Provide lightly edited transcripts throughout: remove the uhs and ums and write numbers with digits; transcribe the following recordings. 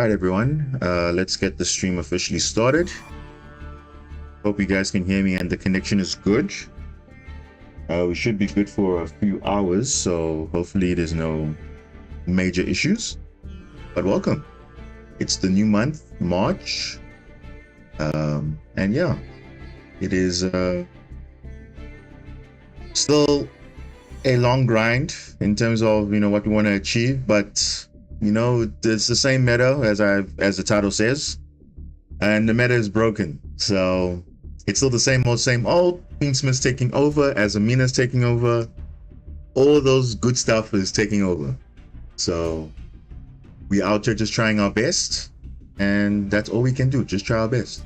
right, everyone. Let's get the stream officially started. Hope you guys can hear me and the connection is good. We should be good for a few hours, so hopefully there's no major issues. But welcome. It's the new month, March. And yeah, it is still a long grind in terms of what we want to achieve, but it's the same meta as the title says, and the meta is broken. So it's still the same old. Queensmith's taking over, as Amina's taking over. All those good stuff is taking over. So we out here just trying our best, and that's all we can do. Just try our best.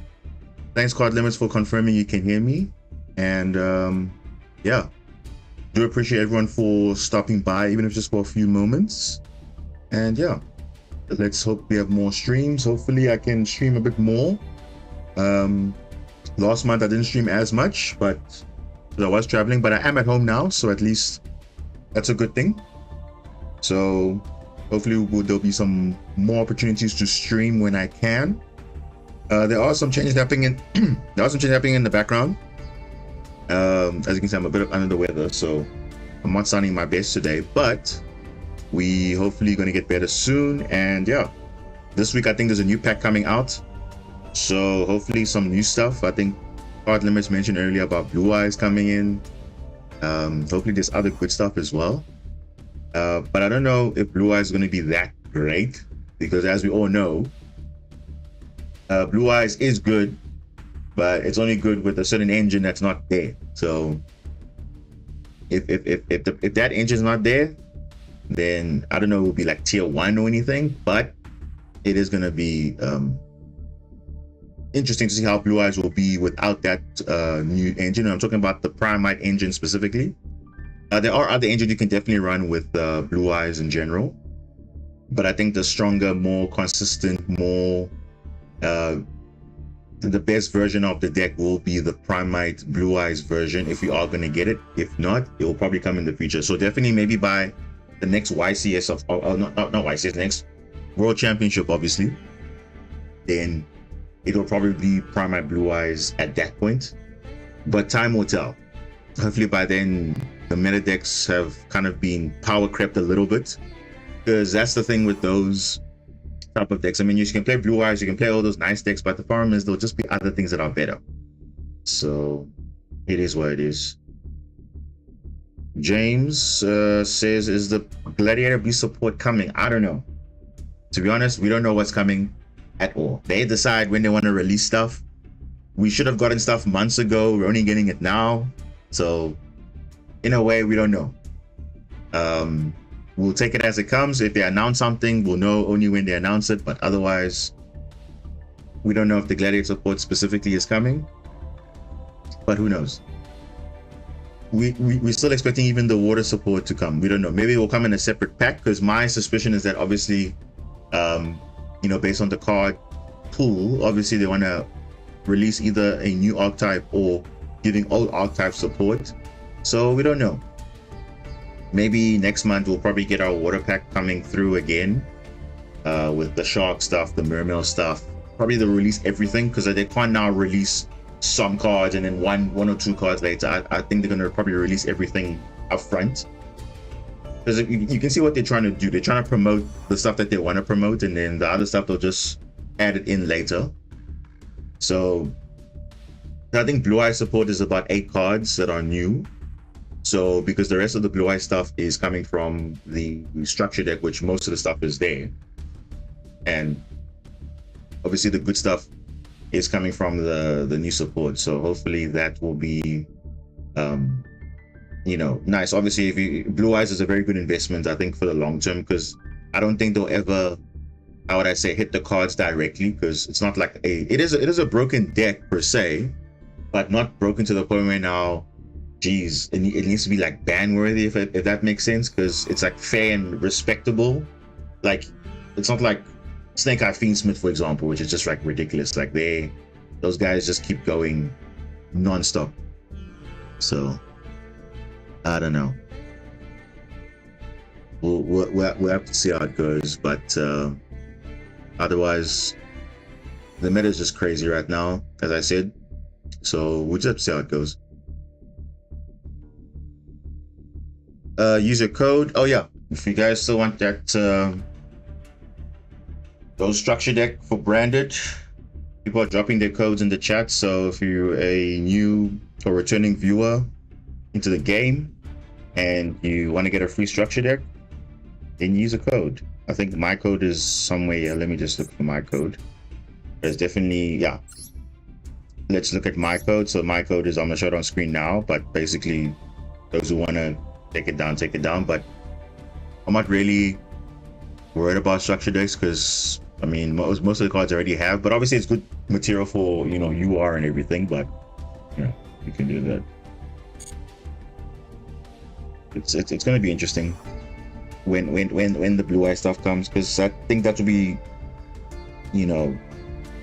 Thanks, Card Limits, for confirming you can hear me, and yeah, do appreciate everyone for stopping by, even if just for a few moments. And yeah, let's hope we have more streams. Hopefully I can stream a bit more. Last month I didn't stream as much, but I was traveling, but I am at home now, so at least that's a good thing. So hopefully there'll be some more opportunities to stream when I can. There are some changes happening in the background. As you can see, I'm a bit under the weather, so I'm not sounding my best today, but we hopefully going to get better soon. And yeah, this week I think there's a new pack coming out, so hopefully some new stuff. I think Card Limits mentioned earlier about Blue Eyes coming in. Hopefully there's other good stuff as well, but I don't know if Blue Eyes is going to be that great, because as we all know, Blue Eyes is good, but it's only good with a certain engine that's not there. So if that engine's not there, then I don't know, it will be like tier 1 or anything, but it is going to be interesting to see how Blue Eyes will be without that new engine. I'm talking about the Primite engine specifically. There are other engines you can definitely run with Blue Eyes in general, but I think the stronger, more consistent, more the best version of the deck will be the Primite Blue Eyes version, if we are going to get it. If not, it will probably come in the future. So definitely maybe by the next YCS not YCS, next World Championship, obviously, then it will probably be Primite Blue Eyes at that point. But time will tell. Hopefully by then the meta decks have kind of been power crept a little bit, because that's the thing with those type of decks. I mean, you can play Blue Eyes, you can play all those nice decks, but the problem is there'll just be other things that are better. So it is what it is. James says, is the Gladiator Beast support coming? I don't know. To be honest, we don't know what's coming at all. They decide when they want to release stuff. We should have gotten stuff months ago. We're only getting it now. So in a way, we don't know. We'll take it as it comes. If they announce something, we'll know only when they announce it. But otherwise, we don't know if the Gladiator support specifically is coming. But who knows? We're still expecting even the water support to come. We don't know. Maybe it will come in a separate pack, because my suspicion is that obviously, based on the card pool, obviously they want to release either a new archetype or giving old archetype support. So we don't know. Maybe next month we'll probably get our water pack coming through again, with the shark stuff, the mermail stuff. Probably they'll release everything, because they can't now release some cards and then one or two cards later. I think they're going to probably release everything up front, because you can see what they're trying to do. They're trying to promote the stuff that they want to promote, and then the other stuff they'll just add it in later. So I think Blue Eye support is about 8 cards that are new. So because the rest of the Blue Eye stuff is coming from the structure deck, which most of the stuff is there, and obviously the good stuff is coming from the new support. So hopefully that will be nice. Obviously, Blue Eyes is a very good investment, I think, for the long term, because I don't think they'll ever, how would I say, hit the cards directly, because it's not like it is a broken deck per se, but not broken to the point where now, geez, it needs to be like ban worthy, if that makes sense, because it's like fair and respectable. Like, it's not like Snake Eye Fiendsmith, for example, which is just like ridiculous. Like those guys just keep going non-stop. So I don't know. We'll have to see how it goes, but Otherwise, the meta is just crazy right now, as I said. So we'll just see how it goes. Use your code. Oh yeah, if you guys still want that those structure deck for branded, people are dropping their codes in the chat. So if you're a new or returning viewer into the game and you want to get a free structure deck, then use a code. I think my code is somewhere here. Let me just look for my code. There's definitely, yeah. Let's look at my code. So my code is, I'm gonna show it on screen now, but basically those who want to take it down. But I'm not really worried about structure decks because I mean most of the cards I already have, but obviously it's good material for, you know, UR and everything, but you know, you can do that. It's gonna be interesting when the blue eye stuff comes, because I think that will be, you know,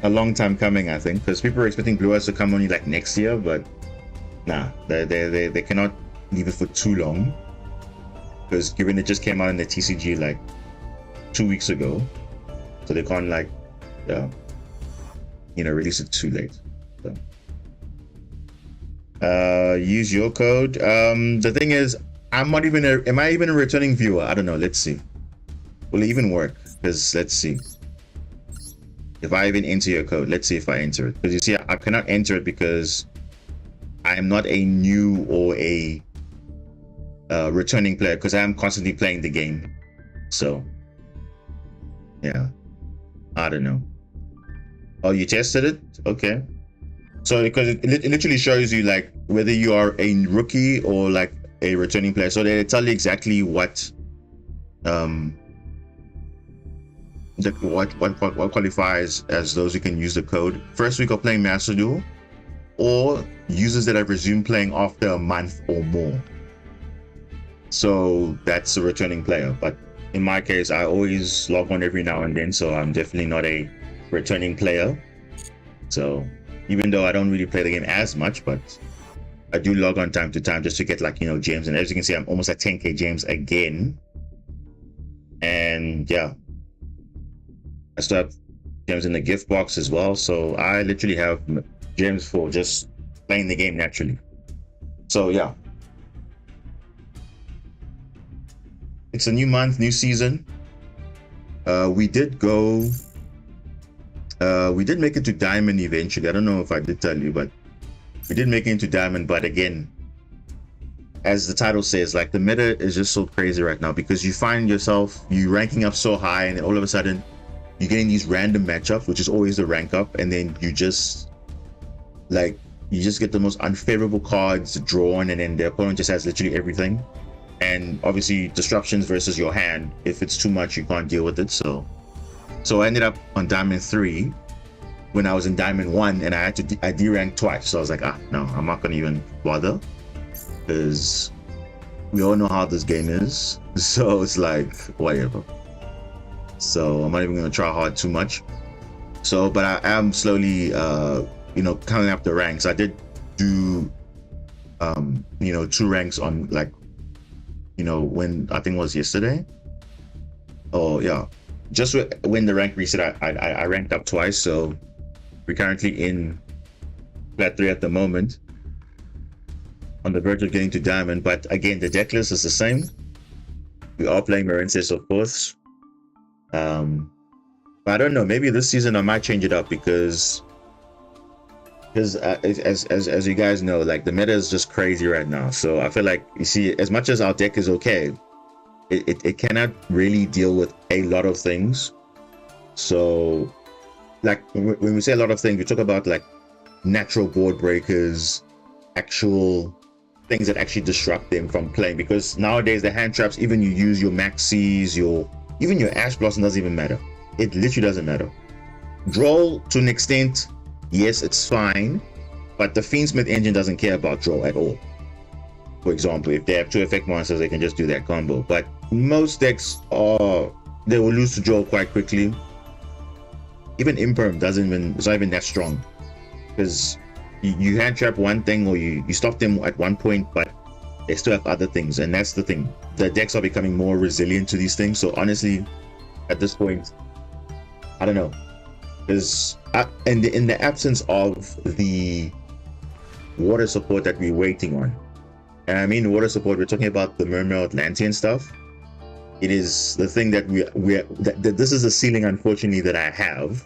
a long time coming, I think, because people are expecting blue eyes to come only like next year, but nah, they cannot leave it for too long, because given it just came out in the TCG like 2 weeks ago, so they can't like you know, release it too late. So use your code. The thing is, am I even a returning viewer? I don't know. Let's see. Will it even work? Because let's see if I even enter your code. Let's see if I enter it, because you see I cannot enter it because I am not a new or a returning player, because I am constantly playing the game. So yeah, I don't know. Oh, you tested it? Okay. So because it literally shows you like whether you are a rookie or like a returning player. So they tell you exactly what what qualifies as those who can use the code. First week of playing Master Duel, or users that have resumed playing after a month or more. So that's a returning player. But in my case, I always log on every now and then, so I'm definitely not a returning player. So even though I don't really play the game as much, but I do log on time to time just to get, like, you know, gems. And as you can see, I'm almost at 10k gems again. And yeah, I still have gems in the gift box as well. So I literally have gems for just playing the game naturally. So yeah, it's a new month, new season. We did make it to Diamond eventually. I don't know if I did tell you, but we did make it into Diamond. But again, as the title says, like, the meta is just so crazy right now, because you find yourself, you ranking up so high, and all of a sudden you're getting these random matchups, which is always the rank up, and then you just get the most unfavorable cards drawn, and then the opponent just has literally everything. And obviously disruptions versus your hand, if it's too much, you can't deal with it. So I ended up on Diamond 3 when I was in Diamond 1, and I D-ranked twice. So I was like, no, I'm not gonna even bother, because we all know how this game is. So it's like, whatever. So I'm not even gonna try hard too much. So, but I am slowly, you know, counting up the ranks. I did do, you know, 2 ranks on, like, you know, when I think it was yesterday. Oh yeah, just when the rank reset, I ranked up twice. So we're currently in Plat 3 at the moment, on the verge of getting to Diamond. But again, the deck list is the same. We are playing Marincess, of course. But I don't know, maybe this season I might change it up, because as you guys know, like, the meta is just crazy right now. So I feel like, you see, as much as our deck is okay, it cannot really deal with a lot of things. So, like, when we say a lot of things, we talk about like natural board breakers, actual things that actually disrupt them from playing. Because nowadays the hand traps, even you use your Maxis, even your Ash Blossom, doesn't even matter. It literally doesn't matter. Droll, to an extent, yes, it's fine, but the Fiendsmith engine doesn't care about draw at all. For example, if they have 2 effect monsters, they can just do that combo. But most decks they will lose to draw quite quickly. Even Imperm it's not even that strong, because you hand trap one thing, or you stop them at one point, but they still have other things. And that's the thing, the decks are becoming more resilient to these things. So honestly, at this point, I don't know, because in the absence of the water support that we're waiting on, and I mean water support, we're talking about the Mermaid Atlantean stuff. It is the thing that that this is a ceiling, unfortunately, that I have,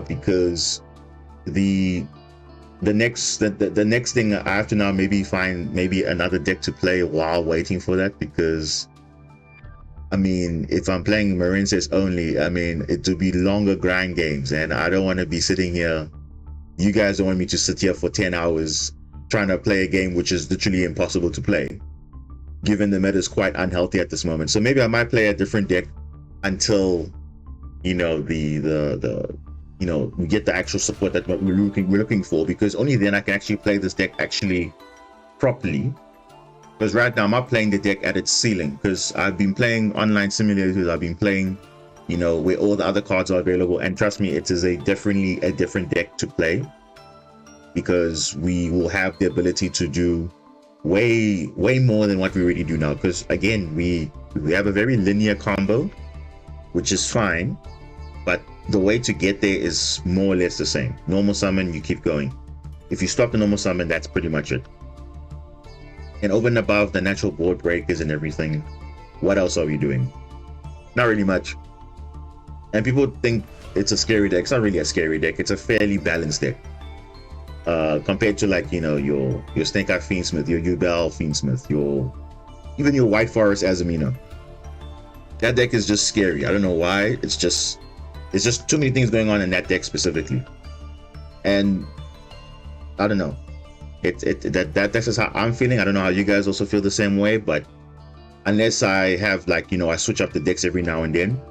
because the next thing I have to now maybe find maybe another deck to play while waiting for that, because I mean, if I'm playing Marine's only, I mean, it will be longer grind games, and I don't want to be sitting here. You guys don't want me to sit here for 10 hours trying to play a game which is literally impossible to play, given the meta is quite unhealthy at this moment. So maybe I might play a different deck until, you know, you know, we get the actual support that we're looking for, because only then I can actually play this deck actually properly. Because right now I'm not playing the deck at its ceiling, because I've been playing online simulators, I've been playing, you know, where all the other cards are available, and trust me, it is definitely a different deck to play, because we will have the ability to do way more than what we already do now. Because again, we have a very linear combo, which is fine, but the way to get there is more or less the same. Normal summon, you keep going. If you stop the normal summon, that's pretty much it. And over and above the natural board breakers and everything, what else are we doing? Not really much. And people think it's a scary deck. It's not really a scary deck. It's a fairly balanced deck. Compared to, like, you know, your Snake Eye Fiendsmith, your Duel Fiendsmith, even your White Forest Azumina. That deck is just scary. I don't know why. It's just too many things going on in that deck specifically. And I don't know. That's just how I'm feeling. I don't know how you guys also feel the same way, but unless I have, like, you know, I switch up the decks every now and then,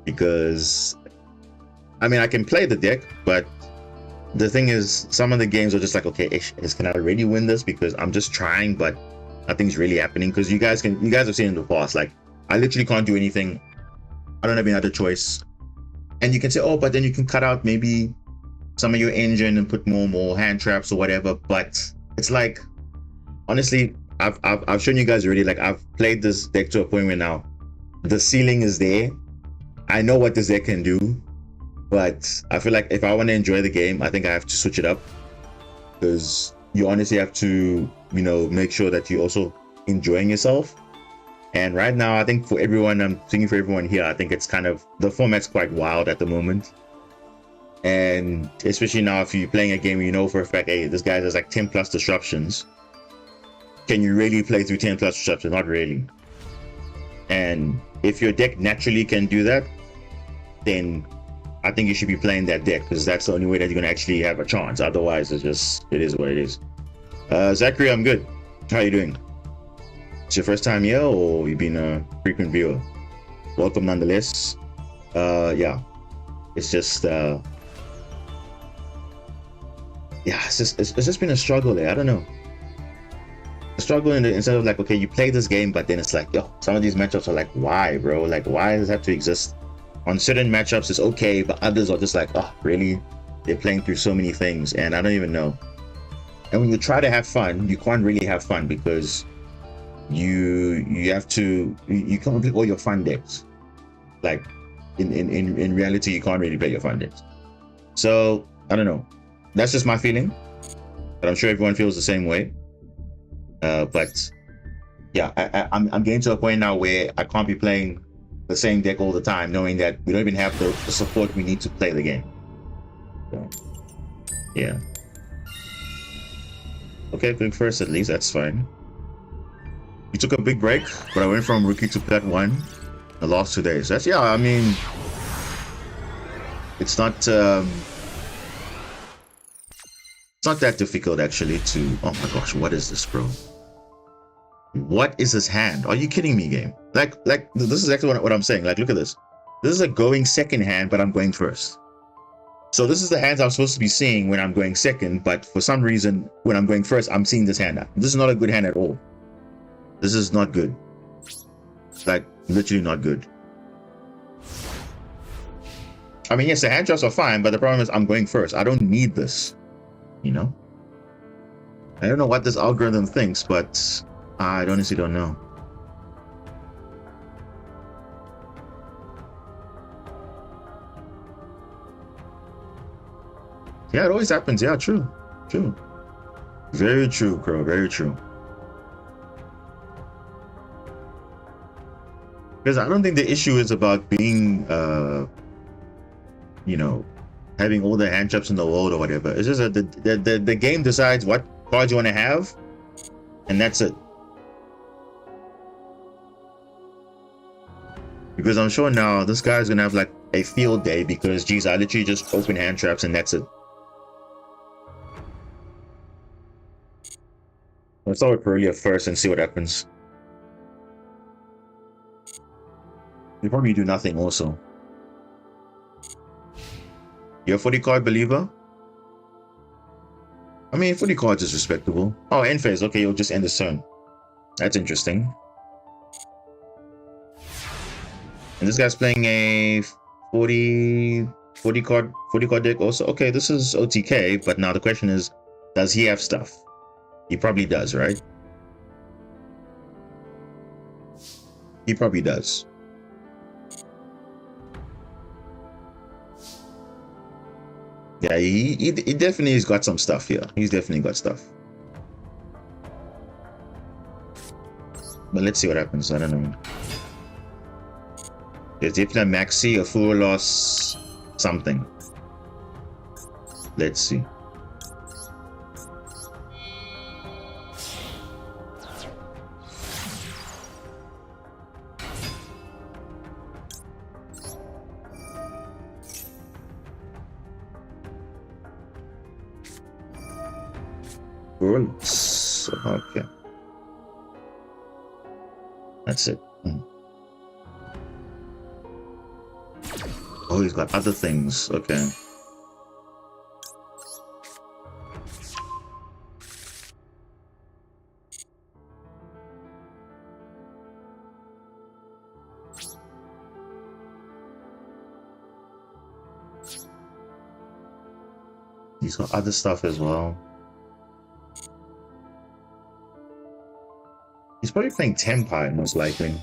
because I mean, I can play the deck, but the thing is, some of the games are just like, okay, can I really win this? Because I'm just trying, but nothing's really happening. Because you guys have seen in the past, like, I literally can't do anything. I don't have any other choice. And you can say, oh, but then you can cut out maybe some of your engine and put more hand traps or whatever. But it's like, honestly, I've shown you guys already. Like, I've played this deck to a point where now the ceiling is there. I know what this deck can do, but I feel like if I want to enjoy the game, I think I have to switch it up, because you honestly have to, you know, make sure that you're also enjoying yourself. And right now, I think for everyone, I'm thinking for everyone here, I think it's kind of, the format's quite wild at the moment. And especially now, if you're playing a game, you know for a fact, hey, this guy has like 10 plus disruptions. Can you really play through 10 plus disruptions? Not really. And if your deck naturally can do that, then I think you should be playing that deck, because that's the only way that you're going to actually have a chance. Otherwise, it is what it is. Zachary, I'm good. How are you doing? It's your first time here, or you've been a frequent viewer? Welcome nonetheless. Yeah, it's just yeah, it's just been a struggle there. I don't know. A struggle instead of like, okay, you play this game, but then it's like, yo, some of these matchups are like, why, bro? Like, why does it have to exist? On certain matchups, it's okay, but others are just like, oh, really? They're playing through so many things, and I don't even know. And when you try to have fun, you can't really have fun, because you can't play all your fun decks. Like, in reality, you can't really play your fun decks. So I don't know. That's just my feeling, but I'm sure everyone feels the same way. But yeah, I'm getting to a point now where I can't be playing the same deck all the time, knowing that we don't even have the support we need to play the game. So, yeah. Okay, going first at least, that's fine. You took a big break, but I went from rookie to plat 1 the last 2 days. That's, yeah, I mean, it's not that difficult actually to, oh my gosh, what is this, bro? What is this hand? Are you kidding me, game? Like this is exactly what I'm saying. Like, look at this. This is a going second hand, but I'm going first. So this is the hands I'm supposed to be seeing when I'm going second, but for some reason, when I'm going first, I'm seeing this hand. This is not a good hand at all. This is not good. Like, literally not good. I mean, yes, the hand traps are fine, but the problem is I'm going first. I don't need this, you know? I don't know what this algorithm thinks, but I honestly don't know. Yeah, it always happens. Yeah, true. True. Very true, Crow. Very true. Because I don't think the issue is about being, you know, having all the hand traps in the world or whatever. It's just that the game decides what cards you want to have, and that's it. Because I'm sure now this guy's gonna have like a field day because, geez, I literally just open hand traps and that's it. Let's start with Perelia first and see what happens. You probably do nothing also. You're a 40 card believer? I mean, 40 cards is respectable. Oh, end phase. Okay, you'll just end this turn. That's interesting. And this guy's playing a 40 card deck also. Okay, this is OTK, but now the question is, does he have stuff? He probably does, right? He probably does. Yeah, he definitely has got some stuff here. He's definitely got stuff. But let's see what happens. I don't know. There's definitely a maxi, a full loss, something. Let's see. Okay. That's it. Oh, he's got other things. Okay. He's got other stuff as well. He's probably playing Tenpai, most likely.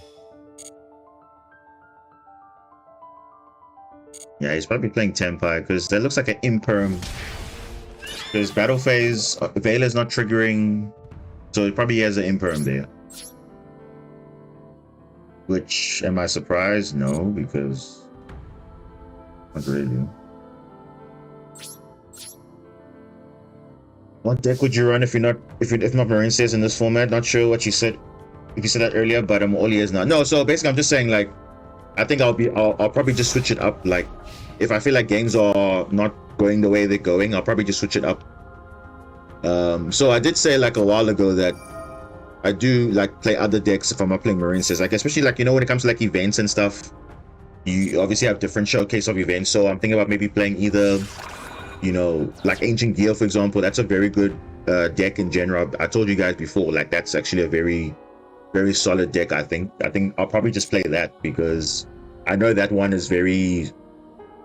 Yeah, he's probably playing Tenpai because that looks like an imperm. Because battle phase, Vela is not triggering, so he probably has an imperm there. Which, am I surprised? No, because not really. What deck would you run if not Marine says in this format? Not sure what you said. If you said that earlier, but I'm all ears now. No, so basically I'm just saying, like, I think I'll probably just switch it up. Like, if I feel like games are not going the way they're going, I'll probably just switch it up. So I did say like a while ago that I do like play other decks if I'm not playing Marine says, like, especially like, you know, when it comes to like events and stuff, you obviously have different showcase of events. So I'm thinking about maybe playing either, you know, like Ancient Gear, for example. That's a very good deck in general. I told you guys before, like, that's actually a very solid deck. I think I'll probably just play that because I know that one is very,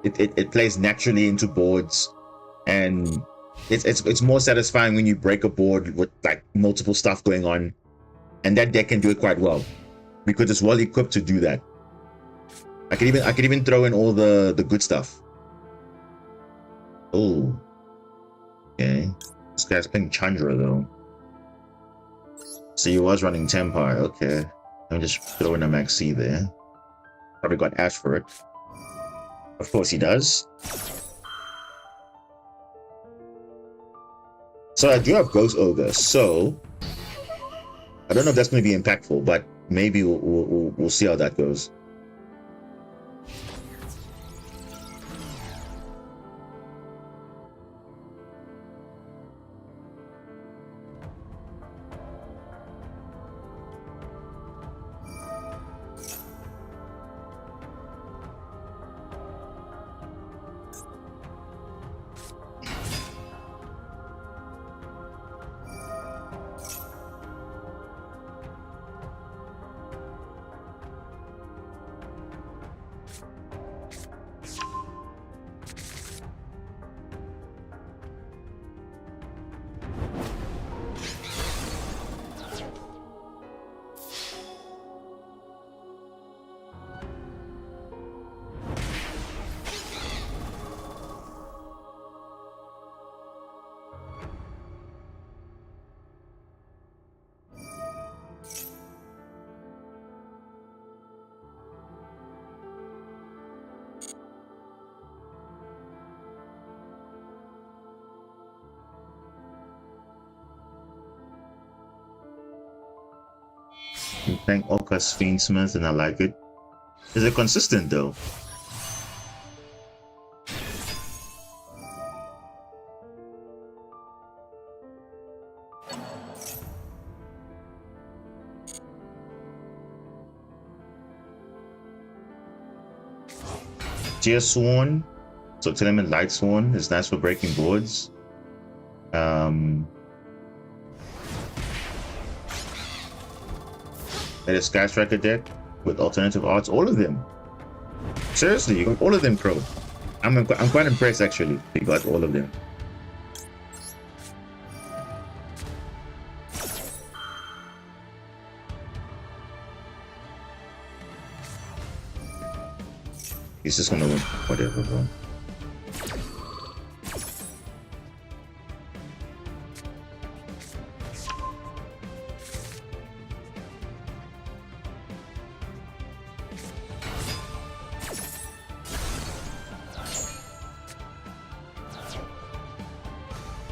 it plays naturally into boards, and it's more satisfying when you break a board with like multiple stuff going on, and that deck can do it quite well because it's well equipped to do that. I could even throw in all the good stuff. Oh, okay. This guy's playing Chandra though. So he was running Tempire. Okay, let me just throw in a Maxi there. Probably got Ash for it. Of course he does. So I do have Ghost Ogre. So I don't know if that's going to be impactful, but maybe we'll see how that goes. I'm playing Orcus Fiendsmith and I like it. Is it consistent though? Deer Sworn, so Tenement Light Sworn is nice for breaking boards. That is Sky Striker deck with alternative arts, all of them. Seriously, you got all of them, Crow. I'm quite impressed actually. You got all of them. He's just gonna win whatever, bro.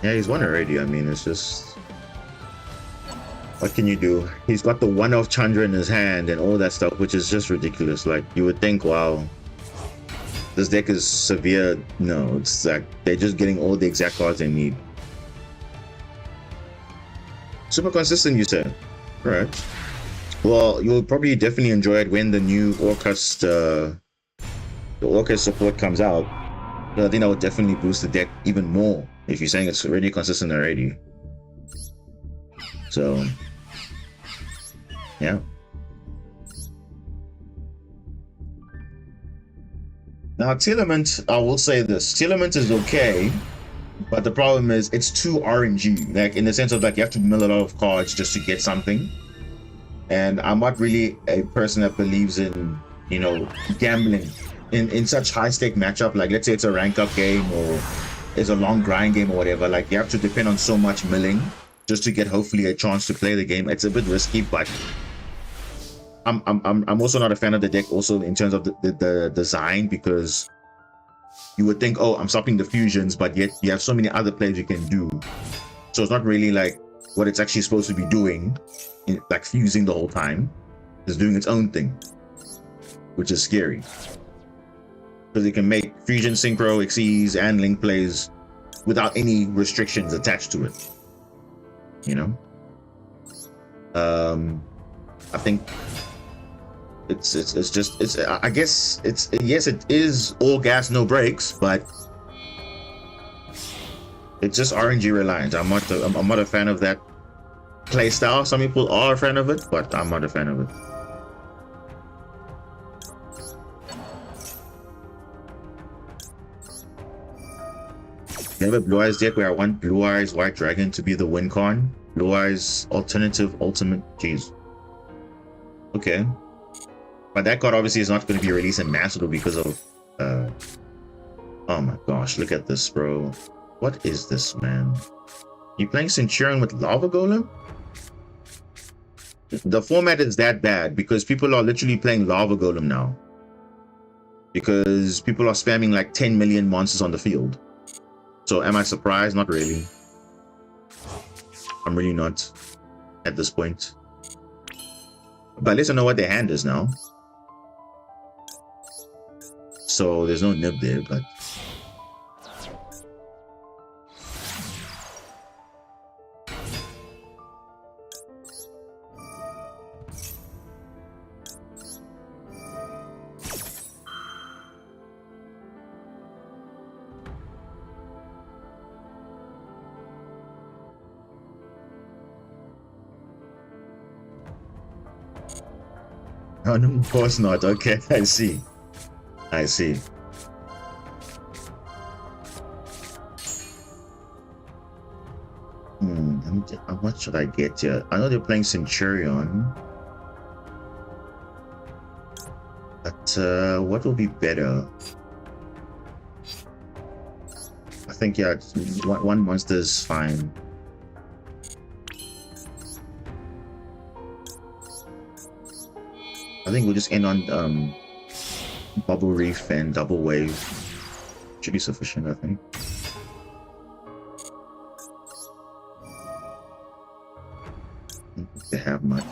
Yeah, he's won already. I mean, it's just... what can you do? He's got the one-off Chandra in his hand and all that stuff, which is just ridiculous. Like, you would think, wow, this deck is severe. No, it's like they're just getting all the exact cards they need. Super consistent, you said. Right. Well, you'll probably definitely enjoy it when the new Orcus, the Orcus support comes out. So I think that would definitely boost the deck even more if you're saying it's already consistent already. So, yeah. Now, Telement, I will say this. Telement is okay, but the problem is it's too RNG. Like, in the sense of, like, you have to mill a lot of cards just to get something. And I'm not really a person that believes in, you know, gambling in such high-stake matchup. Like, let's say it's a rank-up game or it's a long grind game or whatever. Like, you have to depend on so much milling just to get, hopefully, a chance to play the game. It's a bit risky, but... I'm also not a fan of the deck also in terms of the design, because you would think, oh, I'm stopping the fusions, but yet you have so many other plays you can do. So it's not really like what it's actually supposed to be doing, like fusing the whole time. It's doing its own thing, which is scary. Because it can make fusion, synchro, Xyz, and link plays without any restrictions attached to it. You know? I think I guess yes, it is all gas no brakes, but it's just RNG reliant. I'm not a fan of that play style. Some people are a fan of it, but I'm not a fan of it. You have a Blue Eyes deck where I want Blue Eyes White Dragon to be the win con. Blue Eyes alternative ultimate. Jeez. Okay. But that card obviously is not going to be released in Masterduel because of oh my gosh, look at this, bro. What is this, man? You playing Centurion with Lava Golem? The format is that bad because people are literally playing Lava Golem now. Because people are spamming like 10 million monsters on the field. So am I surprised? Not really. I'm really not at this point. But at least I know what their hand is now. So there's no nib there, but... oh, no, of course not. Okay, I see. I see. How much should I get here? I know they're playing Centurion. But what will be better? I think, yeah, one monster is fine. I think we'll just end on Bubble Reef and Double Wave. Should be sufficient, I think. I don't think they have much.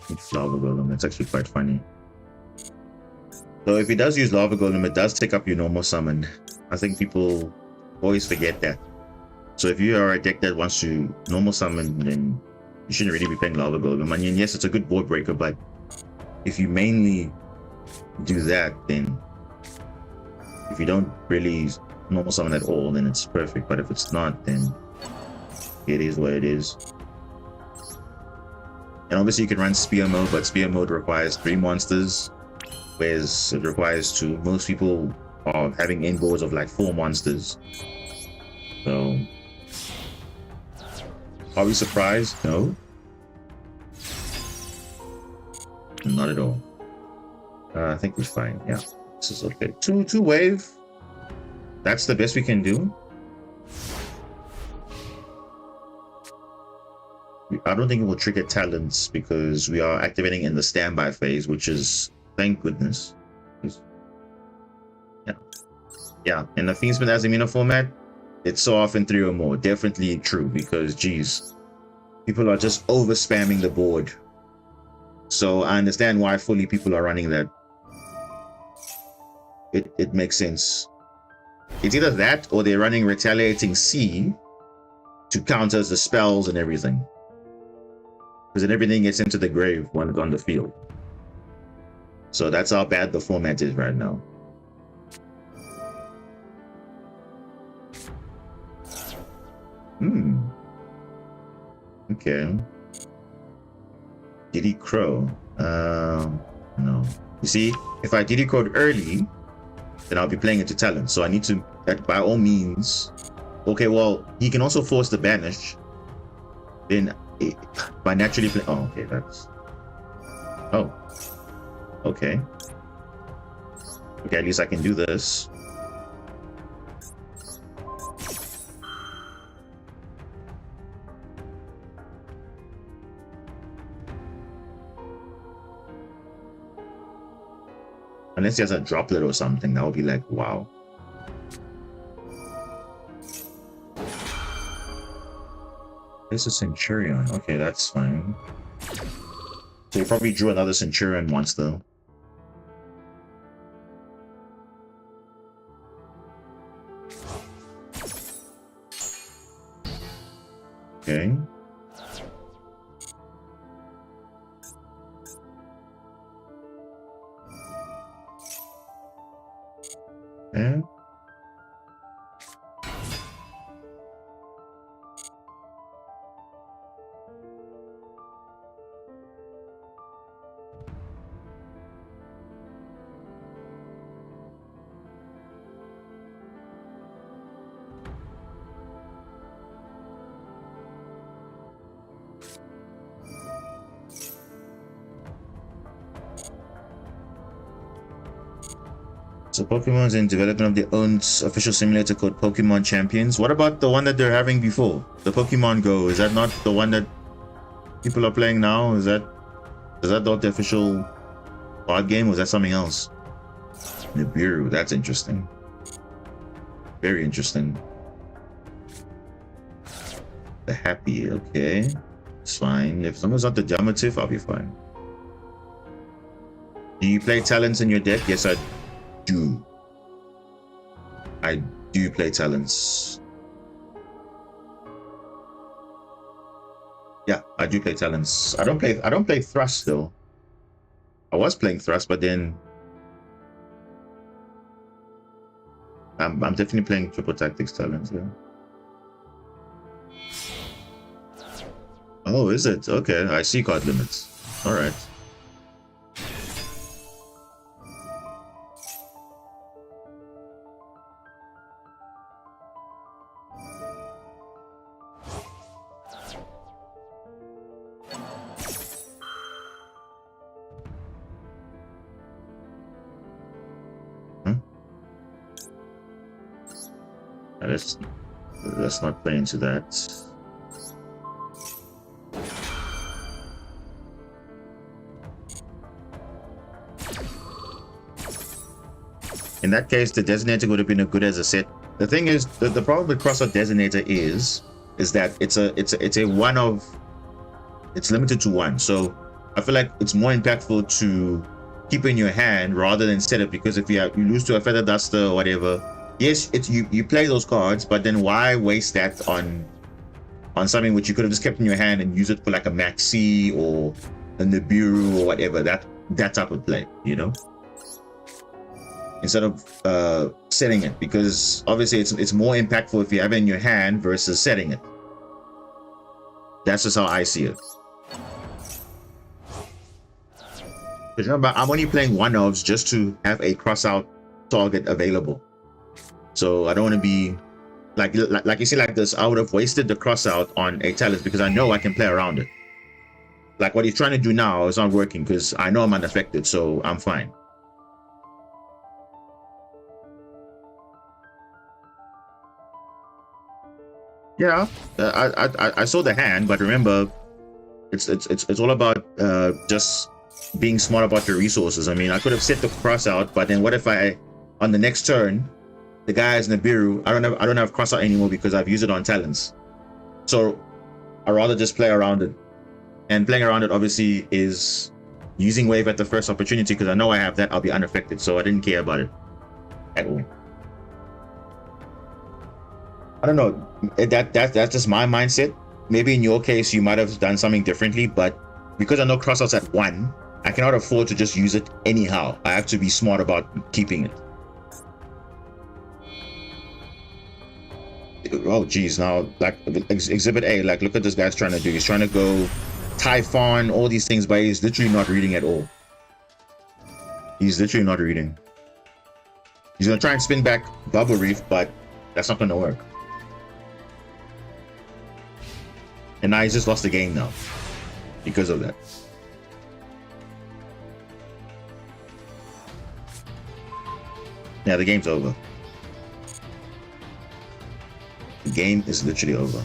It's Lava Golem. That's actually quite funny. So if he does use Lava Golem, it does take up your normal summon. I think people always forget that. So if you are a deck that wants to normal summon, then you shouldn't really be playing Lava Golem. I mean, yes, it's a good board breaker, but if you mainly do that, then if you don't really normal summon at all, then it's perfect. But if it's not, then it is what it is. And obviously you can run Spear Mode, but Spear Mode requires 3 monsters, whereas it requires 2. Most people are having in boards of like 4 monsters. So, are we surprised? No. Not at all. I think we're fine. Yeah, this is okay. Two wave. That's the best we can do. I don't think it will trigger talents because we are activating in the standby phase, which is, thank goodness. Yeah. In the Fiendsmith Azumina format, it's so often 3 or more. Definitely true because, geez, people are just over spamming the board. So I understand why fully people are running that. It makes sense. It's either that or they're running Retaliating Sea to counter the spells and everything. Because then everything gets into the grave when it's on the field. So that's how bad the format is right now. Okay. Diddy Crow. No. You see, if I Diddy Crowed early, then I'll be playing into talent. So I need to, by all means. Okay, well, he can also force the banish. Then by naturally playing. Oh, okay, that's. Oh. Okay. Okay, at least I can do this. Unless he has a droplet or something, that would be like, wow. There's a Centurion. Okay, that's fine. So he probably drew another Centurion once, though. Okay. Yeah. So Pokemon's in development of their own official simulator called Pokemon Champions. What about the one that they're having before? The Pokemon Go, is that not the one that people are playing now? Is that not the official card game, or is that something else? Nibiru, that's interesting. Very interesting. The Happy, okay. It's fine. If someone's not the Jamatif, I'll be fine. Do you play talents in your deck? Yes, I do. I do play talents. Yeah, I do play talents. I don't play thrust though. I was playing thrust, but then I'm definitely playing triple tactics talents, yeah. Oh, is it? Okay, I see card limits. Alright. Let's not play into that. In that case, the Designator would have been as good as a set. The thing is, the problem with Crossroad Designator is that it's a one of, it's limited to 1. So I feel like it's more impactful to keep in your hand rather than set it, because if you lose to a feather duster or whatever, yes, it's you play those cards, but then why waste that on something which you could have just kept in your hand and use it for like a maxi or a Nibiru or whatever, that type of play, you know, instead of setting it, because obviously it's more impactful if you have it in your hand versus setting it. That's just how I see it. But remember, I'm only playing one-offs just to have a cross-out target available. So I don't want to be like you see like this. I would have wasted the cross-out on a talent because I know I can play around it. Like what he's trying to do now is not working because I know I'm unaffected, so I'm fine. Yeah, I saw the hand, but remember, it's all about just being smart about your resources. I mean, I could have set the cross out, but then what if on the next turn, the guy has Nibiru, I don't have cross out anymore because I've used it on talents. So I'd rather just play around it. And playing around it obviously is using wave at the first opportunity, because I know I have that, I'll be unaffected. So I didn't care about it at all. I don't know. That's just my mindset. Maybe in your case you might have done something differently, but because I know crossouts at 1, I cannot afford to just use it anyhow. I have to be smart about keeping it. Oh geez, now like exhibit A, like look at this guy's trying to do. He's trying to go Typhon, all these things, but he's literally not reading at all. He's literally not reading. He's gonna try and spin back Bubble Reef, but that's not gonna work. And now he's just lost the game now because of that. Yeah, the game's over. The game is literally over.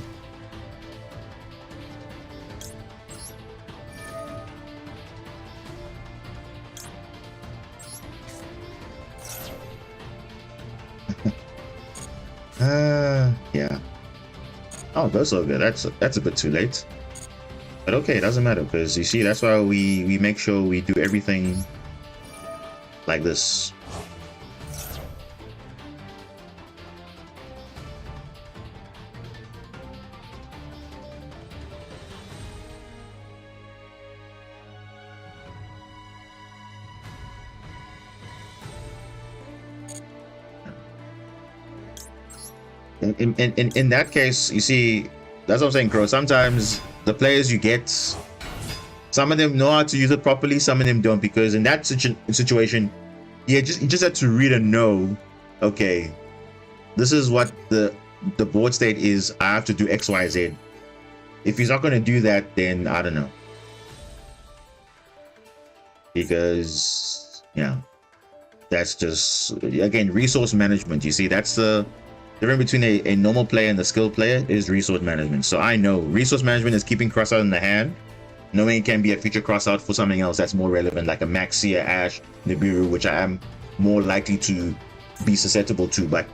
Yeah. Oh, that's okay. That's a bit too late. But okay, it doesn't matter, because you see, that's why we make sure we do everything like this. In that case, you see, that's what I'm saying, Crow. Sometimes the players you get, some of them know how to use it properly, some of them don't, because in that situation, you just have to read and know, okay, this is what the board state is. I have to do X, Y, Z. If he's not going to do that, then I don't know. Because yeah, that's just, again, resource management. You see, that's the difference between a normal player and the skilled player is resource management. So I know resource management is keeping crossout in the hand, knowing it can be a future crossout for something else that's more relevant, like a Maxi, a Ash, Nibiru, which I am more likely to be susceptible to. But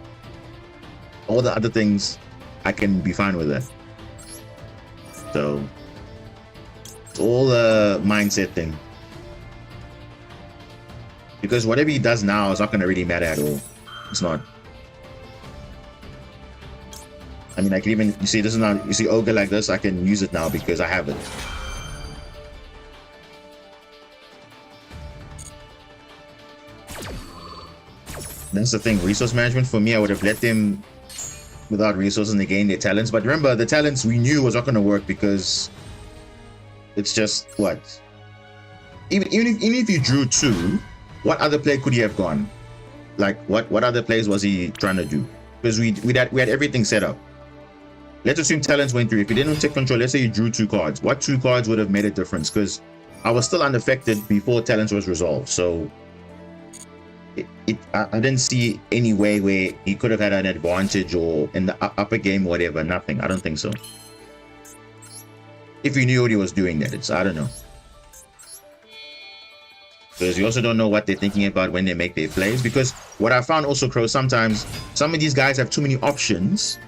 all the other things, I can be fine with that. So it's all a mindset thing. Because whatever he does now is not going to really matter at all. It's not. I mean, I can even, you see, this is now, you see Ogre like this, I can use it now because I have it. That's the thing, resource management for me, I would have let them without resources and they gain their talents. But remember, the talents we knew was not going to work because it's just, what? Even if you drew 2, what other play could he have gone? Like, what other plays was he trying to do? Because we had everything set up. Let's assume talents went through. If you didn't take control, let's say you drew 2 cards. What 2 cards would have made a difference? Because I was still unaffected before talents was resolved. So I didn't see any way where he could have had an advantage or in the upper game or whatever. Nothing. I don't think so. If you knew what he was doing, that it's, I don't know. Because you also don't know what they're thinking about when they make their plays. Because what I found also, Crow, sometimes some of these guys have too many options.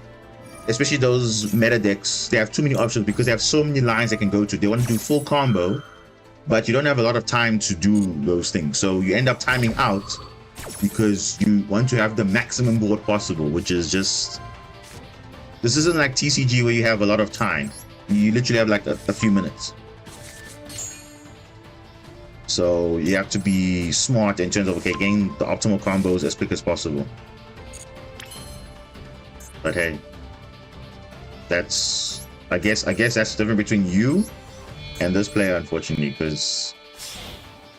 Especially those meta decks, they have too many options because they have so many lines they can go to. They want to do full combo, but you don't have a lot of time to do those things. So you end up timing out because you want to have the maximum board possible, which is just, this isn't like TCG where you have a lot of time. You literally have like a few minutes. So you have to be smart in terms of, okay, getting the optimal combos as quick as possible. But hey, that's, I guess that's the difference between you and this player, unfortunately, because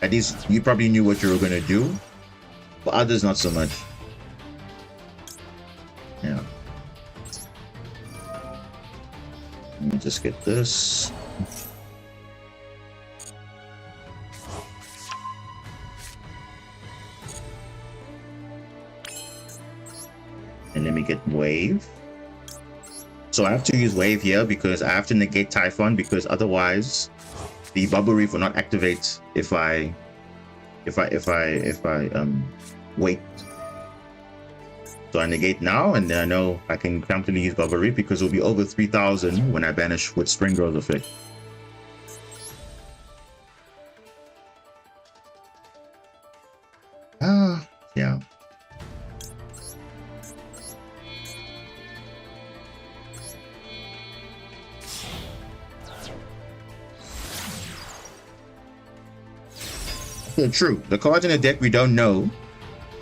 at least you probably knew what you were going to do, but others not so much. Yeah. Let me just get this. And let me get wave. So I have to use wave here because I have to negate Typhon, because otherwise the bubble reef will not activate if I wait. So I negate now, and then I know I can comfortably use bubble reef because it will be over 3,000 when I banish with Spring Growth effect. Yeah. Yeah, true. The cards in the deck we don't know,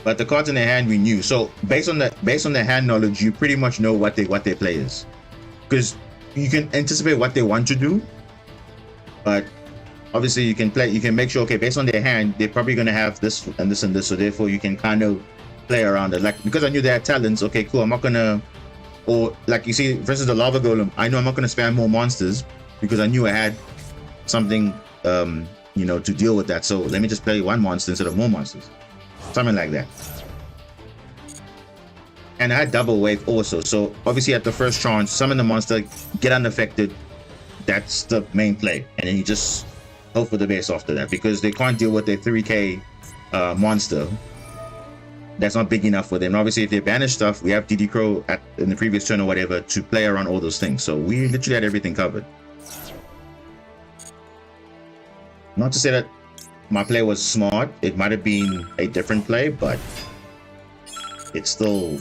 but the cards in the hand we knew. So based on the hand knowledge, you pretty much know what their play is, because you can anticipate what they want to do. But obviously you can make sure, okay, based on their hand, they're probably going to have this and this and this, so therefore you can kind of play around it. Like, because I knew they had talents, okay, cool, I'm not gonna, or like you see versus the lava golem, I know I'm not gonna spam more monsters because I knew I had something you know, to deal with that. So let me just play one monster instead of more monsters, something like that. And I had double wave also, so obviously at the first chance, summon the monster, get unaffected. That's the main play, and then you just hope for the best after that, because they can't deal with their 3k monster. That's not big enough for them. And obviously, if they banish stuff, we have DD Crow in the previous turn or whatever to play around all those things. So we literally had everything covered. Not to say that my play was smart. It might have been a different play, but it's still,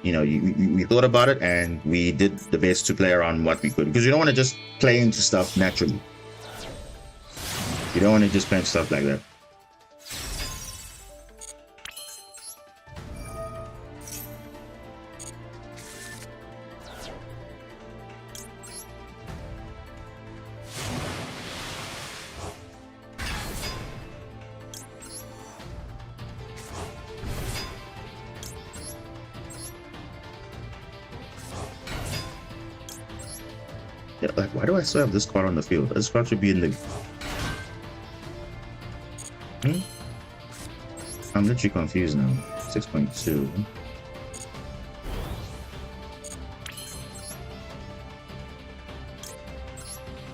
you know, we thought about it and we did the best to play around what we could, because you don't want to just play into stuff naturally. You don't want to just play into stuff like that. Yeah, like, why do I still have this card on the field? This card should be in the... I'm literally confused now. 6.2.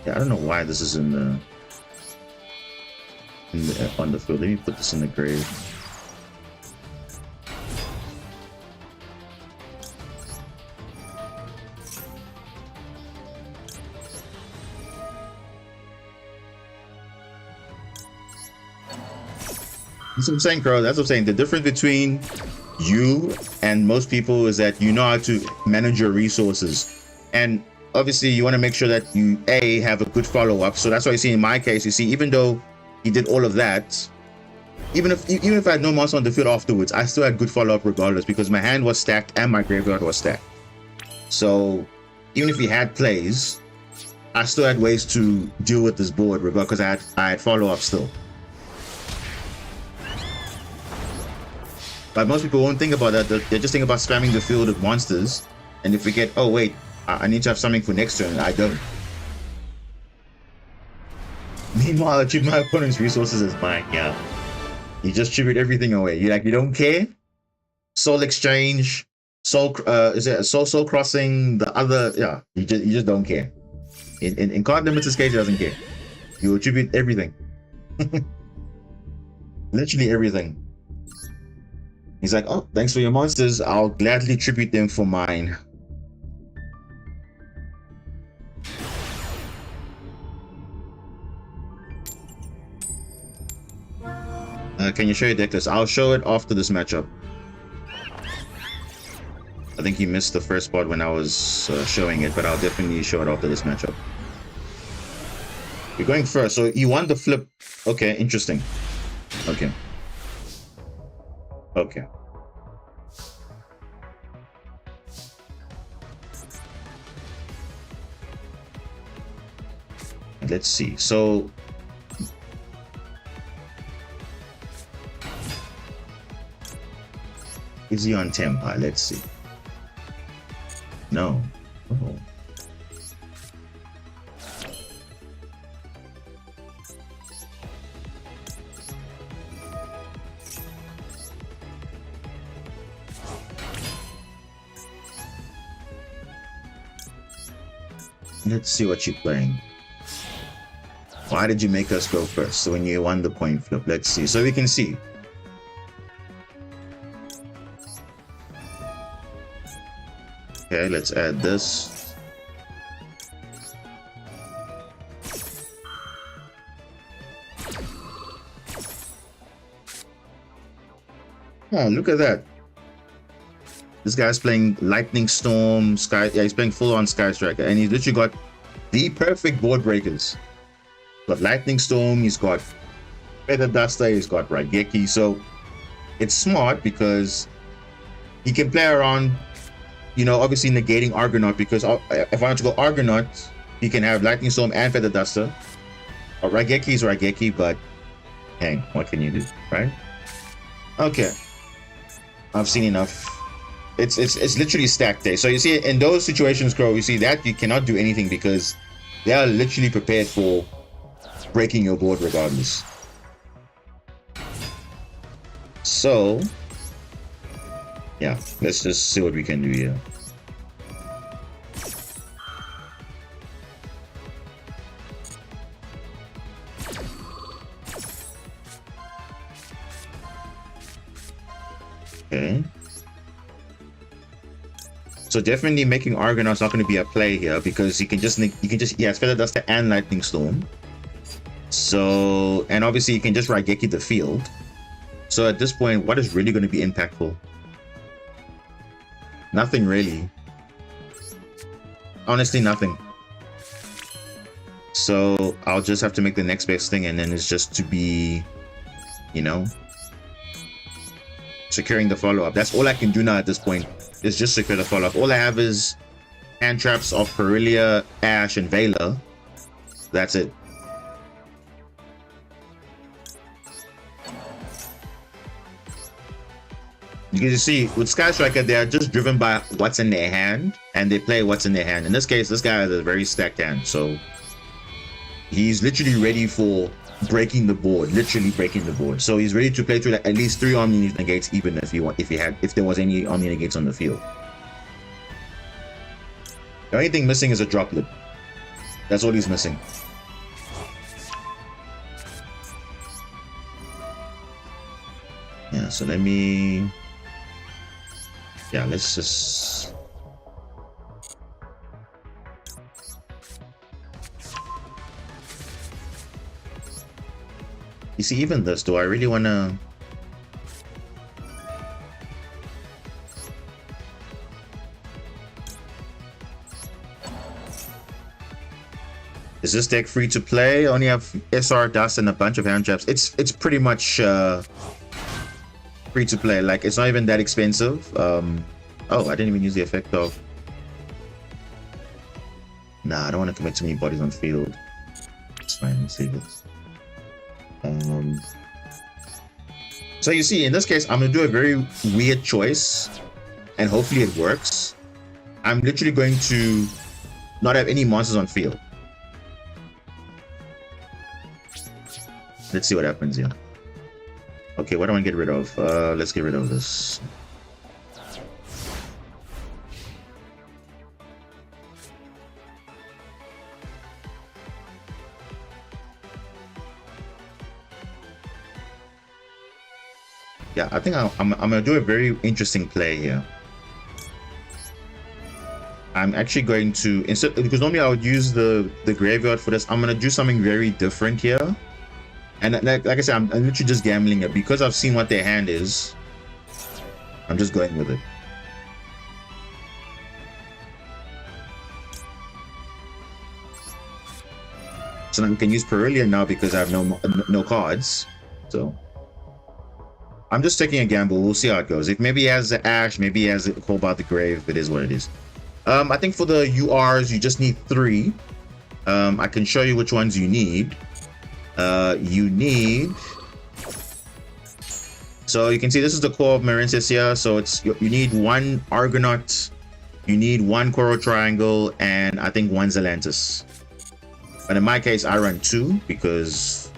Yeah, I don't know why this is on the field. Let me put this in the grave. That's what I'm saying, Crow. That's what I'm saying. The difference between you and most people is that you know how to manage your resources. And obviously, you want to make sure that you, A, have a good follow-up. So that's why you see in my case, you see, even though he did all of that, even if I had no monster on the field afterwards, I still had good follow-up regardless, because my hand was stacked and my graveyard was stacked. So even if he had plays, I still had ways to deal with this board regardless, because I had follow-up still. But most people won't think about that. They just think about spamming the field with monsters, and they forget, oh wait, I need to have something for next turn. I don't. Meanwhile, I treat my opponent's resources as mine. Yeah, you just tribute everything away. You don't care. Soul exchange, soul is it soul crossing? The other, yeah, you just don't care. In card limiters case, he doesn't care. You attribute everything, literally everything. He's like, oh, thanks for your monsters. I'll gladly tribute them for mine. Can you show your deck list? I'll show it after this matchup. I think you missed the first part when I was showing it, but I'll definitely show it after this matchup. You're going first, so you want the flip. Okay, interesting. Okay. Okay. Let's see. So is he on Tempa? Let's see. No. Oh. Let's see what you're playing. Why did you make us go first? So when you won the coin flip, let's see. So we can see. Okay, let's add this. Oh, look at that. This guy's playing Lightning Storm, Sky. Yeah, he's playing full on Sky Striker, and he's literally got the perfect board breakers. He's got Lightning Storm, he's got Feather Duster, he's got Raigeki. So it's smart because he can play around, you know, obviously negating Argonaut, because if I want to go Argonaut, he can have Lightning Storm and Feather Duster. Or Raigeki is Raigeki, but hang, what can you do, right? Okay, I've seen enough. It's literally stack day. So you see, in those situations, Crow, you see that you cannot do anything because they are literally prepared for breaking your board regardless. So yeah, let's just see what we can do here. Okay. So definitely making Argonaut's not going to be a play here because he can just yeah, it's Feather Duster and Lightning Storm. So, and obviously you can just Raigeki the field. So at this point, what is really going to be impactful? Nothing really. Honestly, nothing. So I'll just have to make the next best thing, and then it's just to be, you know, securing the follow-up. That's all I can do now at this point, is just secure the follow-up. All I have is hand traps of Perilia, Ash, and Vela. That's it. You can see with Sky Striker, they are just driven by what's in their hand, and they play what's in their hand. In this case, this guy has a very stacked hand, so he's literally ready for breaking the board, literally breaking the board. So he's ready to play through like at least 3 Omni Negates, even if there was any Omni Negates on the field. The only thing missing is a droplet. That's all he's missing. Yeah, so let me... Yeah, let's just... You see, even this, do I really want to... Is this deck free to play? I only have SR, Dust, and a bunch of hand traps. It's pretty much free to play. Like, it's not even that expensive. Oh, I didn't even use the effect of... Nah, I don't want to commit too many bodies on field. It's fine, let's leave it. So you see, in this case, I'm going to do a very weird choice, and hopefully it works. I'm literally going to not have any monsters on field. Let's see what happens here. Okay, what do I want to get rid of? Let's get rid of this. Yeah, I think I'm gonna do a very interesting play here. I'm actually going to, instead, because normally I would use the graveyard for this, I'm gonna do something very different here. And like I said, I'm literally just gambling it because I've seen what their hand is. I'm just going with it. So now we can use Perillian now because I have no cards. So I'm just taking a gamble. We'll see how it goes. If maybe he has the Ash, maybe he has a Cobalt the Grave. It is what it is. I think for the URs, you just need 3. I can show you which ones you need. So you can see this is the core of Marinces here. So you need 1 Argonaut, you need 1 Coral Triangle, and I think 1 Zelantis. But in my case, I run 2 because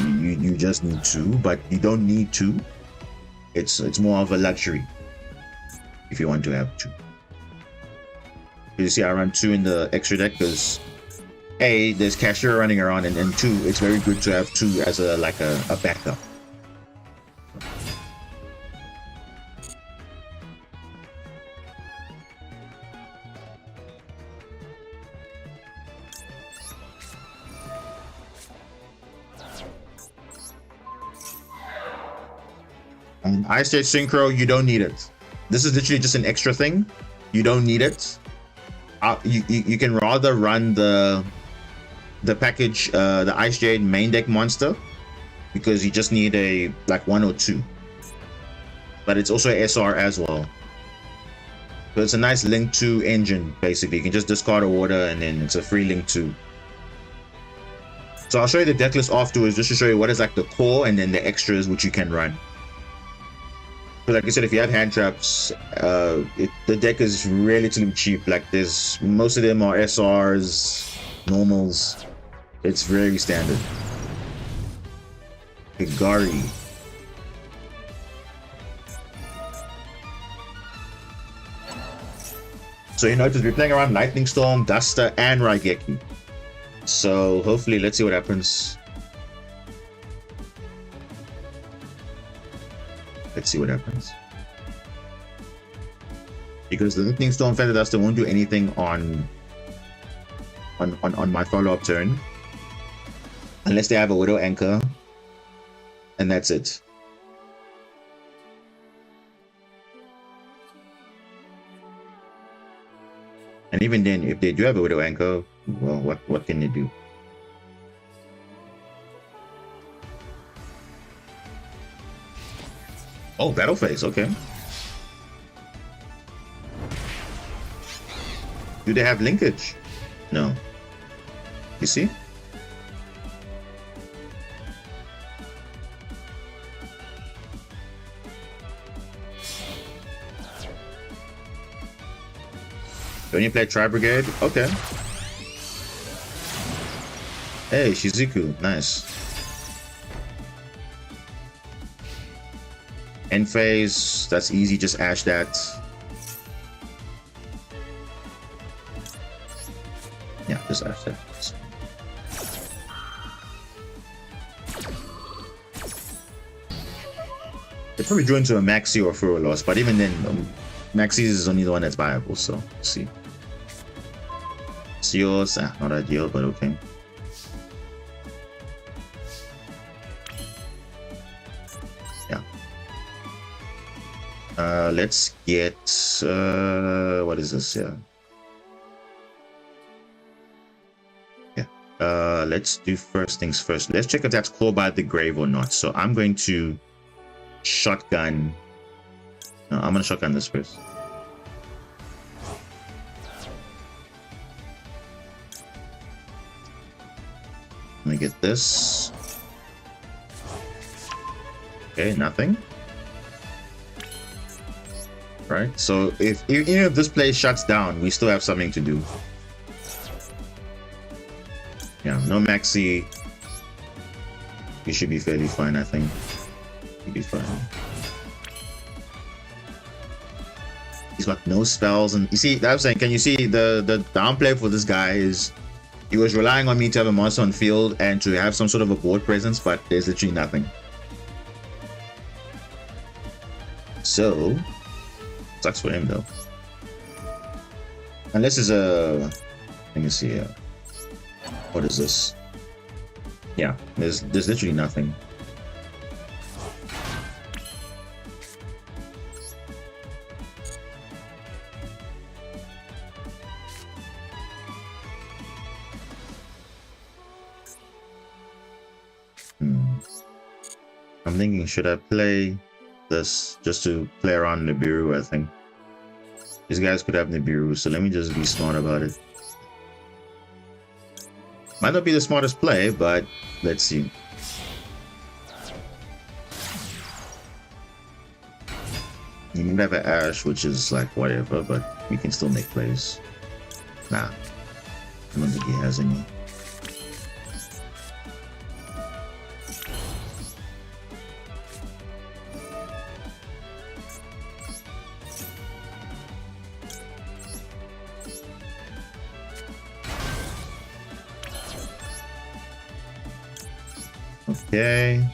you just need 2, but you don't need 2. It's more of a luxury if you want to have 2. You see, I run 2 in the extra deck because A, there's cashier running around, and 2, it's very good to have 2 as a backup. Ice Stage Synchro, you don't need it. This is literally just an extra thing. You don't need it. You can rather run the package, the Ice Jade main deck monster, because you just need a 1 or 2. But it's also a SR as well. So it's a nice link 2 engine, basically. You can just discard a order and then it's a free link 2. So I'll show you the deck list afterwards just to show you what is like the core and then the extras which you can run. But like I said, if you have hand traps, the deck is relatively cheap. Like most of them are SRs, normals. It's very standard. Higari. So you notice we're playing around Lightning Storm, Duster, and Raigeki. So hopefully, let's see what happens. Let's see what happens. Because the Lightning Storm Feather Duster won't do anything on my follow-up turn. Unless they have a Widow Anchor. And that's it. And even then, if they do have a Widow Anchor, well, what can they do? Oh, Battle Phase, okay. Do they have linkage? No. You see? Don't you play Tri Brigade? Okay. Hey, Shizuku, nice. End phase, that's easy, just ash that. Yeah, just ash that. They probably drew into a Maxi or Furo loss, but even then, Maxi is only the one that's viable, so let's see. It's yours, not ideal, but okay. Let's get what is this? Let's do first things first. Let's check if that's Core by the Grave or not. So I'm going to shotgun. No, I'm gonna shotgun this first. Let me get this. Okay, nothing. Right, so even if this place shuts down, we still have something to do. Yeah, no Maxi. You should be fairly fine, I think. You'll be fine. He's got no spells, and you see, that I'm saying, can you see the downplay for this guy is he was relying on me to have a monster on field and to have some sort of a board presence, but there's literally nothing. So sucks for him though. Unless it's a, let me see, what is this? Yeah, there's literally nothing. I'm thinking, should I play this just to play around Nibiru? I think these guys could have Nibiru, so let me just be smart about it. Might not be the smartest play, but let's see. You can have an Ash, which is like whatever, but we can still make plays. Nah, I don't think he has any. Okay.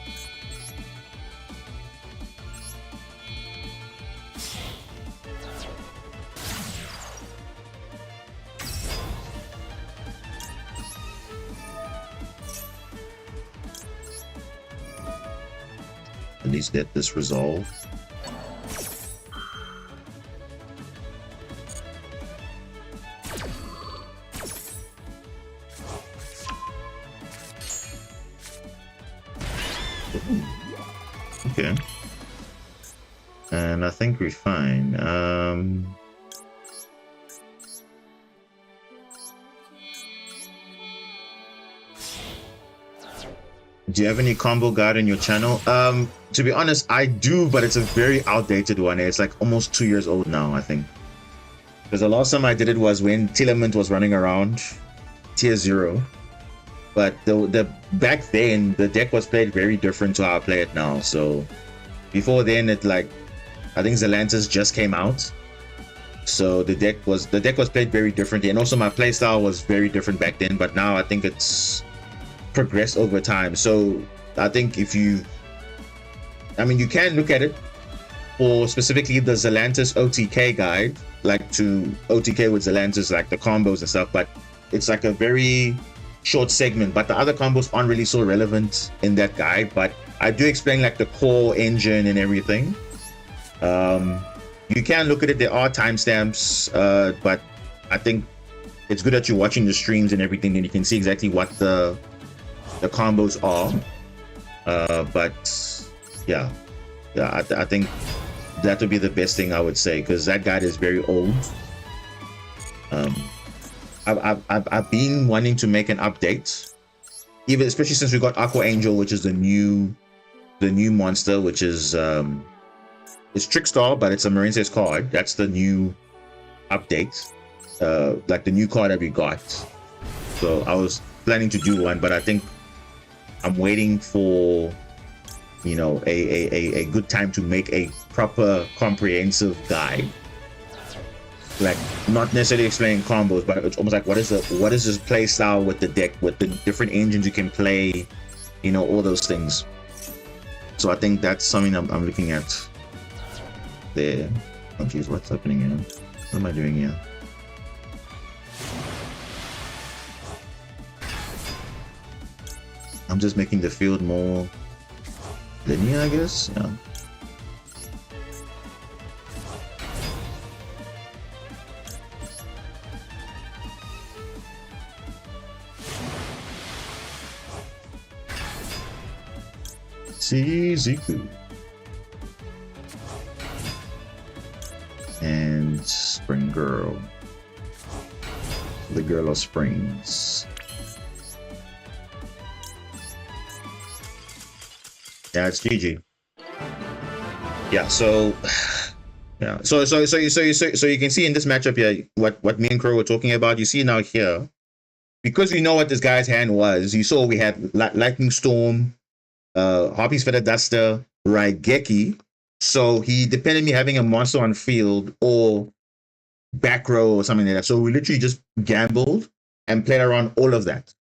At least get this resolved. Okay. And I think we're fine. Do you have any combo guide on your channel? To be honest, I do, but it's a very outdated one. It's like almost 2 years old now, I think. Because the last time I did it was when Tilament was running around tier 0. But the back then the deck was played very different to how I play it now. So before then, it like I think Zelantis just came out, so the deck was played very differently, and also my playstyle was very different back then. But now I think it's progressed over time. So I think if you, I mean, you can look at it for specifically the Zelantis OTK guide, like to OTK with Zelantis, like the combos and stuff. But it's like a very short segment, but the other combos aren't really so relevant in that guide. But I do explain like the core engine and everything. You can look at it, there are timestamps, but I think it's good that you're watching the streams and everything, and you can see exactly what the combos are. But yeah, I think that would be the best thing I would say, because that guide is very old. I've been wanting to make an update, even especially since we got Aqua Angel, which is the new monster, which is it's Trickstar, but it's a Marine's card. That's the new update, like the new card that we got. So I was planning to do one, but I think I'm waiting for, you know, a good time to make a proper comprehensive guide. Like not necessarily explaining combos, but it's almost like what is this play style with the deck, with the different engines you can play, you know, all those things. So I think that's something I'm looking at there. Oh geez, what's happening here? What am I doing here? I'm just making the field more linear, I guess. Yeah. Ziku and Spring Girl, the girl of springs. Yeah, it's GG. Yeah, so yeah, so you can see in this matchup here what me and Crow were talking about. You see now here, because we know what this guy's hand was. You saw we had Lightning Storm, Harpy's Feather Duster, Raigeki. So he depended on me having a monster on field or back row or something like that. So we literally just gambled and played around all of that.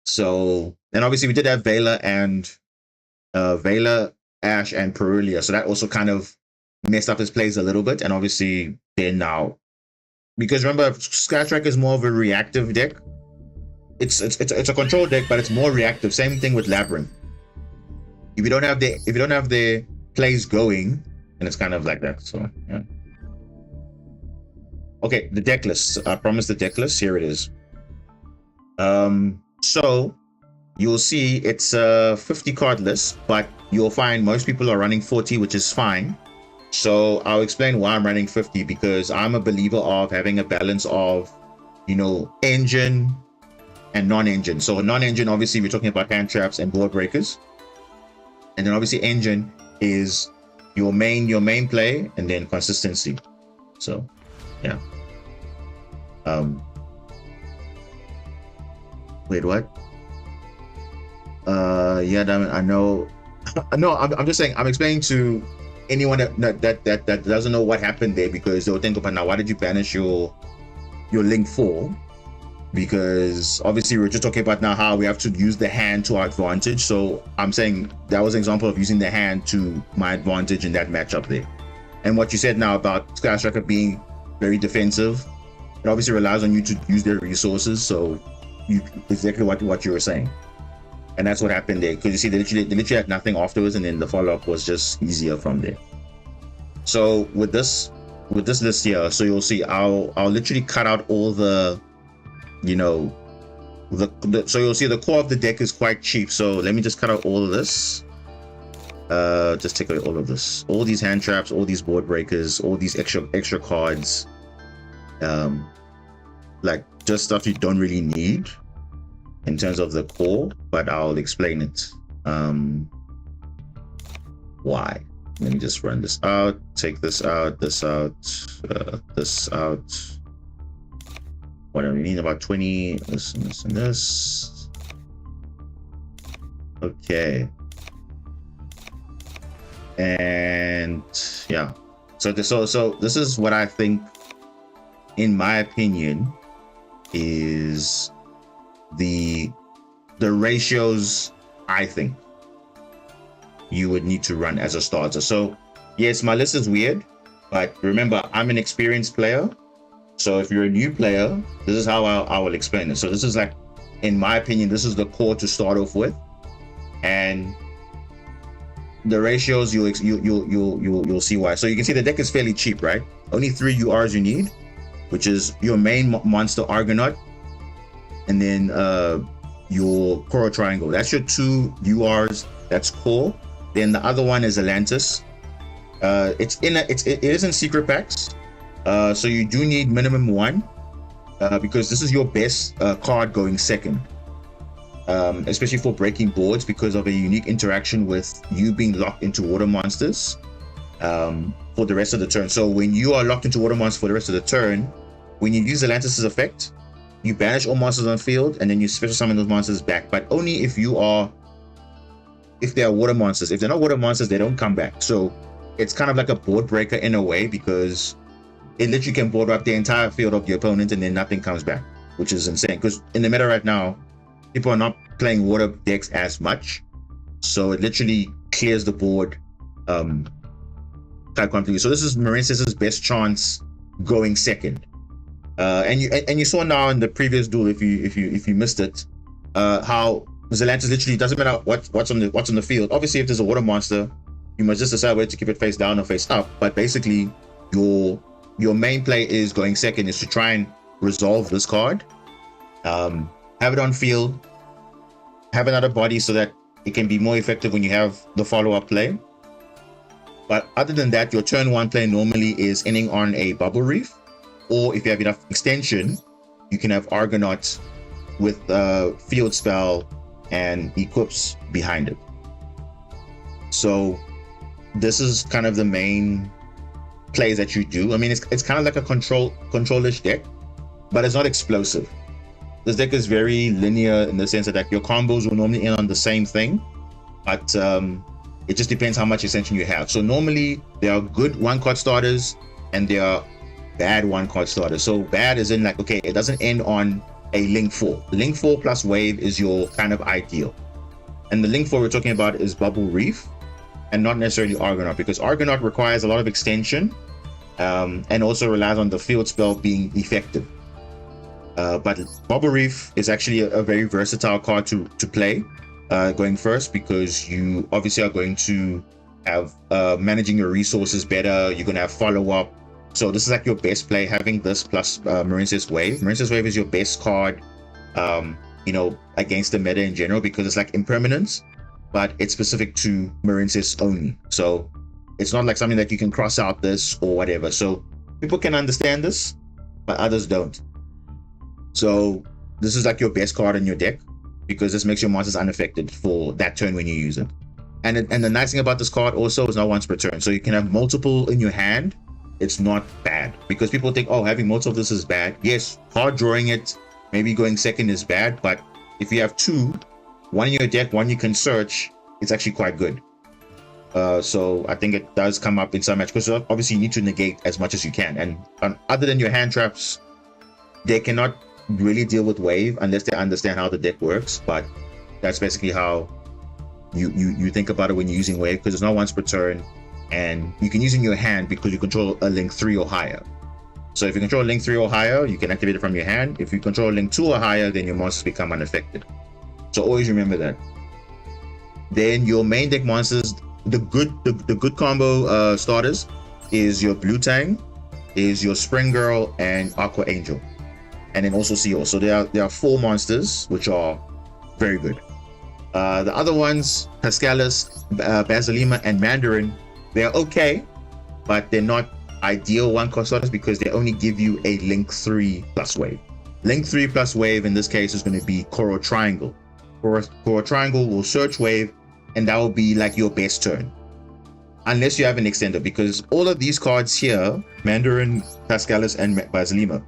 So, and obviously we did have Vela and Vela, Ash, and Perulia. So that also kind of messed up his plays a little bit. And obviously then now, because remember, Skytrack is more of a reactive deck. it's a control deck, but it's more reactive. Same thing with Labyrinth. If you don't have the plays going, and it's kind of like that. So yeah. Okay, the deck list. I promised the deck list. Here it is. So you'll see it's a 50 card list, but you'll find most people are running 40, which is fine. So I'll explain why I'm running 50, because I'm a believer of having a balance of, you know, engine and non-engine. So non-engine, obviously, we're talking about hand traps and board breakers. And then obviously engine is your main play, and then consistency. So yeah. Wait, what? Yeah, I know. No, I'm just saying, I'm explaining to anyone that doesn't know what happened there, because they'll think about, now, why did you banish your link 4? Because obviously we're just talking about now how we have to use the hand to our advantage. So I'm saying that was an example of using the hand to my advantage in that matchup there. And what you said now about Sky Striker being very defensive, it obviously relies on you to use their resources. So exactly what you were saying. And that's what happened there, because you see they literally had nothing afterwards, and then the follow-up was just easier from there. So with this list here, so you'll see I'll literally cut out all the, you know, so you'll see the core of the deck is quite cheap. So let me just cut out all of this. Just take away all of this, all these hand traps, all these board breakers, all these extra cards, like just stuff you don't really need in terms of the core, but I'll explain it. Why? Let me just run this out, take this out, this out, this out. What do we need? About 20, this and this and this. Okay. And yeah. So this is what I think, in my opinion, is the ratios I think you would need to run as a starter. So yes, my list is weird, but remember, I'm an experienced player. So if you're a new player, this is how I will explain it. So this is, like, in my opinion, this is the core to start off with, and the ratios you'll see why. So you can see the deck is fairly cheap, right? Only 3 URs you need, which is your main monster Argonaut, and then your Coral Triangle. That's your 2 URs. That's core. Then the other one is Atlantis. It is in secret packs. So you do need minimum 1, because this is your best card going second, especially for breaking boards, because of a unique interaction with you being locked into water monsters for the rest of the turn. So when you are locked into water monsters for the rest of the turn, when you use Atlantis' effect, you banish all monsters on field, and then you special summon those monsters back, but only if they are water monsters. If they're not water monsters, they don't come back. So it's kind of like a board breaker in a way, because it literally can board up the entire field of your opponent, and then nothing comes back, which is insane. Because in the meta right now, people are not playing water decks as much, so it literally clears the board quite completely. So this is Marinces's best chance going second. And you saw now in the previous duel, if you missed it, how Atlantis literally doesn't matter what's on the field. Obviously, if there's a water monster, you must just decide whether to keep it face down or face up. But basically, your main play is going second is to try and resolve this card, have it on field, have another body so that it can be more effective when you have the follow-up play. But other than that, your turn 1 play normally is ending on a Bubble Reef, or if you have enough extension, you can have Argonaut with Field Spell and Equips behind it. So this is kind of the main plays that you do. I mean, it's kind of like a control-ish deck, but it's not explosive. This deck is very linear in the sense that, like, your combos will normally end on the same thing, but it just depends how much extension you have. So normally there are good 1-card starters and there are bad 1-card starters. So bad is in, like, okay, it doesn't end on a Link 4. Link 4 plus Wave is your kind of ideal. And the Link 4 we're talking about is Bubble Reef, and not necessarily Argonaut, because Argonaut requires a lot of extension and also relies on the field spell being effective. But Bubble Reef is actually a very versatile card to play going first, because you obviously are going to have managing your resources better. You're going to have follow-up. So this is like your best play, having this plus Marincess Wave. Marincess Wave is your best card, you know, against the meta in general, because it's like impermanence, but it's specific to Marincess only. So it's not like something that you can cross out this or whatever. So people can understand this, but others don't. So this is like your best card in your deck, because this makes your monsters unaffected for that turn when you use it. And the nice thing about this card also is not once per turn. So you can have multiple in your hand. It's not bad, because people think, oh, having multiple of this is bad. Yes, hard drawing it, maybe going second is bad, but if you have two, one in your deck, one you can search, it's actually quite good. So I think it does come up in some match, because obviously you need to negate as much as you can. And other than your hand traps, they cannot really deal with wave unless they understand how the deck works. But that's basically how you think about it when you're using wave, because it's not once per turn, and you can use it in your hand because you control a link 3 or higher. So if you control a link 3 or higher, you can activate it from your hand. If you control a link 2 or higher, then your monsters become unaffected. So always remember that. Then your main deck monsters, the good combo starters is your Blue Tang, is your Spring Girl, and Aqua Angel, and then also Seal. So there are 4 monsters which are very good. The other ones, Pascalis, Basilima, and Mandarin, they're okay, but they're not ideal one-cost starters because they only give you a link 3 plus wave. Link 3 plus wave in this case is going to be Coral Triangle. Coral Triangle will search wave, and that will be like your best turn, unless you have an extender, because all of these cards here, Mandarin, Pascalis, and Basilima,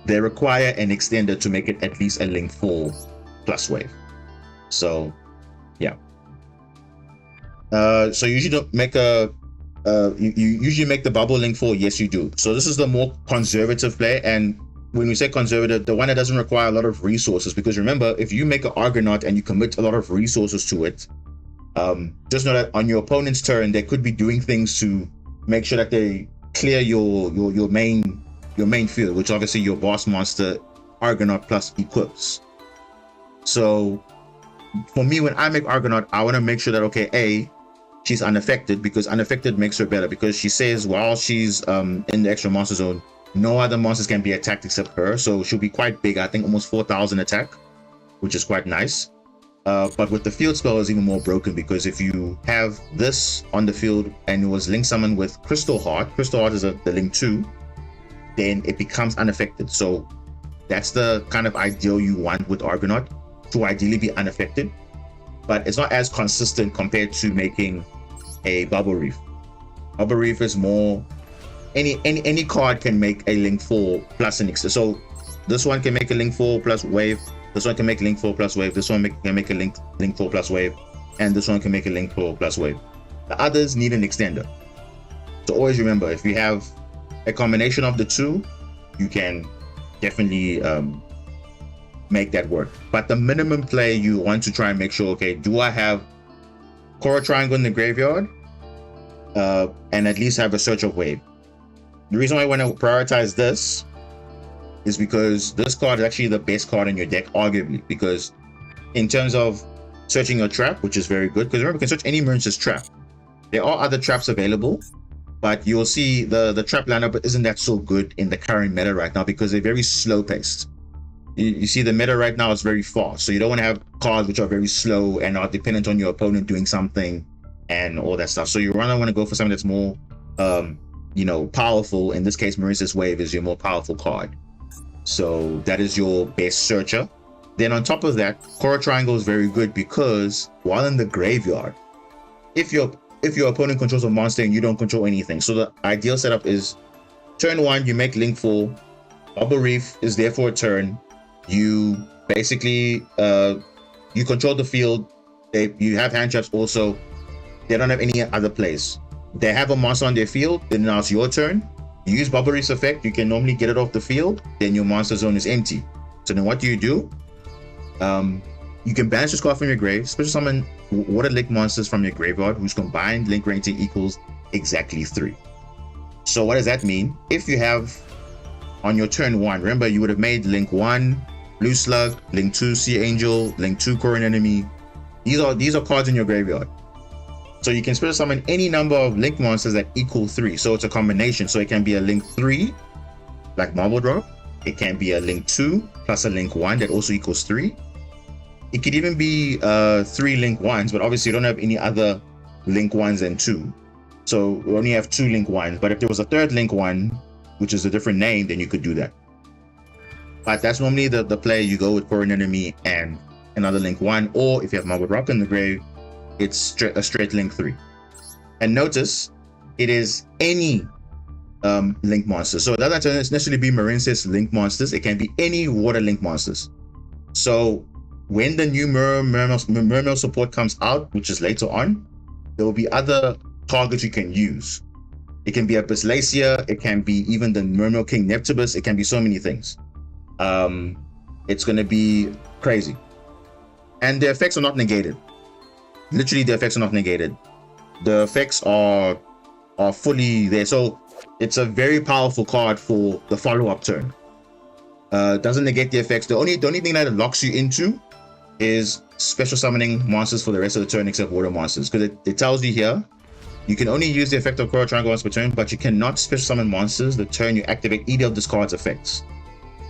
they require an extender to make it at least a link 4 plus wave. So yeah. So you usually don't make a you usually make the bubble link 4. Yes, you do. So this is the more conservative play, and when we say conservative, the one that doesn't require a lot of resources, because remember, if you make an Argonaut and you commit a lot of resources to it, just know that on your opponent's turn they could be doing things to make sure that they clear your main field, which obviously your boss monster Argonaut plus equips. So for me, when I make Argonaut, I want to make sure that, okay, A, she's unaffected, because unaffected makes her better, because she says while she's in the extra monster zone, no other monsters can be attacked except her. So she'll be quite big, I think almost 4,000 attack, which is quite nice. But with the field spell is even more broken, because if you have this on the field and it was link summoned with Crystal Heart is the link 2, then it becomes unaffected. So that's the kind of ideal you want with Argonaut, to ideally be unaffected, but it's not as consistent compared to making a Bubble Reef. Bubble Reef is more, any card can make a link 4 plus an extra. So this one can make a link 4 plus wave, this one can make link 4 plus wave, this one can make a link 4 plus wave, and this one can make a link 4 plus wave. The others need an extender. So always remember, if you have a combination of the two, you can definitely make that work. But the minimum play, you want to try and make sure, okay, do I have Coral Triangle in the graveyard, and at least have a search of wave. The reason why I want to prioritize this is because this card is actually the best card in your deck, arguably, because in terms of searching your trap, which is very good, because remember, you can search any Marincess trap. There are other traps available, but you'll see the trap lineup isn't that so good in the current meta right now, because they're very slow paced. You see, the meta right now is very fast, so you don't want to have cards which are very slow and are dependent on your opponent doing something and all that stuff. So you rather want to go for something that's more powerful. In this case, Marincess Wave is your more powerful card, so that is your best searcher. Then on top of that, Coral Triangle is very good, because while in the graveyard, if your opponent controls a monster and you don't control anything, so the ideal setup is turn 1 you make link 4, Bubble Reef is there for a turn, you basically you control the field, you have hand traps also, they don't have any other plays, they have a monster on their field, then now it's your turn, you use Bubble Reef's effect, you can normally get it off the field, then your monster zone is empty. So then what do? You can banish this card from your grave, special summon water link monsters from your graveyard whose combined link rating equals exactly 3. So what does that mean? If you have on your turn 1. Remember, you would have made Link 1, Blue Slug, Link 2, Sea Angel, Link 2, Korean Enemy. These are cards in your graveyard. So you can special summon any number of Link monsters that equal 3. So it's a combination. So it can be a Link 3, like Marble Drop. It can be a Link 2 plus a Link 1 that also equals 3. It could even be 3 Link 1s, but obviously you don't have any other Link 1s than 2. So we only have 2 Link 1s. But if there was a third Link 1, which is a different name, then you could do that. But that's normally the play. You go with Korean Enemy and another Link 1, or if you have Marble Rock in the grave, it's a straight Link 3. And notice, it is any Link monster. So it doesn't necessarily be Marincess Link monsters. It can be any Water Link monsters. So when the new Mermail support comes out, which is later on, there will be other targets you can use. It can be a Bislacia, it can be even the Mermail King Neptibus, it can be so many things. It's going to be crazy. And the effects are not negated. Literally, the effects are not negated. The effects are fully there. So it's a very powerful card for the follow-up turn. Doesn't negate the effects. The only thing that it locks you into is special summoning monsters for the rest of the turn except water monsters. Because it tells you here, you can only use the effect of Coral Triangle once per turn, but you cannot special summon monsters the turn you activate either of this card's effects.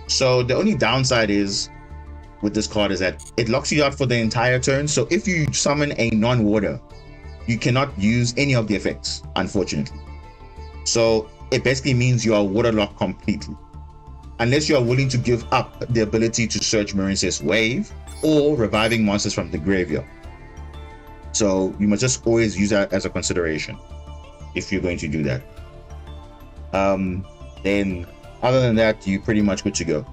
So the only downside is with this card is that it locks you out for the entire turn. So if you summon a non-water, you cannot use any of the effects, unfortunately. So it basically means you are waterlocked completely. Unless you are willing to give up the ability to search Marincess Wave or reviving monsters from the graveyard. So you must just always use that as a consideration if you're going to do that. Then other than that, you're pretty much good to go.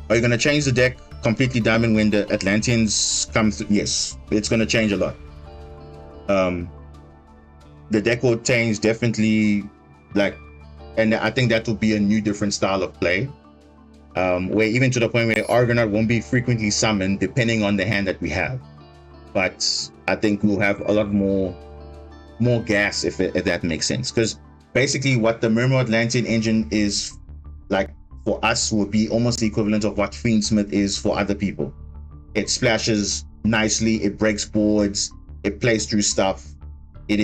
Are you going to change the deck completely, Diamond, when the Atlanteans come through? Yes, it's going to change a lot. The deck will change definitely, and I think that will be a new different style of play. Where even to the point where Argonaut won't be frequently summoned depending on the hand that we have. But I think we'll have a lot more gas if that makes sense. Because basically what the Mermail Atlantean engine is like for us would be almost the equivalent of what Fiendsmith is for other people. It splashes nicely, it breaks boards, it plays through stuff. It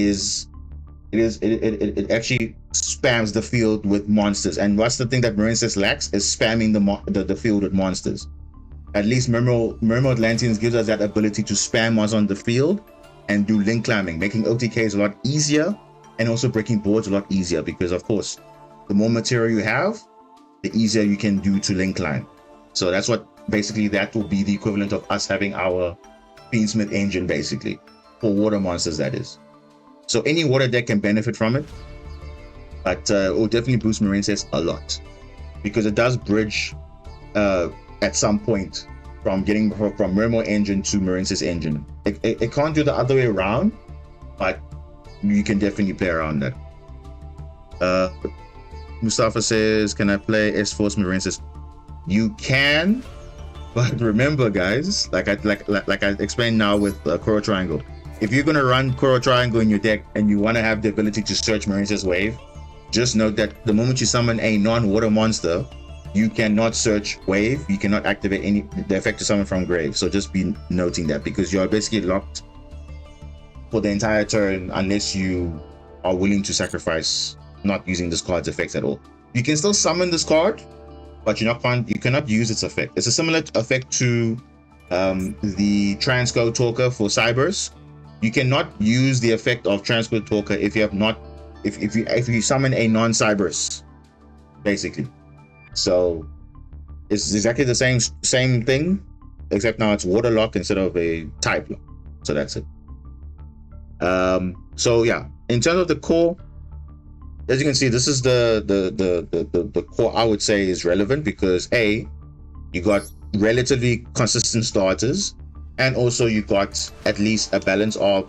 actually spams the field with monsters. And what's the thing that Marincess lacks is spamming the field with monsters. At least Mermail Atlanteans gives us that ability to spam monsters on the field and do link climbing, making OTKs a lot easier and also breaking boards a lot easier because, of course, the more material you have, the easier you can do to link climb. So that's what basically that will be the equivalent of us having our Fiendsmith engine basically for water monsters, that is. So any water deck can benefit from it, but it will definitely boost Marincess a lot because it does bridge at some point from getting from Mermail engine to Marincess engine. It can't do the other way around, but you can definitely play around that. Mustafa says, can I play S-Force Marincess? You can, but remember guys, like I explained now with Coral Triangle, if you're going to run Coral Triangle in your deck and you want to have the ability to search Marincess Wave, just note that the moment you summon a non-water monster, you cannot search Wave, you cannot activate the effect to summon from grave. So just be noting that because you are basically locked for the entire turn unless you are willing to sacrifice not using this card's effects at all. You can still summon this card, but you cannot use its effect. It's a similar effect to the Transcode Talker for Cybers. You cannot use the effect of Transcode Talker if you have not if you summon a non-Cybers, basically. So it's exactly the same thing, except now it's water lock instead of a type lock. So that's it. So yeah, in terms of the core, as you can see, this is the core I would say is relevant because A, you got relatively consistent starters, and also you got at least a balance of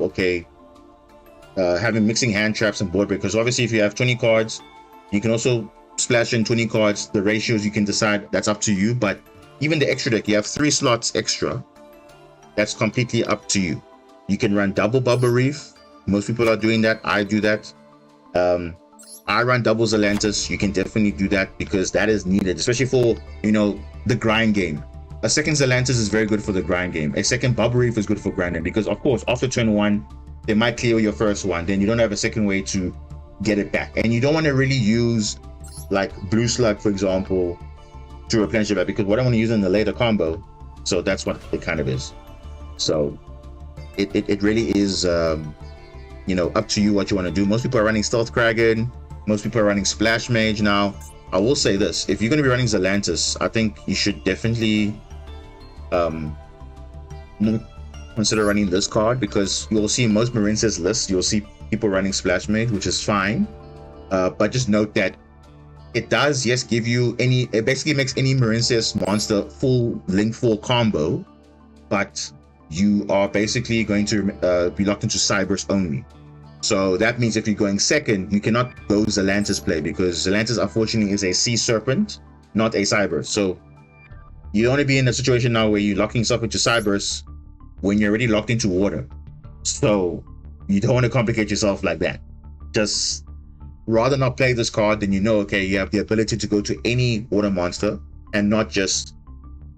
having mixing hand traps and board breakers. Obviously, if you have 20 cards, you can also splash in 20 cards. The ratios you can decide, that's up to you. But even the extra deck, you have 3 slots extra. That's completely up to you. You can run double Bubble Reef. Most people are doing that. I do that. I run double Zelantis. You can definitely do that because that is needed, especially for, you know, the grind game. A second Zelantis is very good for the grind game. A second Bubble Reef is good for grinding because, of course, after turn 1, they might clear your first one. Then you don't have a second way to get it back. And you don't want to really use, like, Blue Slug, for example, to replenish it back because what I want to use in the later combo. So that's what it kind of is. So it really is, you know, up to you what you want to do. Most people are running Stealth Kraken. Most people are running Splash Mage. Now, I will say this. If you're going to be running Zelantis, I think you should definitely consider running this card because you'll see in most Marincess lists, you'll see people running Splash Mage, which is fine. But just note that it does, yes, give you any, it basically makes any Marincess monster full Link 4 combo, but you are basically going to be locked into Cyberse only. So that means if you're going second, you cannot go Zelantis play because Zelantis, unfortunately, is a Sea Serpent, not a Cyberse. So you don't want to be in a situation now where you're locking yourself into Cyberse when you're already locked into water. So you don't want to complicate yourself like that. Just rather not play this card than you know, okay, you have the ability to go to any water monster and not just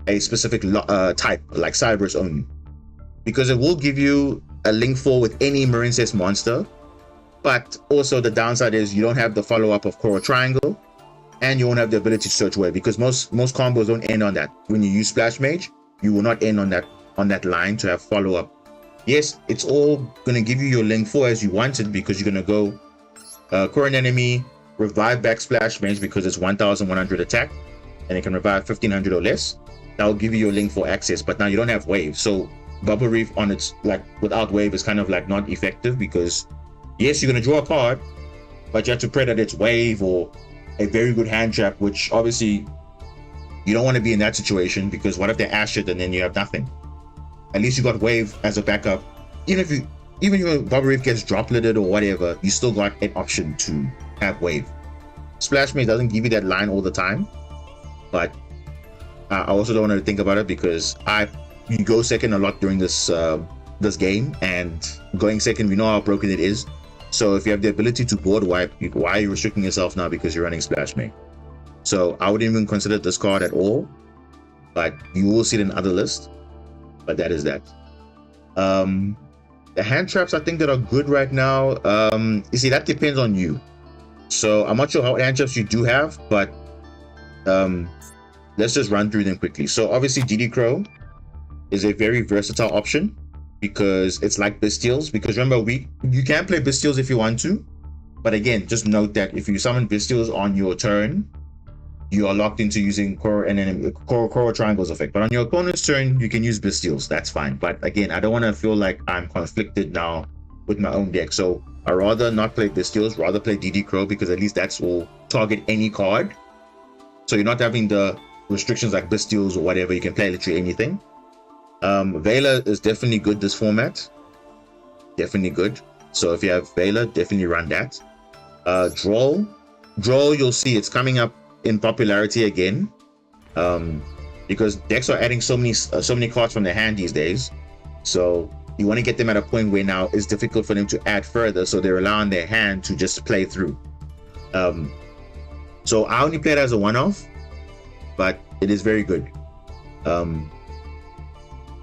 a specific type like Cyberse only. Because it will give you a Link 4 with any Marincess monster, but also the downside is you don't have the follow-up of Coral Triangle, and you won't have the ability to search wave because most combos don't end on that. When you use Splash Mage, you will not end on that line to have follow-up. Yes, it's all going to give you your Link 4 as you wanted because you're going to go current enemy, revive back Splash Mage because it's 1100 attack, and it can revive 1500 or less. That will give you your Link 4 access, but now you don't have wave. So Bubble Reef on its, like, without wave is kind of like not effective because yes, you're going to draw a card, but you have to pray that it's wave or a very good hand trap, which obviously you don't want to be in that situation because what if they ash it and then you have nothing? At least you got wave as a backup. Even if Bubble Reef gets dropleted or whatever, you still got an option to have wave. Splash Mage doesn't give you that line all the time, but I also don't want to think about it because you go second a lot during this game, and going second, we know how broken it is. So if you have the ability to board wipe, why are you restricting yourself now because you're running Splash Mage? So I wouldn't even consider this card at all, but you will see it in other lists. But that is that. The hand traps I think that are good right now. You see, that depends on you. So I'm not sure how hand traps you do have, but let's just run through them quickly. So obviously DD Crow is a very versatile option because it's like Bestials. Because remember, you can play Bestials if you want to, but again, just note that if you summon Bestials on your turn, you are locked into using Coral Triangle's effect. But on your opponent's turn, you can use Bestials. That's fine. But again, I don't want to feel like I'm conflicted now with my own deck. So I rather not play Bestials, rather play DD Crow because at least that's will target any card. So you're not having the restrictions like Bestials or whatever. You can play literally anything. Vela is definitely good this format. Definitely good. So if you have Vela, definitely run that. Duel, you'll see it's coming up in popularity again. Because decks are adding so many cards from their hand these days. So you want to get them at a point where now it's difficult for them to add further, so they rely on their hand to just play through. So I only play it as a one-off, but it is very good.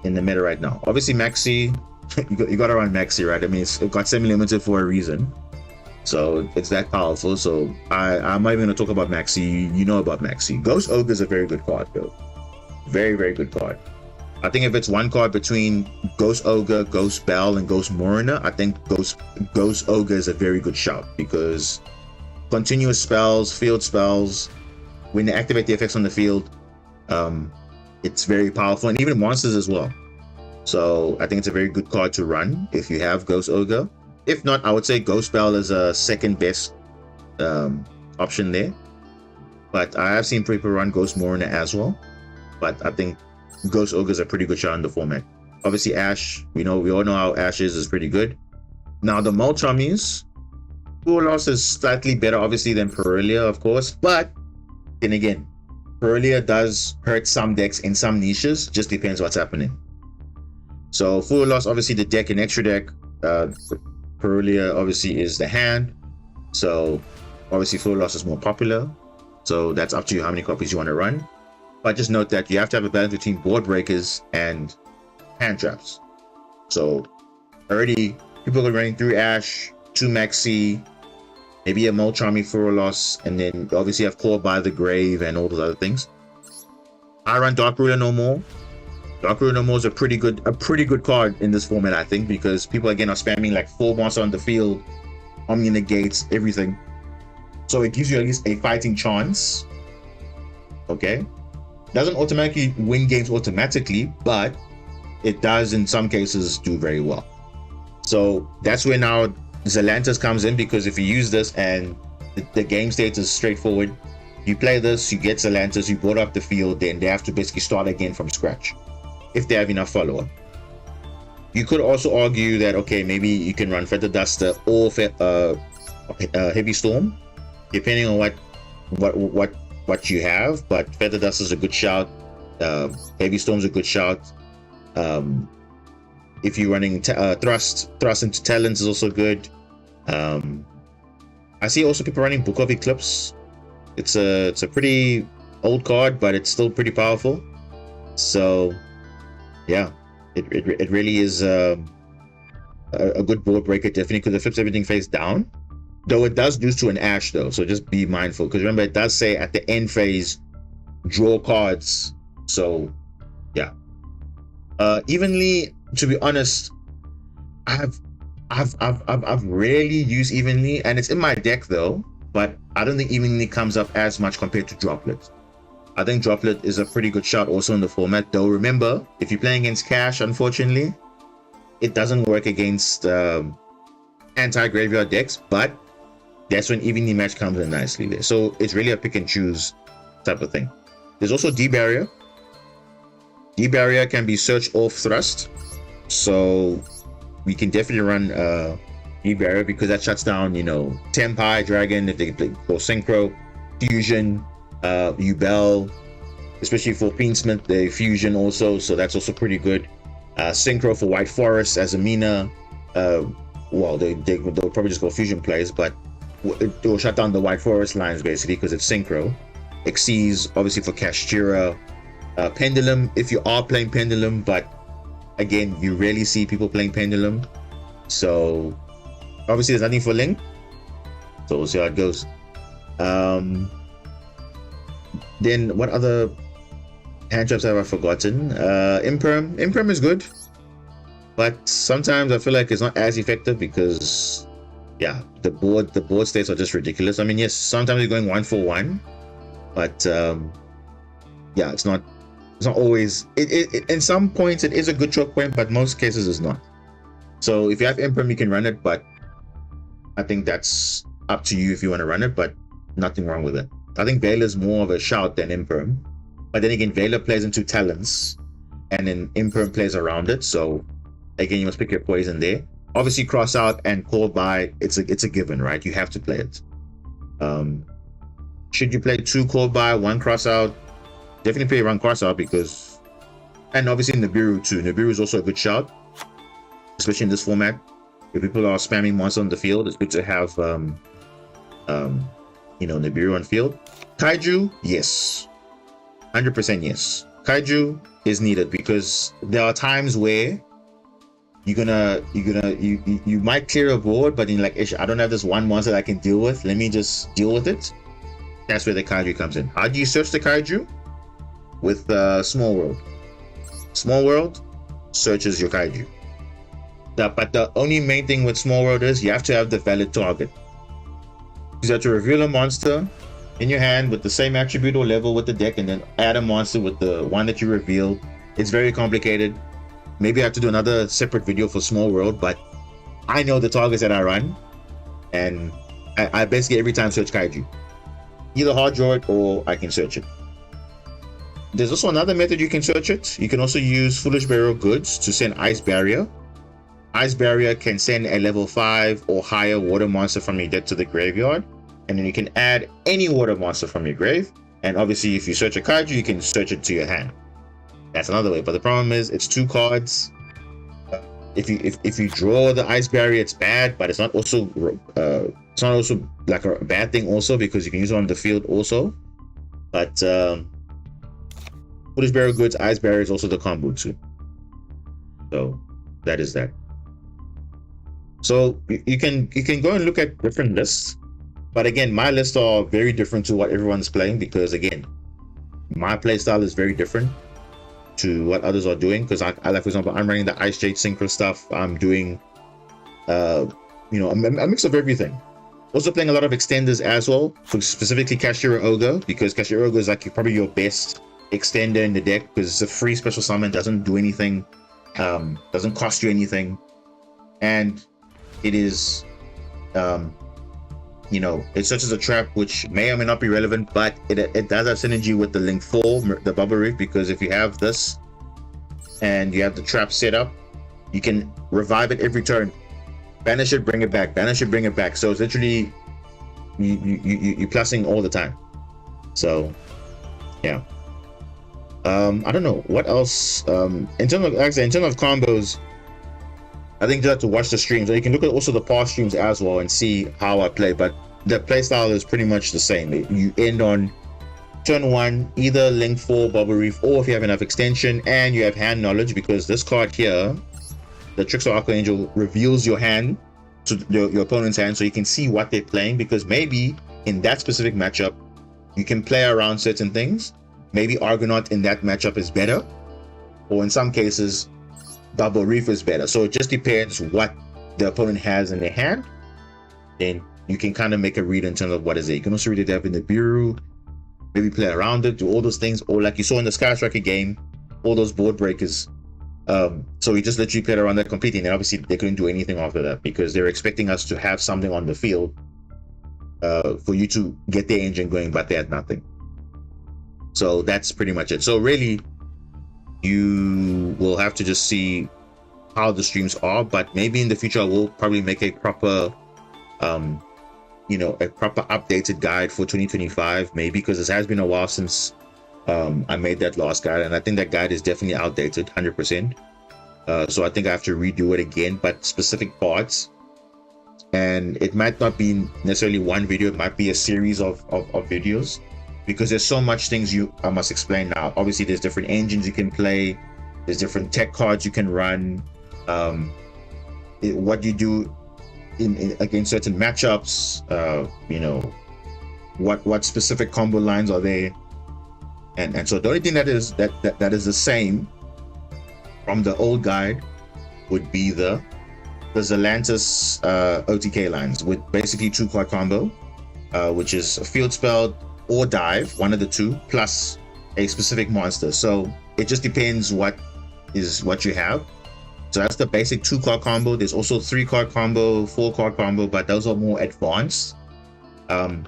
In the meta right now. Obviously Maxi, you got to run Maxi, right? I mean, it got semi-limited for a reason. So it's that powerful. So I'm not even going to talk about Maxi. You know about Maxi. Ghost Ogre is a very good card, though. Very, very good card. I think if it's one card between Ghost Ogre, Ghost Bell, and Ghost Morina, I think Ghost Ogre is a very good shout because continuous spells, field spells, when they activate the effects on the field, it's very powerful, and even monsters as well. So I think it's a very good card to run if you have Ghost Ogre. If not, I would say Ghost Bell is a second best option there. But I have seen people run Ghost Morina as well. But I think Ghost Ogre is a pretty good shot in the format. Obviously Ash, we all know how Ash is pretty good. Now the Moltommies, Full Loss is slightly better obviously than Perelia, of course, but then again, Perelia does hurt some decks in some niches, just depends what's happening. So Full Loss, obviously the deck and extra deck, Perelia obviously is the hand. So Obviously, Flow Loss is more popular, so that's up to you how many copies you want to run. But just note that you have to have a balance between board breakers and hand traps. So already people are running 3 Ash, 2 Maxi, maybe a Molchami Flow Loss, and then obviously have Call by the Grave and all those other things. I run Dark Ruler no more. Dark Ruler no more is a pretty good card in this format, I think, because people again are spamming like 4 monsters on the field, Omni negates, everything. So it gives you at least a fighting chance. Okay. Doesn't automatically win games automatically, but it does in some cases do very well. So that's where now Zelantis comes in, because if you use this and the game state is straightforward, you play this, you get Zelantis, you board up the field, then they have to basically start again from scratch if they have enough follow-up. You could also argue that, okay, maybe you can run Feather Duster or Heavy Storm, depending on what you have, but Feather Duster is a good shout. Heavy Storm's a good shout. If you're running Thrust into Talons is also good. I see also people running Book of Eclipse. It's a pretty old card, but it's still pretty powerful. So yeah, it really is a good board breaker, definitely, because it flips everything face down. Though it does lose to an Ash though, so just be mindful, because remember it does say at the end phase draw cards. So yeah, evenly, to be honest, I've rarely used evenly, and it's in my deck though, but I don't think evenly comes up as much compared to Droplet. I think Droplet is a pretty good shot also in the format, though remember, if you're playing against Cash, unfortunately it doesn't work against anti-graveyard decks, but that's when evenly match comes in nicely there. So it's really a pick and choose type of thing. There's also D-Barrier. D-Barrier can be search off thrust, so we can definitely run D-Barrier, because that shuts down, you know, Tempai, Dragon, if they play go Synchro, Fusion, Ubel, especially for Peensmith, the Fusion also, so that's also pretty good. Synchro for White Forest as a Mina. Well, they'll probably just go Fusion plays, but it will shut down the White Forest lines basically because it's Synchro. Xyz obviously for Kashtira. Pendulum if you are playing Pendulum, but again, you rarely see people playing Pendulum. So obviously there's nothing for Link, so we'll see how it goes. Then what other hand traps have I forgotten? Imperm is good, but sometimes I feel like it's not as effective because yeah, the board states are just ridiculous. I mean, yes, sometimes you're going 1-for-1, but yeah, it's not always it in some points it is a good choke point, but most cases it's not. So if you have Imperm, you can run it, but I think that's up to you if you want to run it, but nothing wrong with it. I think Veiler is more of a shout than Imperm, but then again, Veiler plays into Talons and then Imperm plays around it, so again, you must pick your poison there. Obviously, cross out and call by, it's a given, right? You have to play it. Should you play 2 call by, 1 cross out? Definitely play 1 cross out, because, and obviously Nibiru too. Nibiru is also a good shout, especially in this format. If people are spamming monsters on the field, it's good to have you know, Nibiru on field. Kaiju, yes, 100% yes. Kaiju is needed because there are times where you might clear a board, but then you're like, Ish, I don't have this one monster that I can deal with. Let me just deal with it. That's where the Kaiju comes in. How do you search the Kaiju? With Small World. Small World searches your Kaiju. But the only main thing with Small World is you have to have the valid target. You have to reveal a monster in your hand with the same attribute or level with the deck, and then add a monster with the one that you revealed. It's very complicated. Maybe I have to do another separate video for Small World, but I know the targets that I run, and I basically every time search Kaiju. Either hard draw it or I can search it. There's also another method you can search it. You can also use Foolish Burial Goods to send Ice Barrier. Ice Barrier can send a level 5 or higher water monster from your deck to the graveyard, and then you can add any water monster from your grave. And obviously, if you search a Kaiju, you can search it to your hand. That's another way, but the problem is it's 2 cards. if you draw the ice barrier, it's bad, but it's not also like a bad thing also, because you can use it on the field also. But foolish barrier goods, ice barrier is also the combo too. So that is that. So you can go and look at different lists, but again, my lists are very different to what everyone's playing, because again, my play style is very different to what others are doing. Because I like, for example, I'm running the Ice Jade Synchro stuff. I'm doing a mix of everything. Also playing a lot of extenders as well, specifically Kashira Ogre, because Kashira Ogre is like probably your best extender in the deck, because it's a free special summon, doesn't do anything, doesn't cost you anything, and it is it searches a trap, which may or may not be relevant, but it does have synergy with the Link 4, the Bubble Reef, because if you have this and you have the trap set up, you can revive it every turn, banish it, bring it back, banish it, bring it back. So it's literally you're plussing all the time. So yeah. I don't know what else. In terms of, like I said, in terms of combos, I think you have to watch the streams, or you can look at also the past streams as well and see how I play. But the play style is pretty much the same. You end on turn 1, either Link 4, Bubble Reef, or if you have enough extension and you have hand knowledge, because this card here, the Trickster Archangel, reveals your hand to your opponent's hand, so you can see what they're playing, because maybe in that specific matchup you can play around certain things. Maybe Argonaut in that matchup is better, or in some cases Bubble Reef is better. So it just depends what the opponent has in their hand. Then you can kind of make a read in terms of what is it. You can also read it up in the bureau, maybe play around it, do all those things, or like you saw in the Sky Striker game, all those board breakers. So we just literally played around that completely, and obviously they couldn't do anything after that, because they're expecting us to have something on the field for you to get their engine going, but they had nothing. So that's pretty much it. So really, you will have to just see how the streams are, but maybe in the future I will probably make a proper a proper updated guide for 2025, maybe, because it has been a while since I made that last guide, and I think that guide is definitely outdated 100%. So I think I have to redo it again, but specific parts, and it might not be necessarily one video, it might be a series of videos, because there's so much things I must explain now. Obviously there's different engines you can play, there's different tech cards you can run, what you do in against certain matchups, what specific combo lines are there, and so the only thing that is the same from the old guide would be the Zelantis OTK lines, with basically 2-card combo, which is a field spell or dive, one of the two, plus a specific monster. So it just depends what you have. So that's the basic 2-card combo. There's also 3-card combo, 4-card combo, but those are more advanced.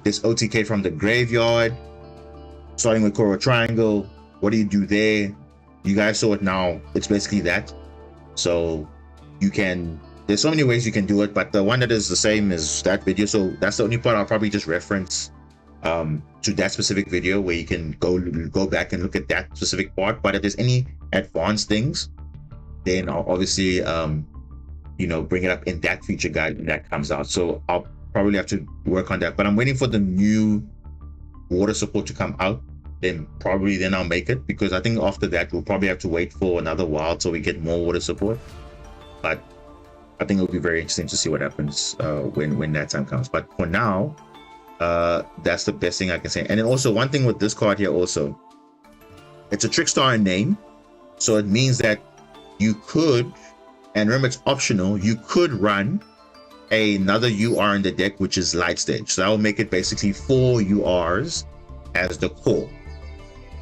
This OTK from the graveyard, starting with Coral Triangle. What do you do there? You guys saw it now. It's basically that. So there's so many ways you can do it, but the one that is the same is that video. So that's the only part I'll probably just reference to that specific video, where you can go back and look at that specific part. But if there's any advanced things, then I'll obviously bring it up in that feature guide when that comes out. So I'll probably have to work on that, but I'm waiting for the new water support to come out. Then I'll make it, because I think after that we'll probably have to wait for another while till we get more water support. But I think it'll be very interesting to see what happens when that time comes. But for now, that's the best thing I can say. And then also one thing with this card here, also, it's a Trickstar in name, so it means that you could, and remember it's optional, you could run another UR in the deck, which is Light Stage. So that will make it basically 4 URs as the core.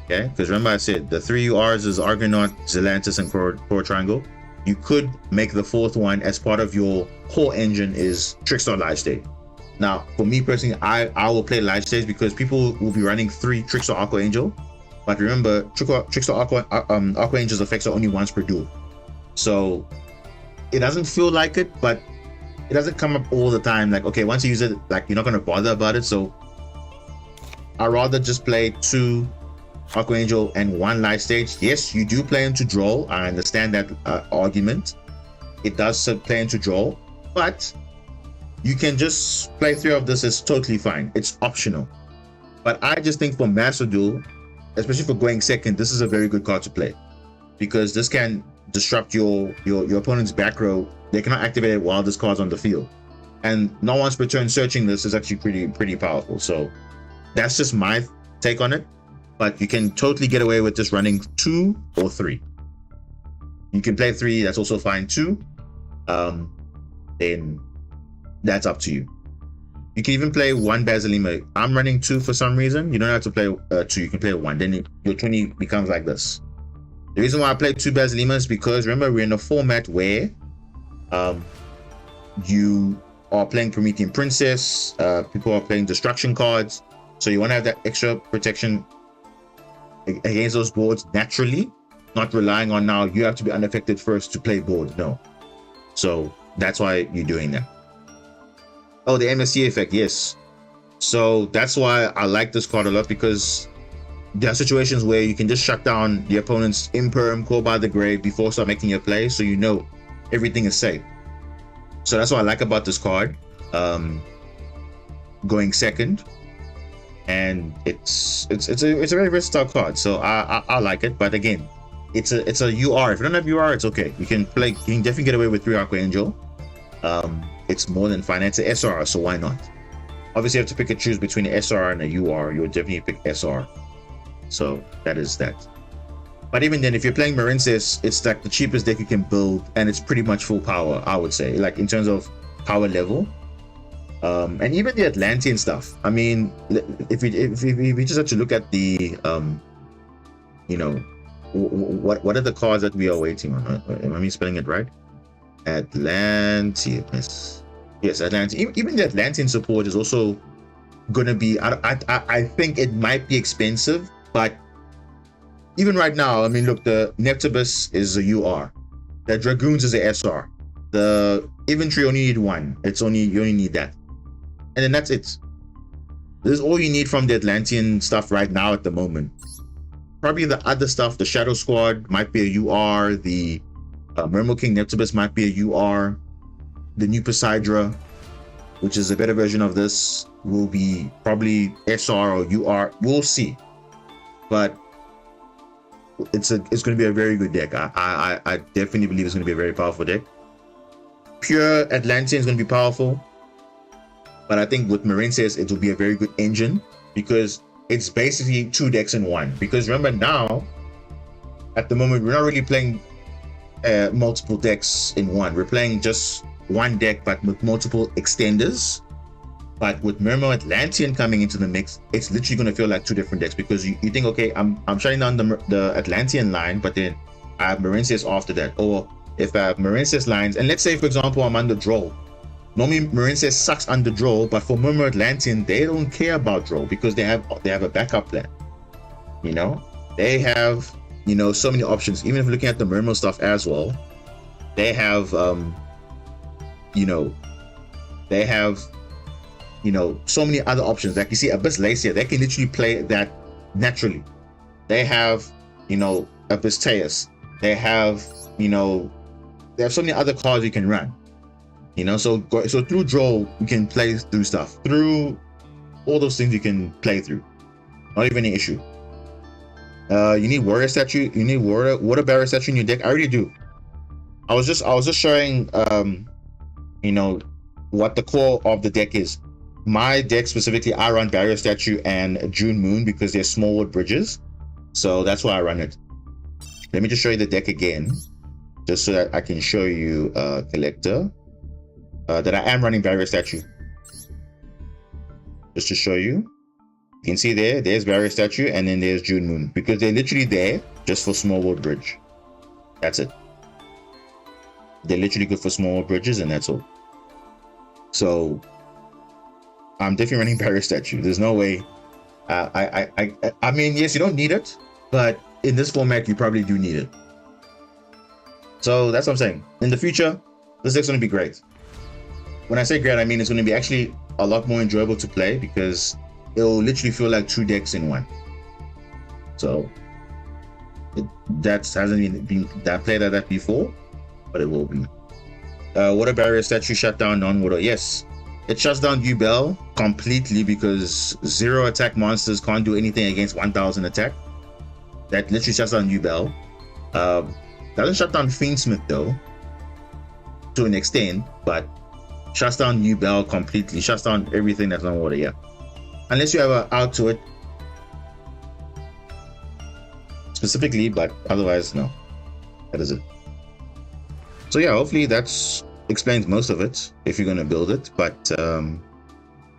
Okay, because remember I said the 3 URs is Argonaut, Zelantis, and Coral Triangle. You could make the 4th one as part of your core engine is Trickstar Light Stage. Now, for me personally, I will play Light Stage because people will be running 3 Trickstar Aqua Angel. But remember, Trickstar Aqua Angel's effects are only once per duel. So it doesn't feel like it, but it doesn't come up all the time. Like, okay, once you use it, like, you're not going to bother about it. So I'd rather just play 2 Aqua Angel and 1 Light Stage. Yes, you do play into draw. I understand that argument. it does play into draw, but you can just play 3 of this. It's totally fine. It's optional. But I just think for Master Duel, especially for going second, this is a very good card to play, because this can disrupt your opponent's back row. They cannot activate it while this card's on the field, and not once per turn searching this is actually pretty powerful. So that's just my take on it. But you can totally get away with just running 2 or 3. You can play 3, that's also fine too. Then that's up to you. You can even play 1 Basilima. I'm running 2 for some reason. You don't have to play 2, you can play 1. Then your 20 becomes like this. The reason why I play 2 Basilima is because, remember, we're in a format where you are playing Promethean Princess, people are playing destruction cards, so you want to have that extra protection against those boards naturally, not relying on now you have to be unaffected first to play board. No. So that's why you're doing that. Oh, the MSC effect, yes. So that's why I like this card a lot, because there are situations where you can just shut down the opponent's Imperm, Call by the Grave before start making your play, so you know everything is safe. So that's what I like about this card. Going second, and it's a very versatile card, so I like it. But again, it's a UR. If you don't have UR, it's okay. You can definitely get away with 3 Archangel. It's more than fine. It's an SR, so why not? Obviously, you have to pick and choose between an SR and a UR. You would definitely pick SR. So that is that. But even then, if you're playing Marincess, it's like the cheapest deck you can build, and it's pretty much full power, I would say, like in terms of power level. And even the Atlantean stuff. I mean, if we just have to look at the, you know, what are the cards that we are waiting on? Am I spelling it right? Atlantean. Yes, Atlantean. Even the Atlantean support is also going to be, I think it might be expensive, but even right now, I mean, look, the Neptibus is a UR. The Dragoons is a SR. The Infantry only need 1. You only need that. And then that's it. This is all you need from the Atlantean stuff right now at the moment. Probably the other stuff, the Shadow Squad might be a UR. The Mermal King Neptibus might be a UR. The new Poseidra, which is a better version of this, will be probably SR or UR. We'll see. But it's going to be a very good deck. I definitely believe it's going to be a very powerful deck. Pure Atlantean is going to be powerful. But I think with Marincess, it will be a very good engine, because it's basically 2 decks in 1. Because remember now, at the moment, we're not really playing multiple decks in 1. We're playing just 1 deck, but with multiple extenders. But with Mermaid Atlantean coming into the mix, it's literally going to feel like 2 different decks, because you think, okay, I'm shutting down the Atlantean line, but then I have Marincess after that. Or if I have Marincess lines, and let's say, for example, I'm under draw. Normally, Marincess sucks under draw, but for Mermaid Atlantean, they don't care about draw, because they have a backup plan. You know, they have, you know, so many options. Even if looking at the Mermaid stuff as well, they have, you know, so many other options. Like you see, Abyss Lacia, they can literally play that naturally. They have, you know, Abyss Teus. They have, you know, they have so many other cards you can run. You know, so through draw you can play through stuff. Through all those things you can play through. Not even an issue. You need warrior statue. You need water barrier statue in your deck. I already do. I was just showing you know, what the core of the deck is. My deck specifically, I run barrier statue and June Moon because they're small wood bridges. So that's why I run it. Let me just show you the deck again, just so that I can show you collector. That I am running barrier statue. Just to show you. You can see there's barrier statue, and then there's June Moon, because they're literally there just for small wood bridge. That's it. They're literally good for small wood bridges, and that's all. So I'm definitely running barrier statue. There's no way. I mean, yes, you don't need it, but in this format you probably do need it. So that's what I'm saying. In the future, this deck's going to be great. When I say great, I mean it's going to be actually a lot more enjoyable to play, because it'll literally feel like 2 decks in 1. So that hasn't been played like that before, but it will be. Water barrier statue shut down non-water. Yes, it shuts down Duel completely because 0 attack monsters can't do anything against 1000 attack. That literally shuts down Duel. Doesn't shut down Fiendsmith though, to an extent, but shuts down Duel completely. Shuts down everything that's on water. Yeah, unless you have an out to it specifically, but otherwise no. That is it. So yeah, hopefully that's explains most of it if you're gonna build it. But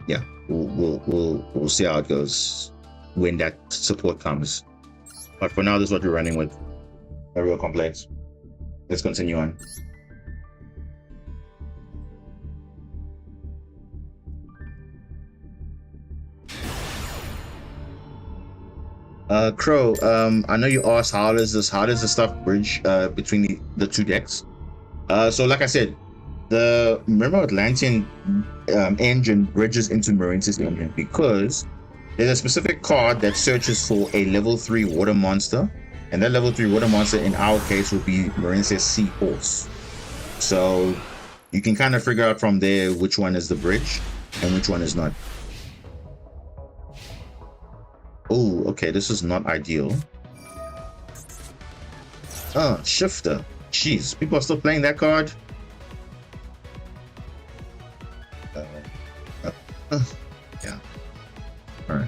yeah, we'll see how it goes when that support comes. But for now, this is what we're running with. No real complaints. Let's continue on. Crow, I know you asked how does the stuff bridge between the two decks. So like I said, the Mirror Atlantean engine bridges into Marince's engine because there's a specific card that searches for a level 3 water monster, and that level 3 water monster in our case will be Marince's Seahorse. So you can kind of figure out from there which one is the bridge and which one is not. Oh, okay, this is not ideal. Shifter. Jeez, people are still playing that card. Yeah. All right.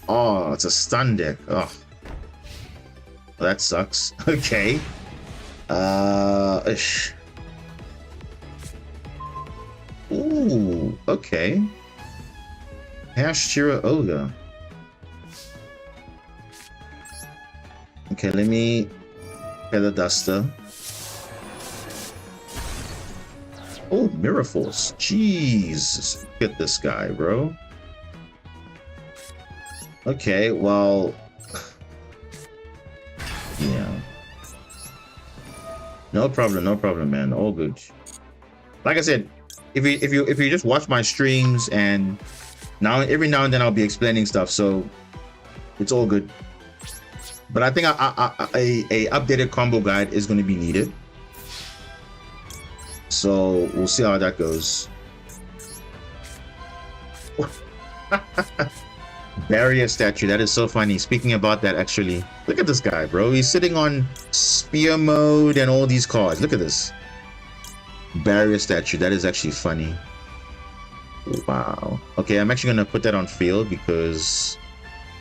Oh, it's a stun deck. Oh, well, that sucks. Okay. Ish. Ooh, okay. Hashira Ogre. Okay, let me Feather Duster. Oh, Mirror Force. Jeez. Look at this guy, bro. Okay, well. Yeah. No problem, man. All good. Like I said, if you just watch my streams, and every now and then I'll be explaining stuff, so it's all good. But I think a updated combo guide is going to be needed, so we'll see how that goes. Barrier statue, that is so funny. Speaking about that, actually, look at this guy, bro. He's sitting on spear mode and all these cards. Look at this. Barrier statue, that is actually funny. Wow. Okay, I'm actually gonna put that on field because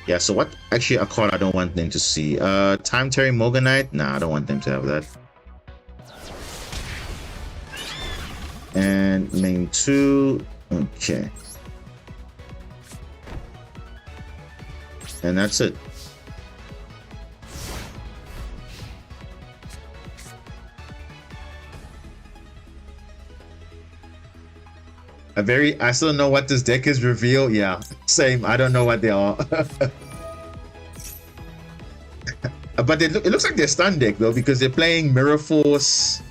yeah, so what actually a card I don't want them to see. Time Terry Morganite. Nah, I don't want them to have that. And main 2. Okay. And that's it. I still don't know what this deck is. Reveal. Yeah, same. I don't know what they are. But it looks like they're stun deck though, because they're playing Mirror Force,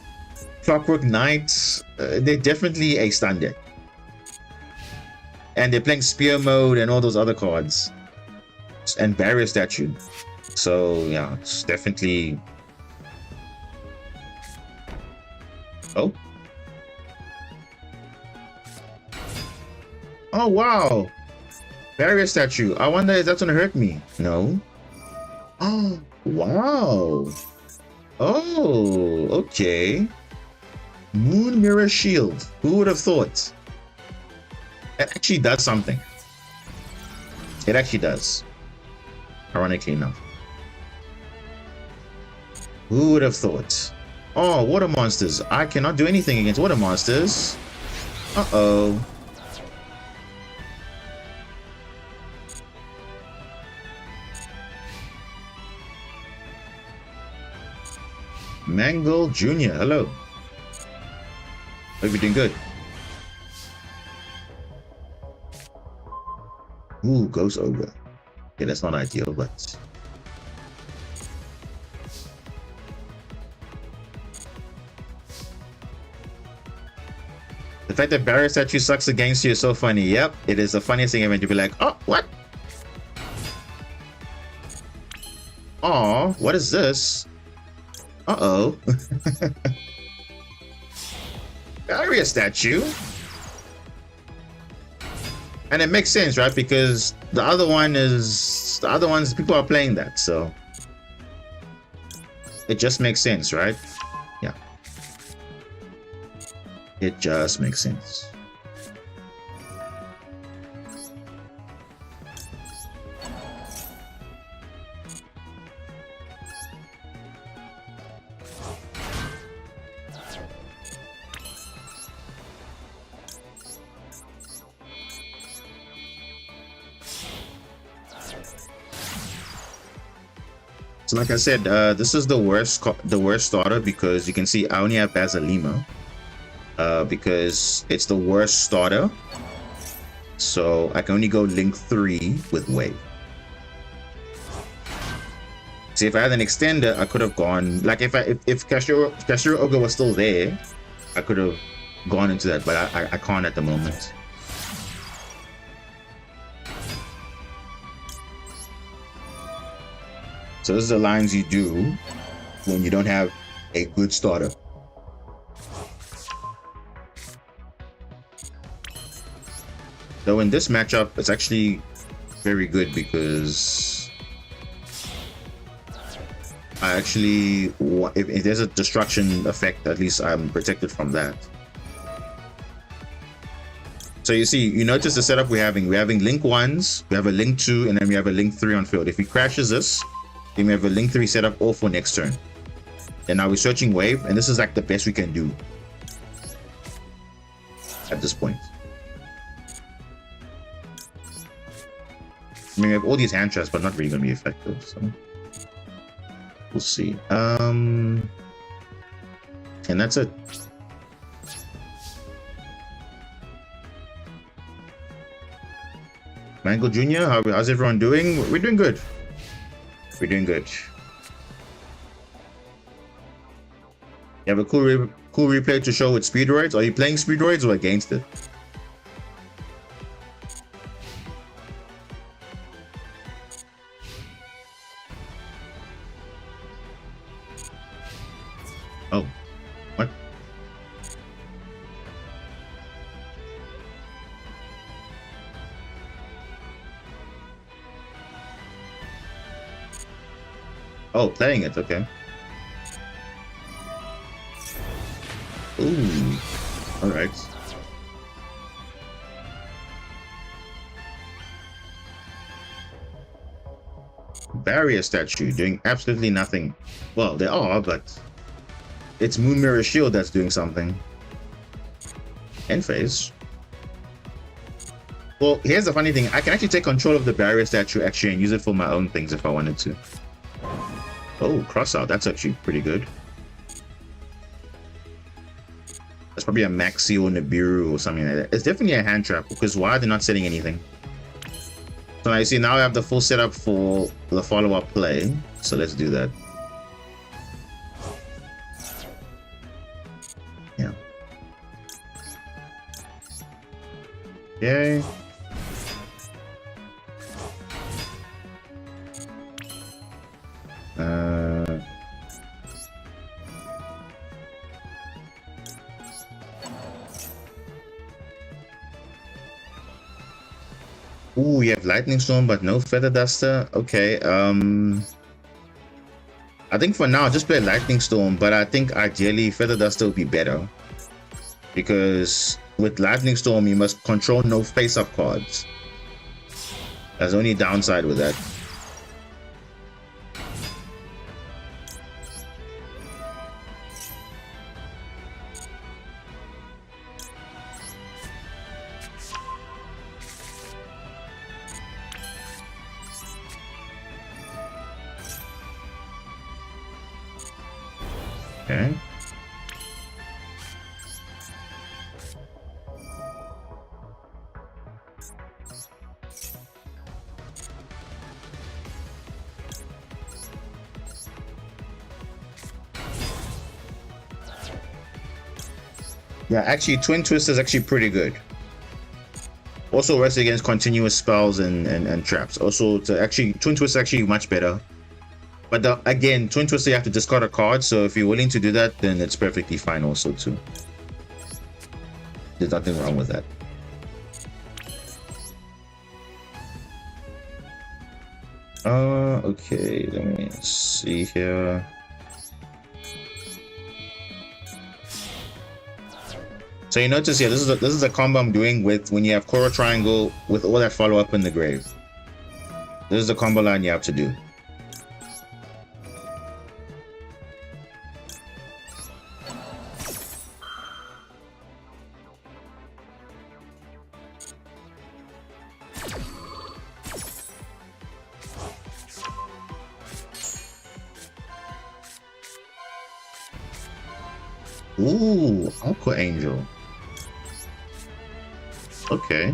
Clockwork Knight. They're definitely a stun deck. And they're playing Spear Mode and all those other cards. And Barrier Statue. So yeah, it's definitely... Oh. Oh wow. Barrier Statue. I wonder if that's gonna hurt me. No. Oh wow. Oh, okay. Moon Mirror Shield. Who would have thought? It actually does something. It actually does. Ironically enough. Who would have thought? Oh, water monsters. I cannot do anything against water monsters. Uh-oh. Mangle Jr. Hello. Hope you're doing good. Ooh, Ghost Ogre. Okay, that's not ideal, but... The fact that Barrier Statue sucks against you is so funny. Yep, it is the funniest thing ever to be like, oh, what? Oh, what is this? Uh-oh. Barrier statue. And it makes sense, right? Because the other ones, people are playing that, so it just makes sense, right? Yeah. It just makes sense. So like I said, this is the worst starter because you can see I only have Basilima because it's the worst starter. So I can only go Link 3 with Wave. See, if I had an extender, I could have gone like if Kashiro Ogre was still there, I could have gone into that, but I can't at the moment. So this is the lines you do when you don't have a good starter. Though in this matchup, it's actually very good because I actually, if there's a destruction effect, at least I'm protected from that. So you see, you notice the setup we're having. We're having Link 1s, we have a Link 2, and then we have a Link 3 on field. If he crashes this, then we have a Link 3 set up all for next turn. And now we're searching Wave, and this is like the best we can do at this point. I mean, we have all these hand traps, but not really going to be effective, so we'll see. And that's it. Mango Jr., how's everyone doing? We're doing good. We're doing good. You have a cool replay to show with Speedroids. Are you playing Speedroids or against it? Oh, what? Oh, playing it, okay. Ooh, all right. Barrier statue doing absolutely nothing. Well, they are, but it's Moon Mirror Shield that's doing something. End phase. Well, here's the funny thing. I can actually take control of the barrier statue actually and use it for my own things if I wanted to. Oh, cross out. That's actually pretty good. That's probably a Maxi or Nibiru or something like that. It's definitely a hand trap because why are they not setting anything? So now you see, now I have the full setup for the follow-up play. So let's do that. Yeah. Okay. Ooh, you have Lightning Storm, but no Feather Duster. Okay. I think for now, just play Lightning Storm, but I think ideally Feather Duster would be better. Because with Lightning Storm, you must control no face-up cards. That's the only downside with that. Okay. Yeah, actually, Twin Twist is actually pretty good. Also works against continuous spells and traps. Also, Twin Twist is actually much better But again, Twin Twister, you have to discard a card. So if you're willing to do that, then it's perfectly fine also too. There's nothing wrong with that. Okay, let me see here. So you notice here, this is a combo I'm doing with when you have Koro Triangle with all that follow up in the grave. This is the combo line you have to do. Ooh, Aqua Angel. Okay.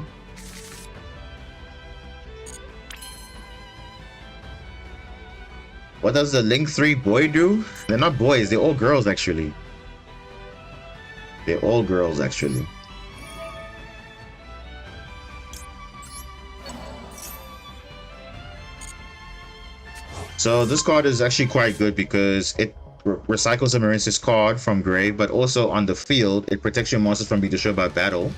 What does the Link 3 boy do? They're not boys, they're all girls actually. They're all girls actually. So this card is actually quite good because it recycles a Marine's card from grave, but also on the field, it protects your monsters from being destroyed by battle.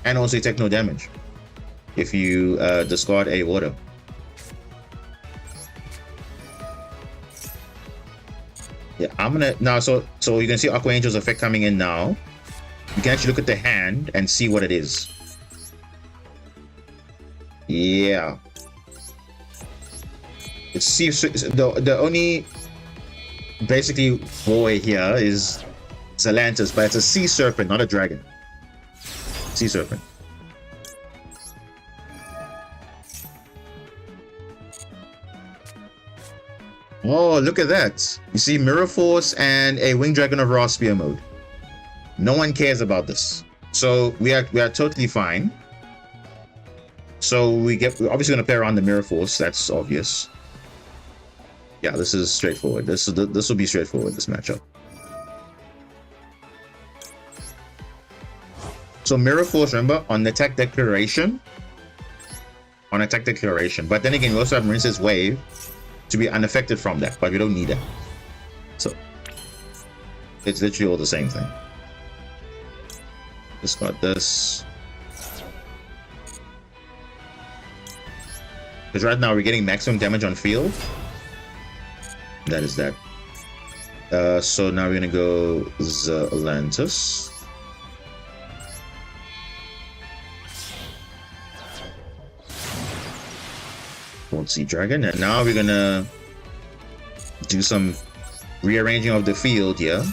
And also you take no damage if you discard a water. Yeah, I'm gonna now. So you can see Aqua Angel's effect coming in now. You can actually look at the hand and see what it is. Yeah, it's the only basically boy here is Zelantis, but it's a sea serpent, not a dragon. Sea serpent. Oh, look at that. You see Mirror Force and a Winged Dragon of Raw Spear mode. No one cares about this. So we are totally fine. So we're obviously going to play around the Mirror Force. That's obvious. Yeah, this is straightforward. This will be straightforward, this matchup. So Mirror Force, remember, on attack declaration. But then again, we also have Marine's Wave to be unaffected from that, but we don't need it. So it's literally all the same thing. Just got this. Because right now we're getting maximum damage on field. That is that. So now we're gonna go Zelantis. Sea Dragon, and now we're gonna do some rearranging of the field here.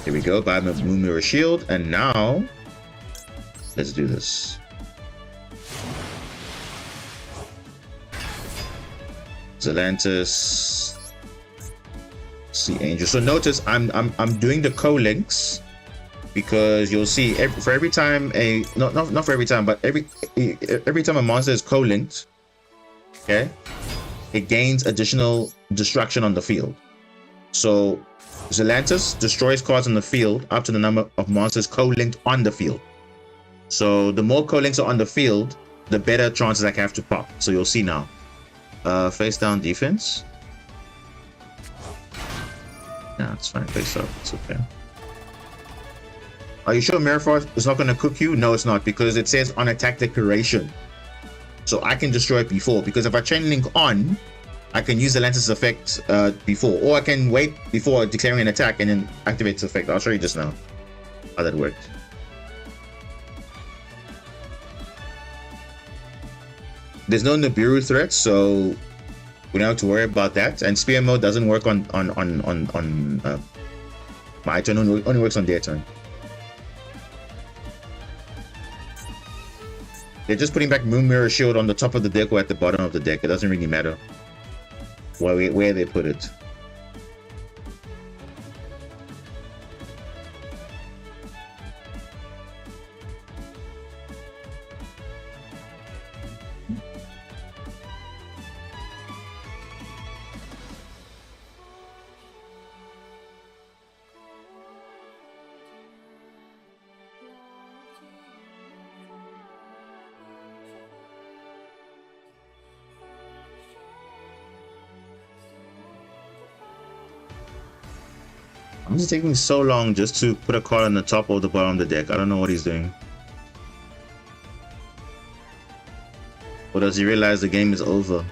Here we go, by Moon Mirror Shield, and now let's do this. Zelantis, Sea Angel. So notice I'm doing the co-links. Because you'll see for every time not for every time, but every time a monster is co-linked, okay, it gains additional destruction on the field. So Zelantis destroys cards on the field up to the number of monsters co-linked on the field. So the more co-links are on the field, the better chances I have to pop. So you'll see now. Face down defense. Nah, it's fine. Face up. It's okay. Are you sure Mirror Force is not going to cook you? No, it's not, because it says on attack declaration. So I can destroy it before, because if I chain link on, I can use the Lance's effect before, or I can wait before declaring an attack and then activate its effect. I'll show you just now how that works. There's no Nibiru threat, so we don't have to worry about that. And Spear mode doesn't work on my turn, only works on their turn. They're just putting back Moon Mirror Shield on the top of the deck or at the bottom of the deck. It doesn't really matter where they put it. I'm just taking so long just to put a card on the top or the bottom of the deck. I don't know what he's doing. Or does he realize the game is over?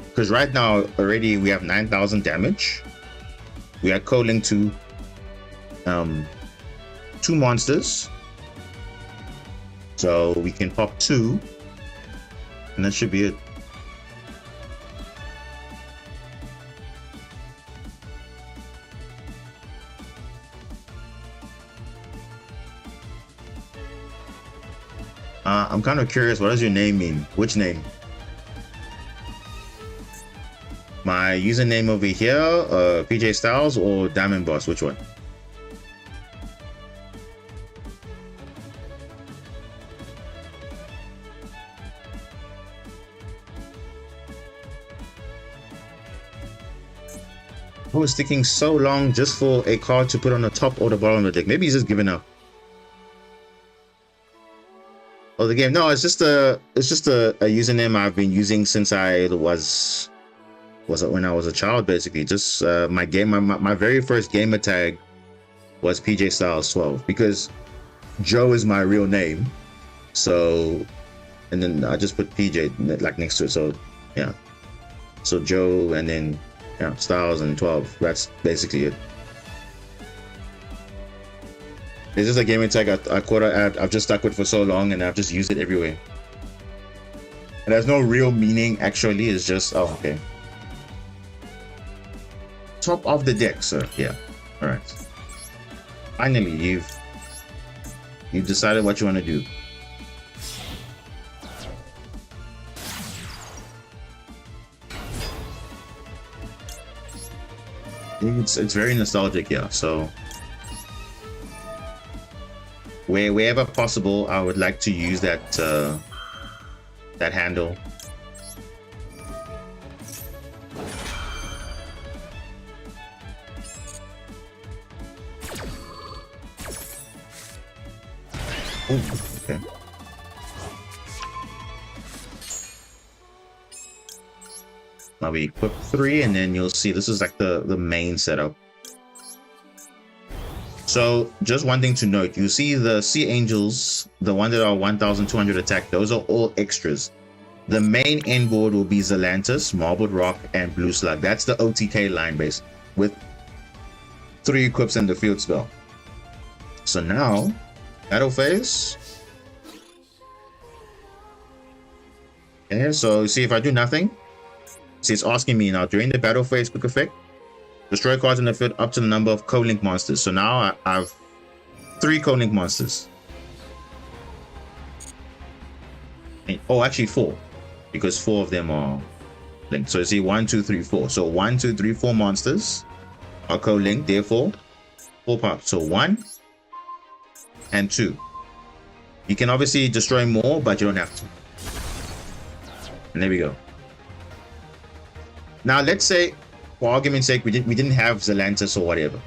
Because right now already we have 9,000 damage. We are calling to 2 monsters. So we can pop 2. And that should be it. I'm kind of curious, what does your name mean? Which name? My username over here, PJ Styles or Diamond Boss? Which one? Who is taking so long just for a card to put on the top or the bottom of the deck? Maybe he's just giving up. Oh, the game. No, it's just a username I've been using since I was when I was a child, basically. Just my very first gamer tag was PJ Styles 12 because Joe is my real name. So, and then I just put PJ like next to it. So yeah, so Joe and then yeah, Styles and 12. That's basically it. It's just a gaming tag I've just stuck with for so long, and I've just used it everywhere. And there's no real meaning actually. It's just okay. Top of the deck, sir. Yeah. All right. Finally, you've decided what you want to do. It's very nostalgic, yeah. So wherever possible, I would like to use that that handle. Ooh, okay. Now we equip 3, and then you'll see this is like the main setup. So just one thing to note, you see the Sea Angels, the one that are 1,200 attack, those are all extras. The main end board will be Zelantis, Marbled Rock, and Blue Slug. That's the OTK line base with 3 equips and the field spell. So now, battle phase. Okay, so see if I do nothing. See, it's asking me now during the battle phase quick effect. Destroy cards in the field up to the number of co-link monsters. So now I have 3 co-link monsters. Oh, actually 4. Because 4 of them are linked. So you see 1, 2, 3, 4. So 1, 2, 3, 4 monsters are co-linked. Therefore, 4 pops. So 1 and 2. You can obviously destroy more, but you don't have to. And there we go. Now let's say, for argument's sake, we didn't have Zelantis or whatever.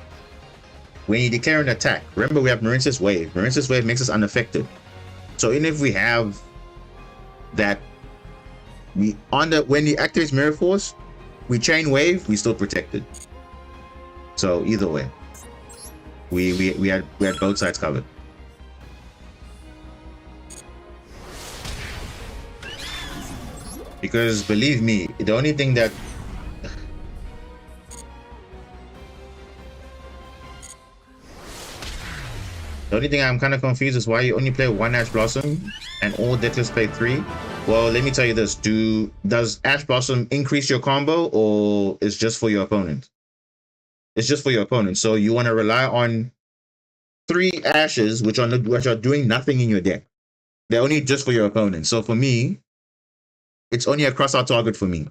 When you declare an attack, remember we have Marins's Wave. Marins's Wave makes us unaffected. So even if we have that, when he activates Mirror Force, we chain Wave, we still protected. So either way, we had both sides covered. Because believe me, the only thing that I'm kind of confused is why you only play 1 Ash Blossom and all decklists play 3. Well, let me tell you this. Does Ash Blossom increase your combo, or it's just for your opponent? It's just for your opponent. So you want to rely on 3 Ashes, which are doing nothing in your deck. They're only just for your opponent. So for me, it's only a cross-out target for me.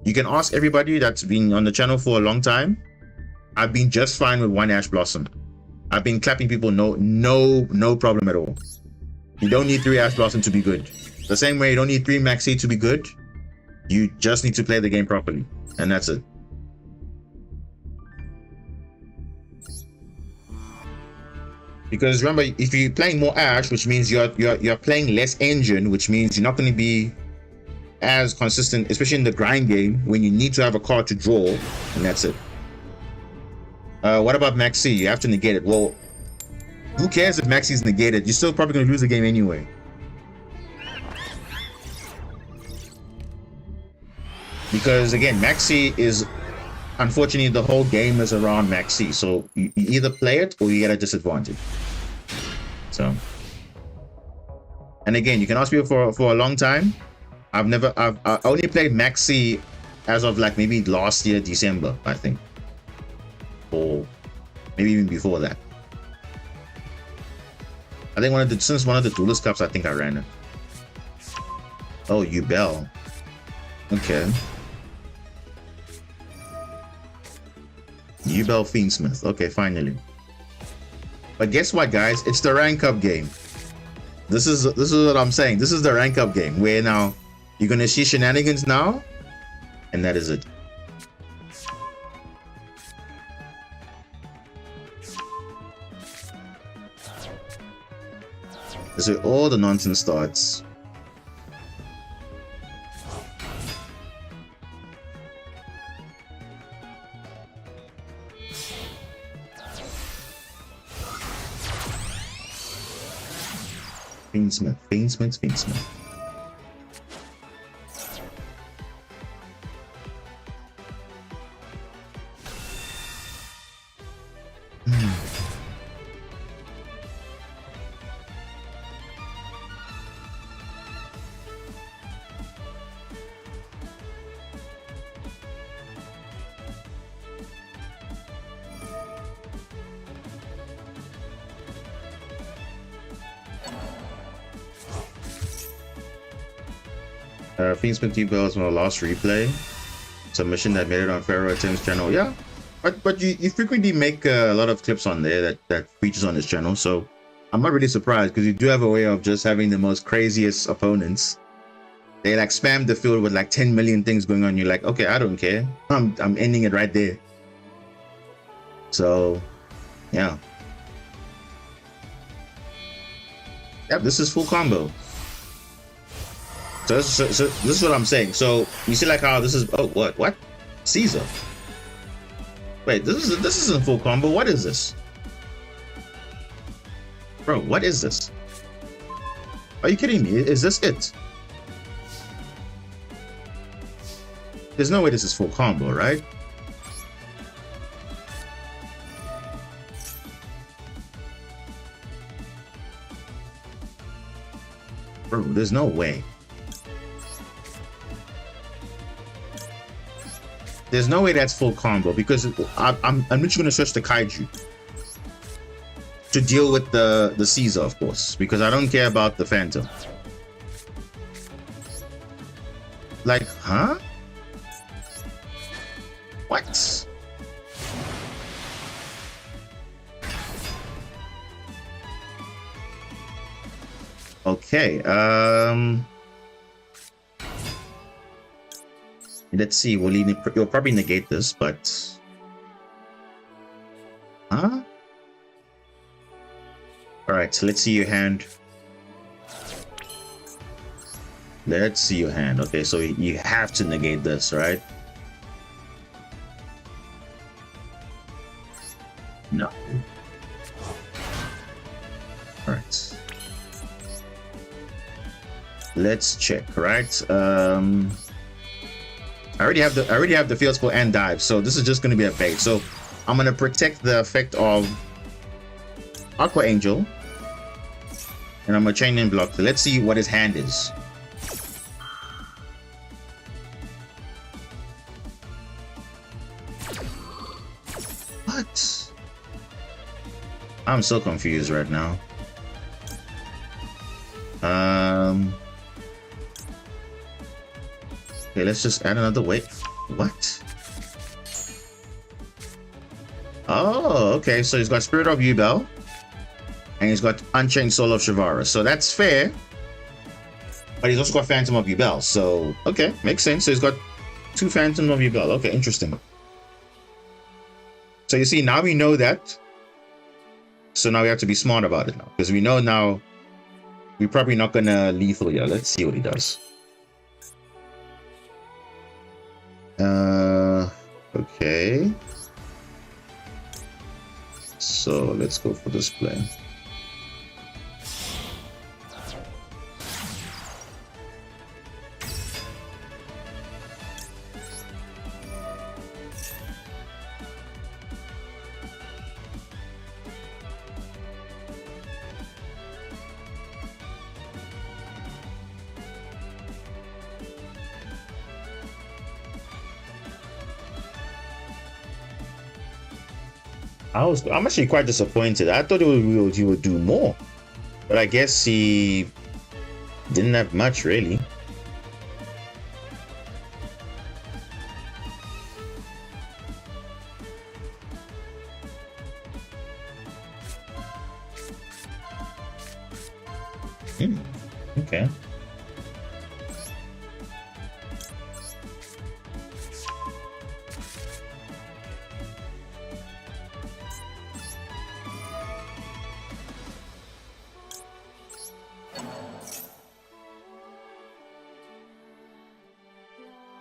You can ask everybody that's been on the channel for a long time. I've been just fine with 1 Ash Blossom. I've been clapping people, no problem at all. You don't need 3 Ash Blossom to be good. The same way you don't need 3 Maxi to be good. You just need to play the game properly, and that's it. Because remember, if you're playing more Ash, which means you're playing less engine, which means you're not going to be as consistent, especially in the grind game when you need to have a card to draw, and that's it. What about Maxi? You have to negate it. Well, who cares if Maxi's negated? You're still probably going to lose the game anyway. Because again, Maxi is, unfortunately, the whole game is around Maxi. So you either play it or you get a disadvantage. So, and again, you can ask me for a long time. I only played Maxi as of like maybe last year, December, I think. Or maybe even before that. I think since one of the Duelist Cups, I think I ran it. Oh, Yubel. Okay. Yubel Fiendsmith. Okay, finally. But guess what, guys? It's the rank up game. This is what I'm saying. This is the rank up game where now you're gonna see shenanigans now, and that is it. This is where all the nonsense starts. Fiendsmith. Fiendsmith Yubel is my last replay submission that made it on Pharaoh Tim's channel. Yeah, but you frequently make a lot of clips on there that features on his channel, so I'm not really surprised because you do have a way of just having the most craziest opponents. They like spam the field with like 10 million things going on. You're like, okay, I don't care. I'm ending it right there. So, yeah. Yep, this is full combo. So this is what I'm saying. So you see like how this is, oh, what? Caesar. Wait, this isn't full combo. What is this? Bro, what is this? Are you kidding me? Is this it? There's no way this is full combo, right? Bro, there's no way. There's no way that's full combo because I'm literally gonna switch to Kaiju to deal with the Caesar, of course, because I don't care about the Phantom. Like, huh? What? Okay, let's see. You'll probably negate this, but huh? All right. So let's see your hand. Let's see your hand. Okay, so you have to negate this, right? No. All right. Let's check. Right. I already have the field spell and dive, so this is just going to be a bait. So I'm going to protect the effect of Aqua Angel, and I'm going to chain in block. So let's see what his hand is. What? I'm so confused right now. Okay, let's just add another weight. What? Oh, okay. So he's got Spirit of Yubel, and he's got Unchained Soul of Shavara. So that's fair. But he's also got Phantom of Yubel. So, okay, makes sense. So he's got 2 Phantom of Yubel. Okay, interesting. So you see, now we know that. So now we have to be smart about it now. Because we know now we're probably not going to lethal here. Let's see what he does. Okay. So let's go for this play. I'm actually quite disappointed. I thought he would do more, but I guess he didn't have much really. Okay.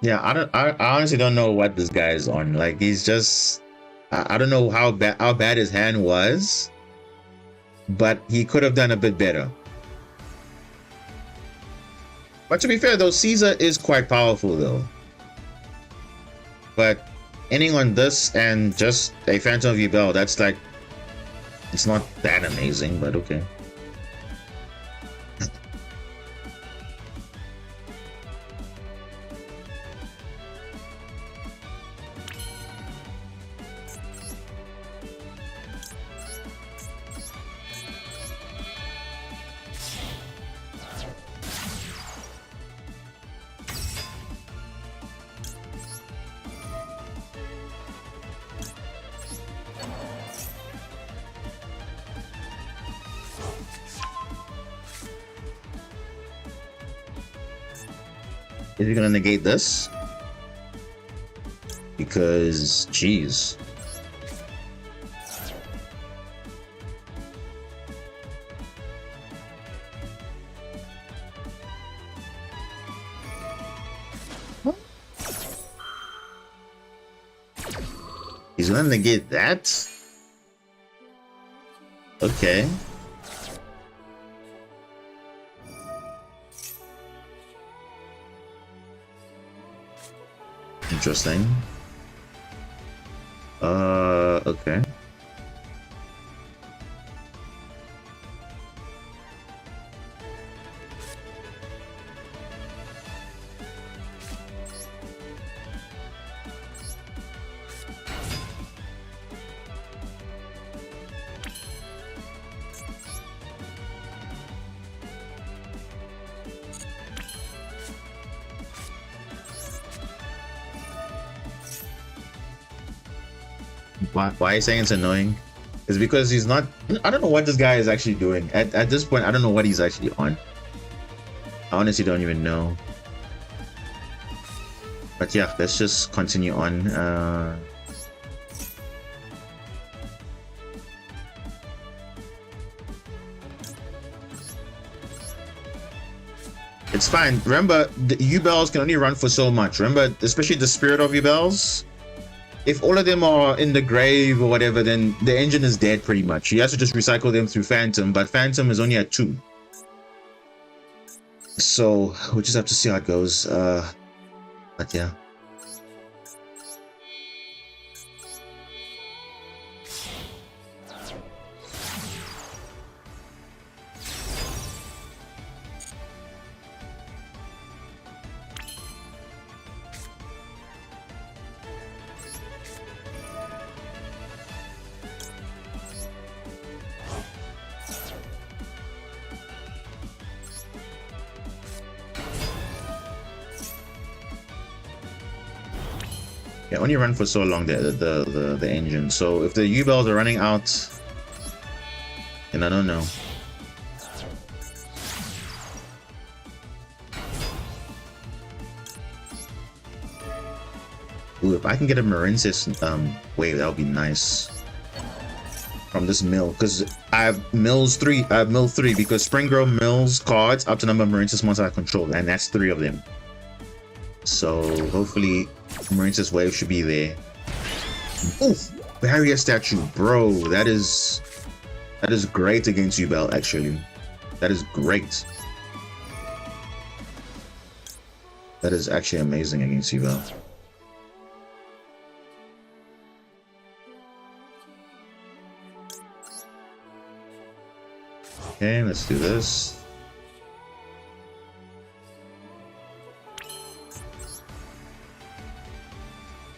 Yeah, I honestly don't know what this guy is on. Like he's just I don't know how bad his hand was, but he could have done a bit better. But to be fair though, Caesar is quite powerful though. But ending on this and just a Phantom of Yubel, that's like it's not that amazing, but okay. Is he gonna negate this? Because, geez. He's gonna negate that? Okay. Interesting. Okay. Why are you saying it's annoying? It's because he's not. I don't know what this guy is actually doing. At this point, I don't know what he's actually on. I honestly don't even know. But yeah, let's just continue on. It's fine. Remember, the Yubels can only run for so much. Remember, especially the Spirit of Yubels. If all of them are in the grave or whatever, then the engine is dead pretty much. He has to just recycle them through Phantom, but Phantom is only at 2. So we'll just have to see how it goes. But yeah. Yeah, only run for so long the engine. So if the U-bells are running out, then I don't know. Ooh, if I can get a Marincis wave, that would be nice. From this mill, because I have mills 3. I have mill 3 because Spring Girl mills cards up to number of Marincis monsters I control, and that's 3 of them. So hopefully Marine's Wave should be there. Oof! Barrier statue, bro. That is great against Duel, actually. That is great. That is actually amazing against Duel. Okay, let's do this.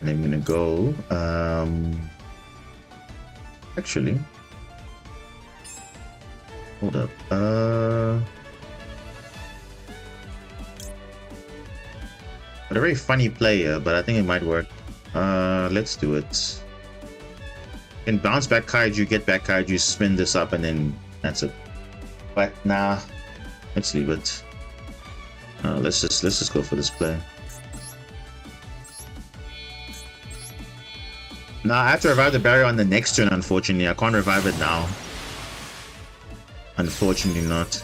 And I'm gonna go, actually, hold up, but a very funny player, but I think it might work. Let's do it. Can bounce back Kaiju, get back Kaiju, spin this up, and then that's it. But nah, let's leave it. Let's just go for this play. Nah, I have to revive the barrier on the next turn, unfortunately. I can't revive it now. Unfortunately not.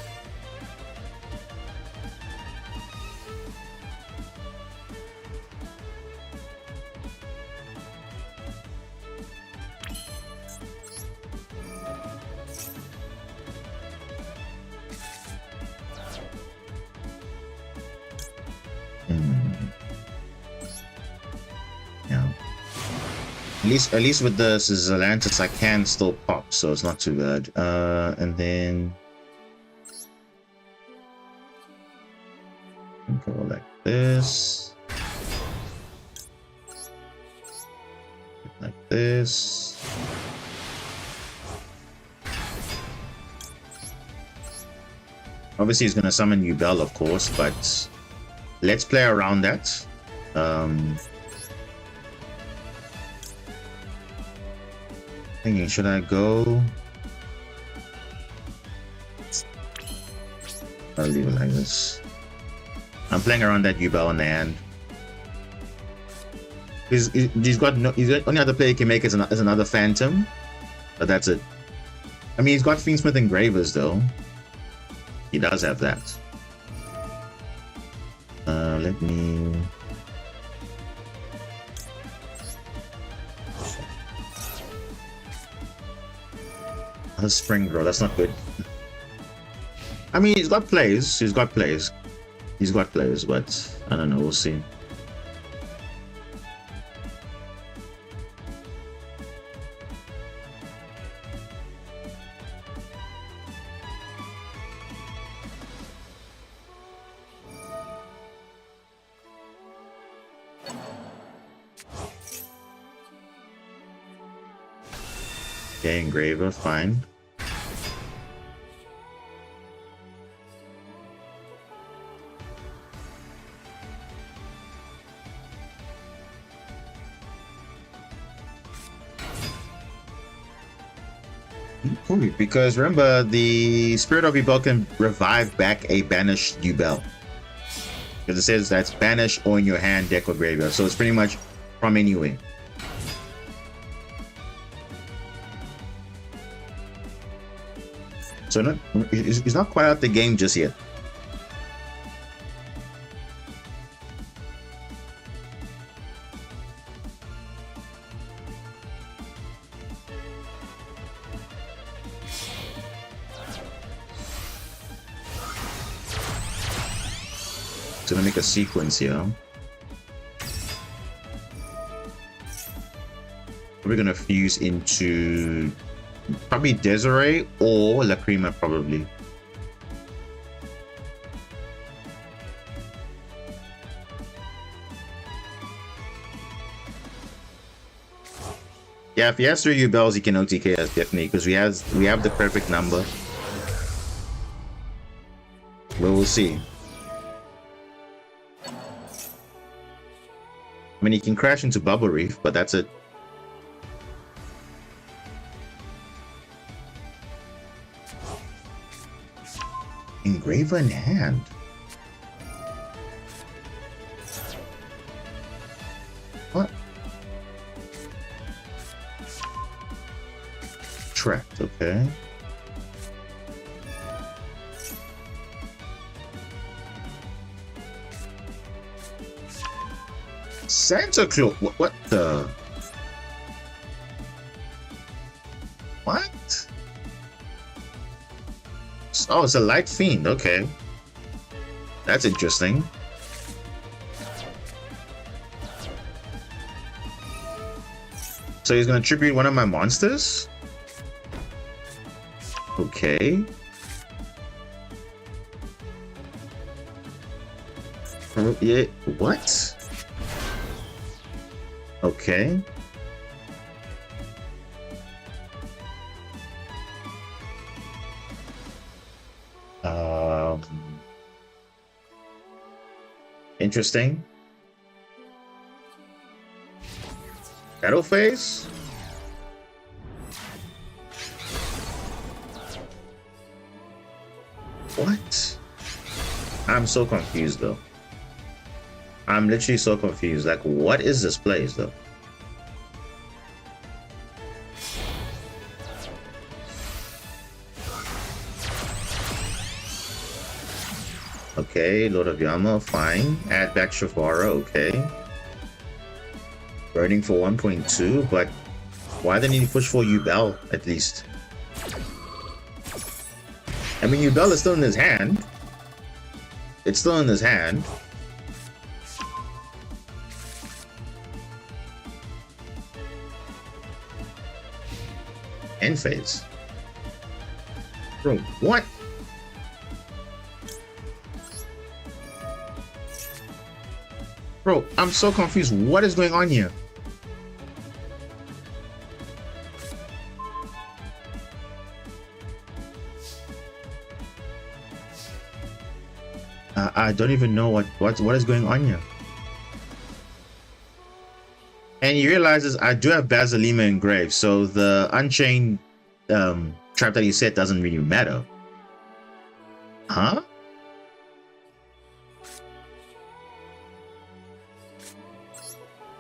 At least with the Zelantis I can still pop, so it's not too bad. And then go like this. Like this. Obviously he's gonna summon Duel, of course, but let's play around that. Thinking, should I go? I'll leave it like this. I'm playing around that Duel on the hand. He's got only other play he can make is another Phantom, but that's it. I mean, he's got Fiendsmith Engravers though. He does have that. Let me. A Spring Grow, that's not good. I mean, he's got plays, but I don't know, we'll see. Okay, Engraver, fine. Because remember, the Spirit of Rebel can revive back a banished Duel. Because it says that's banished or in your hand, deck, or graveyard. So it's pretty much from anywhere. So he's not quite out the game just yet. So to make a sequence here. We're gonna fuse into probably Desiree or Lacrima, probably. Yeah, if he has 3 Duels, he can OTK us definitely, because we have the perfect number. But we'll see. I mean, he can crash into Bubble Reef, but that's it. Engraver in hand. What? Trapped, okay. Santa Claus. What the? What? Oh, it's a light fiend. Okay. That's interesting. So he's gonna tribute one of my monsters? Okay. Yeah, what? Okay. Interesting. Battle phase? What? I'm so confused though. I'm literally so confused. Like, what is this place though? Okay, Lord of Yama, fine. Add back Shavara, okay. Burning for 1.2, but why didn't he push for Yubel at least? I mean, Yubel is still in his hand. It's still in his hand. End phase. Bro, what? Bro, I'm so confused. What is going on here? I don't even know what is going on here. And he realizes I do have Basilima engraved, so the Unchained trap that he set doesn't really matter. Huh?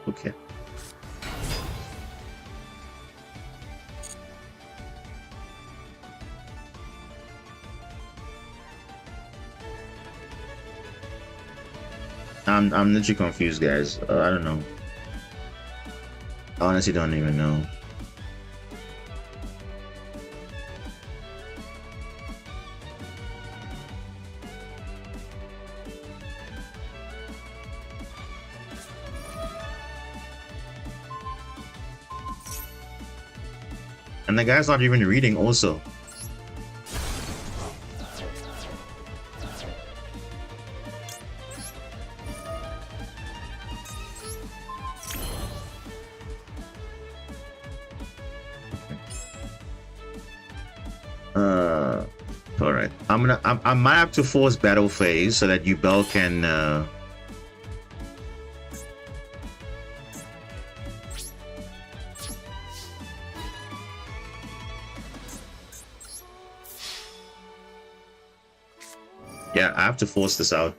Okay. I'm literally confused, guys. I don't know. I honestly don't even know. And the guy's not even reading also. All right. I might have to force battle phase so that Yubel can yeah, I have to force this out.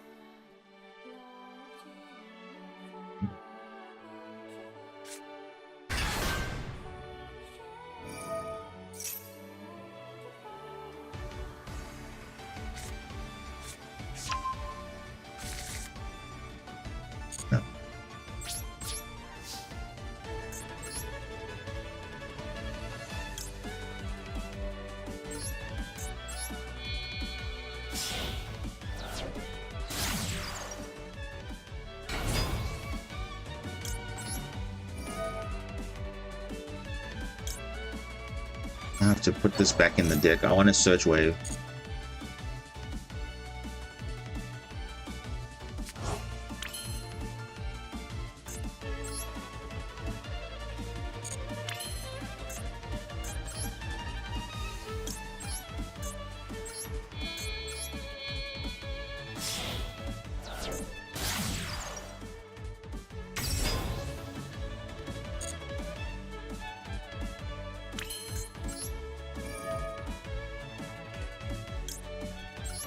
I have to put this back in the deck. I want a search wave.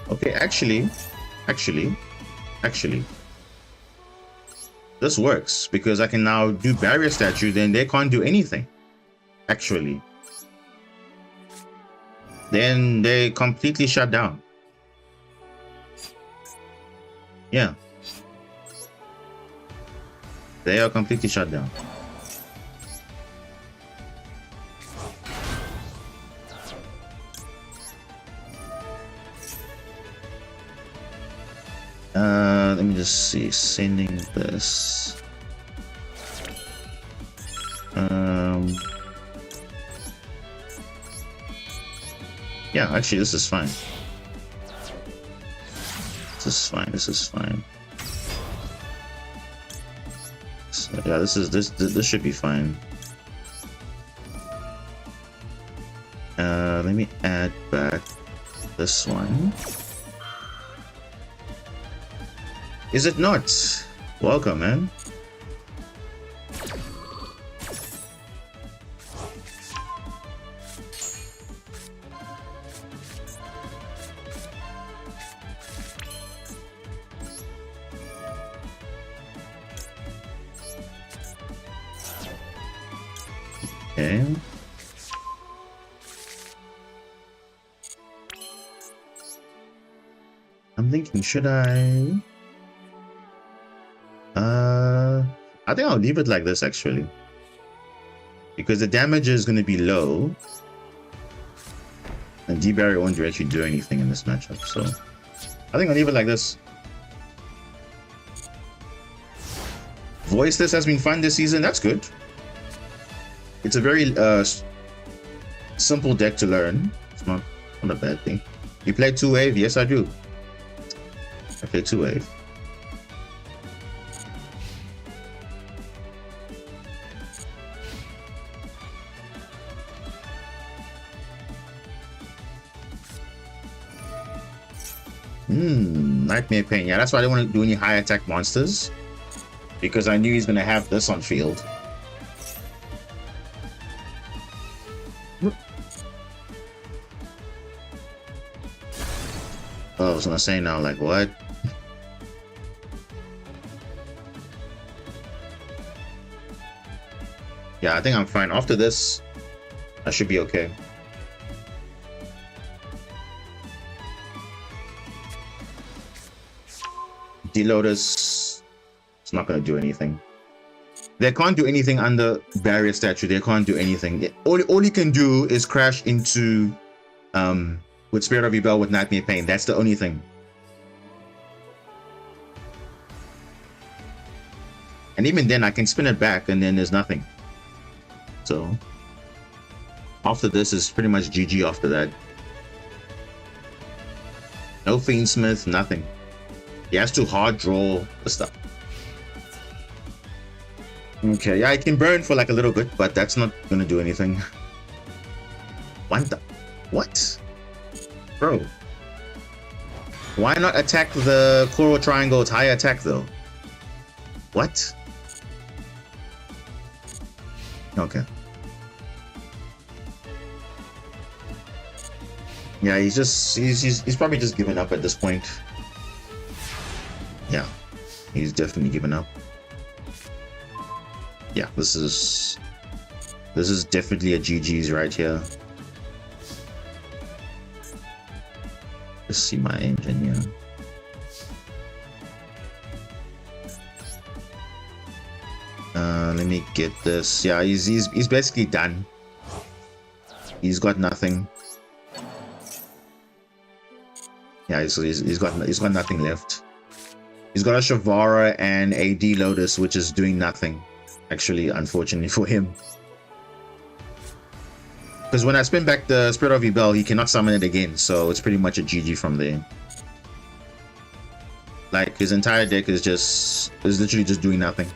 Okay, actually, this works because I can now do barrier statue, then they can't do anything. Actually, then they completely shut down. Yeah. They are completely shut down. Let me just see. Sending this. Yeah, actually, this is fine. This is fine. This is fine. So, yeah, this should be fine. Let me add back this one. Is it not? Welcome, man. Okay. I'm thinking, should I? I think I'll leave it like this actually, because the damage is going to be low, and D-Barrier won't actually do anything in this matchup. So I think I'll leave it like this. Voiceless has been fun this season. That's good. It's a very simple deck to learn. It's not a bad thing. You play 2-wave? Yes, I do. I play 2-wave. Nightmare Pain. Yeah, that's why I didn't want to do any high attack monsters, because I knew he's going to have this on field. Oh, I was going to say now, like, what? Yeah, I think I'm fine. After this, I should be okay. D-Lotus, it's not going to do anything. They can't do anything under Barrier Statue. They can't do anything. All he can do is crash into, with Spirit of Rebel with Nightmare Pain. That's the only thing. And even then, I can spin it back and then there's nothing. So, after this is pretty much GG after that. No Fiendsmith, nothing. He has to hard draw the stuff. Okay, yeah, I can burn for like a little bit, but that's not gonna do anything. What? Bro. Why not attack the Coral Triangle's high attack though? What? Okay. Yeah, he's probably just given up at this point. Yeah, he's definitely given up. Yeah, this is definitely a GG's right here. Let's see my engine here. Let me get this. Yeah, he's basically done. He's got nothing. Yeah, he's got nothing left. He's got a Shavara and a D-Lotus, which is doing nothing. Actually, unfortunately for him. Because when I spin back the Spirit of Rebel, he cannot summon it again, so it's pretty much a GG from there. Like, his entire deck is literally just doing nothing.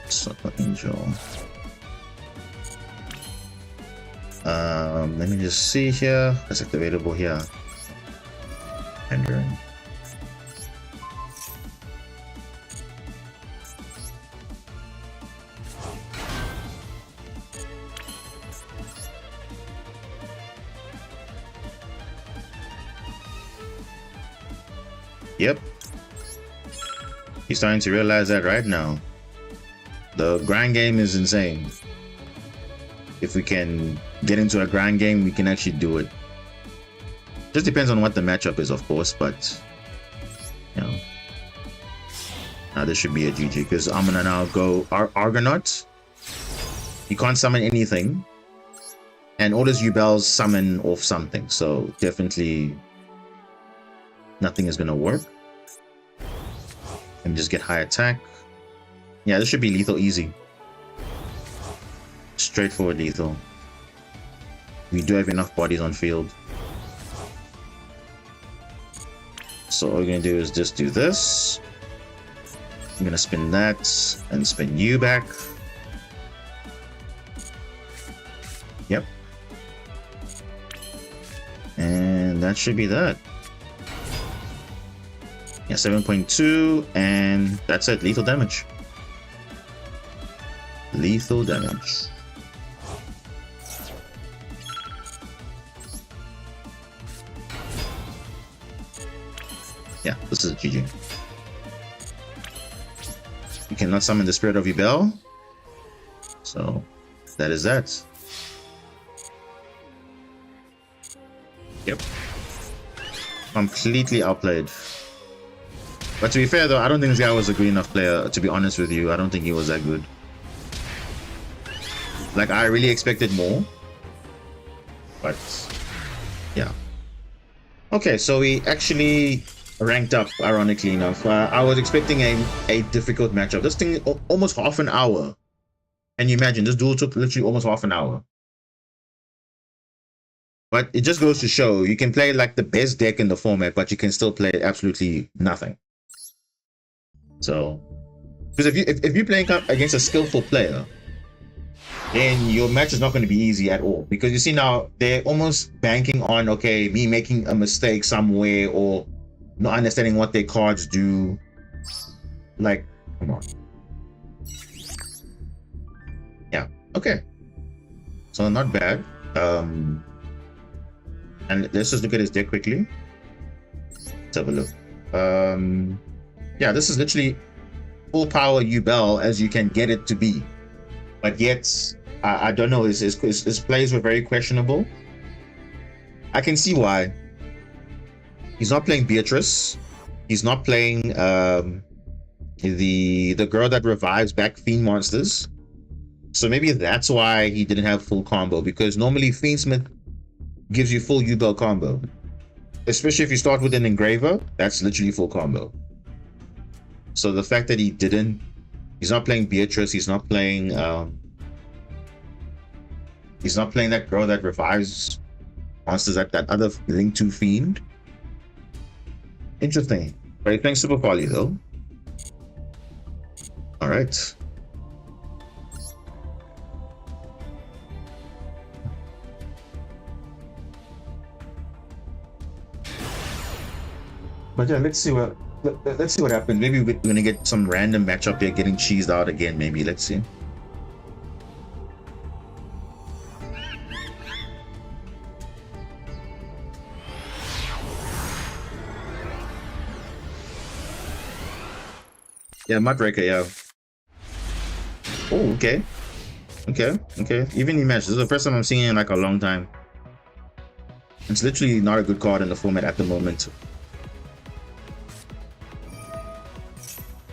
Super Angel. Let me just see here. It's activatable here. Rendering. Yep. He's starting to realize that right now. The grind game is insane. If we can get into a grind game, we can actually do it. Just depends on what the matchup is, of course, but you know. Now this should be a GG because I'm gonna now go Argonaut. You can't summon anything. And all his Yubels summon off something, so definitely nothing is gonna work. And just get high attack. Yeah, this should be lethal easy. Straightforward lethal. We do have enough bodies on field. So all we're gonna do is just do this. I'm gonna spin that and spin you back. Yep. And that should be that. Yeah, 7.2, and that's it. Lethal damage. Lethal damage. Yeah, this is GG. You cannot summon the Spirit of Yubel. So, that is that. Yep. Completely outplayed. But to be fair though, I don't think this guy was a good enough player, to be honest with you. I don't think he was that good. Like, I really expected more. But, yeah. Okay, so we actually ranked up, ironically enough. I was expecting a difficult matchup. This thing, almost half an hour. And you imagine, this duel took literally almost half an hour. But it just goes to show, you can play like the best deck in the format, but you can still play absolutely nothing. So, because if you're playing against a skillful player, then your match is not going to be easy at all. Because you see now, they're almost banking on, okay, me making a mistake somewhere or not understanding what their cards do. Like, come on. Yeah, okay. So not bad. And let's just look at his deck quickly. Let's have a look. Yeah, this is literally full power Yubel as you can get it to be. But yet, I don't know, his plays were very questionable. I can see why. He's not playing Beatrice. He's not playing the girl that revives back Fiend monsters. So maybe that's why he didn't have full combo, because normally Fiendsmith gives you full Yubel combo. Especially if you start with an Engraver, that's literally full combo. So the fact that he didn't, he's not playing Beatrice, he's not playing that girl that revives monsters, that other Link 2 Fiend. Interesting. But he's playing Super Poly though. Alright. But yeah, let's see what happens. Maybe we're gonna get some random matchup there getting cheesed out again. Maybe, let's see. Yeah, Mudbreaker, yeah. Oh, okay. Okay. Even match. This is the first time I'm seeing it in like a long time. It's literally not a good card in the format at the moment.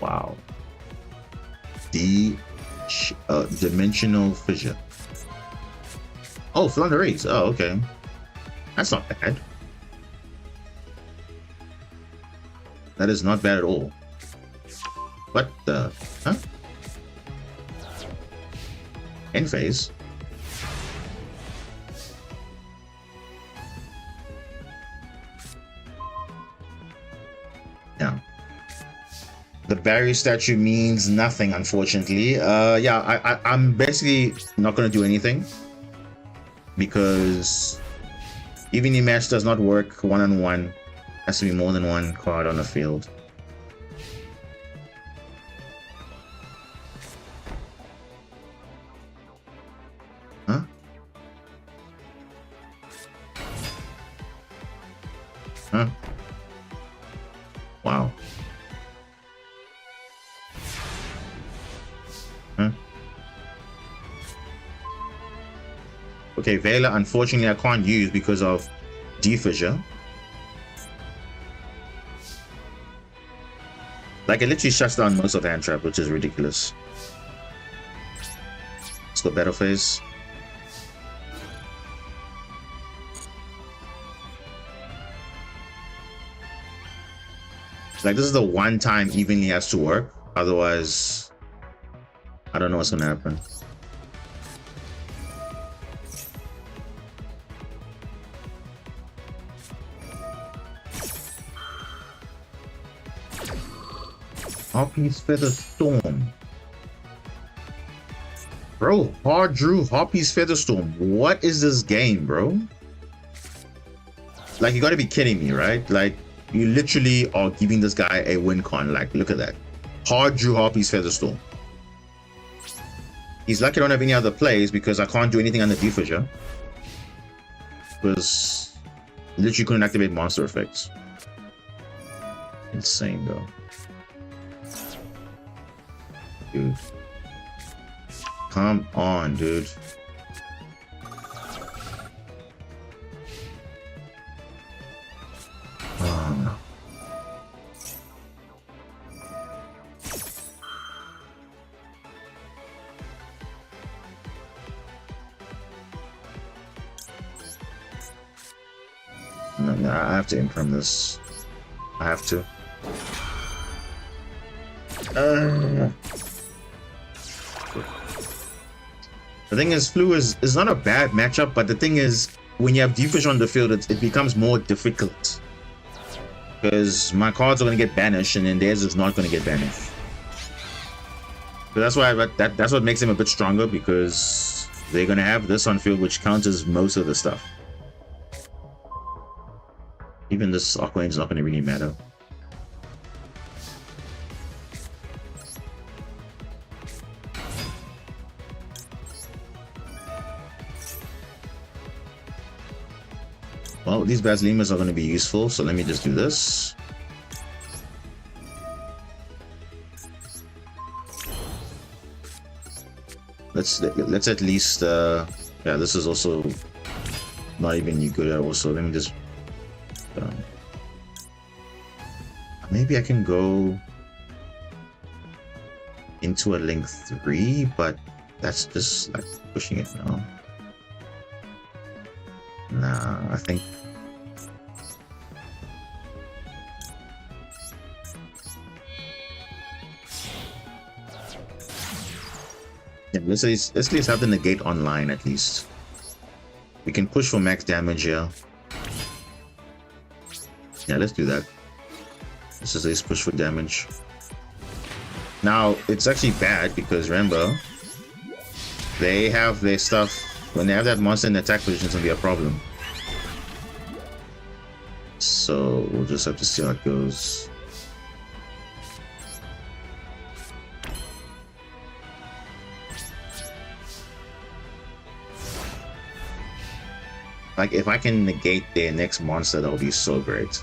Wow. Dimensional Fissure. Oh, Flunderies. Oh, okay. That's not bad. That is not bad at all. What the? Huh? End phase. Yeah. The barrier statue means nothing, unfortunately. Yeah, I'm basically not gonna do anything because even the match does not work one-on-one. Has to be more than one card on the field. Huh? Huh? Wow. Huh? Okay, Vela, unfortunately I can't use because of D-Fissure. Like it literally shuts down most of hand trap, which is ridiculous. Let's go battle phase. Like this is the one time evenly has to work. Otherwise, I don't know what's gonna happen. Harpy's Feather Storm. Bro, hard drew Harpy's Feather Storm. What is this game, bro? Like, you gotta be kidding me, right? Like, you literally are giving this guy a win con. Like, look at that. Hard drew Harpy's Feather Storm. He's lucky I don't have any other plays because I can't do anything on the defisher. Because literally couldn't activate monster effects. Insane, though. Dude. Come on, dude. Oh. No, I have to imprint this. I have to. The thing is, Flu is not a bad matchup, but the thing is, when you have Defish on the field, it becomes more difficult. Because my cards are going to get banished, and then theirs is not going to get banished. So that's why that's what makes them a bit stronger, because they're going to have this on field, which counters most of the stuff. Even this Aqualane is not going to really matter. Well, these Basilimas are going to be useful, so let me just do this. Let's at least yeah, this is also not even yugioh also. Let me just maybe I can go into a link 3, but that's just like pushing it now. Nah, I think yeah, let's at least have the negate online at least. We can push for max damage here. Yeah, let's do that. Let's just at least push for damage. Now, it's actually bad because remember, they have their stuff. When they have that monster in attack position, it's gonna be a problem. So we'll just have to see how it goes. Like, if I can negate their next monster, that would be so great.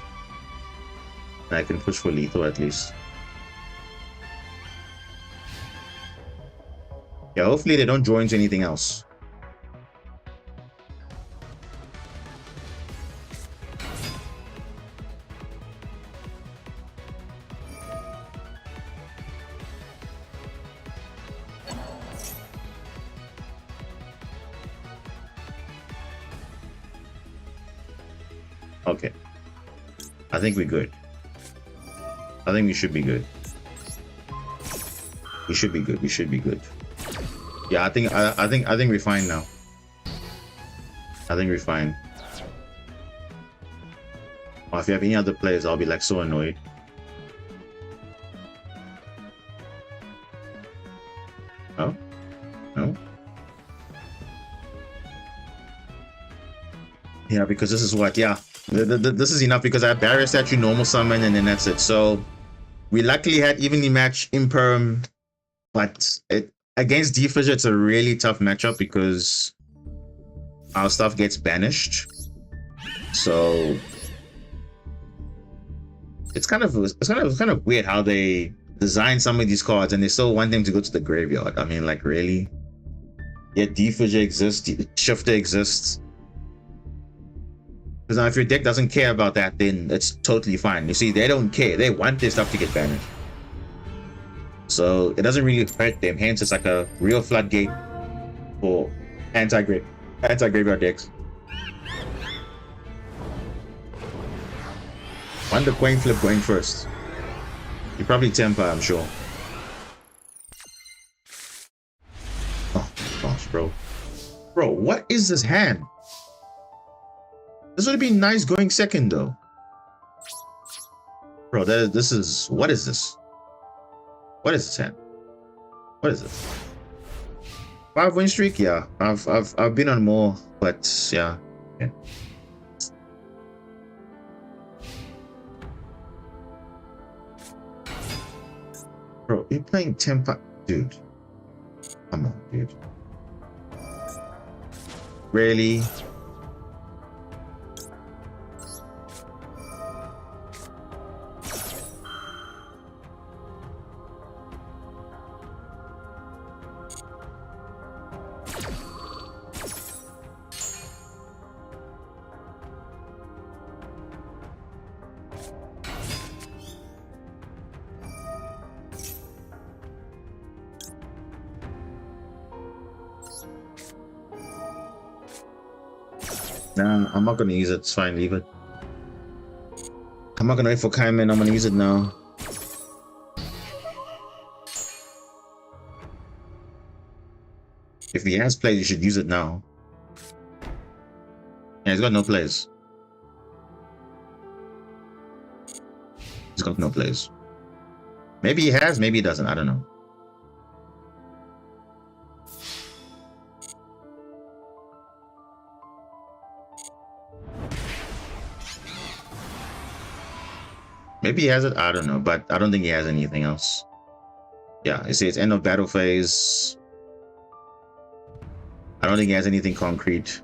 And I can push for lethal at least. Yeah, hopefully they don't draw into anything else. Okay, I think we're good. I think we should be good. We should be good. We should be good. Yeah, I think we're fine now. I think we're fine. Or if you have any other players, I'll be like so annoyed. Oh? No? Yeah, because this is what, yeah. This is enough because I have barrier statue, normal summon, and then that's it. So we luckily had evenly matched Imperm, but against Defisher, it's a really tough matchup because our stuff gets banished. So it's kind of weird how they design some of these cards and they still want them to go to the graveyard. I mean, like, really? Yet Defisher exists, Shifter exists. Because now if your deck doesn't care about that, then it's totally fine. You see, they don't care. They want their stuff to get banished. So it doesn't really hurt them. Hence, it's like a real floodgate for anti-graveyard decks. Won the coin flip going first. You probably temper, I'm sure. Oh gosh, bro. Bro, what is this hand? This would be nice going second though. Bro, this is, what is this? What is this hand? What is this? 5-win streak? Yeah, I've been on more, but yeah. Bro, you're playing temper, dude. Come on, dude. Really? Nah, I'm not gonna use it. It's fine, leave it. I'm not gonna wait for Kaiman. I'm gonna use it now. If he has plays, you should use it now. Yeah, he's got no plays. He's got no plays. Maybe he has, maybe he doesn't. I don't know. Maybe he has it, I don't know, but I don't think he has anything else. Yeah, you see it's end of battle phase. I don't think he has anything concrete.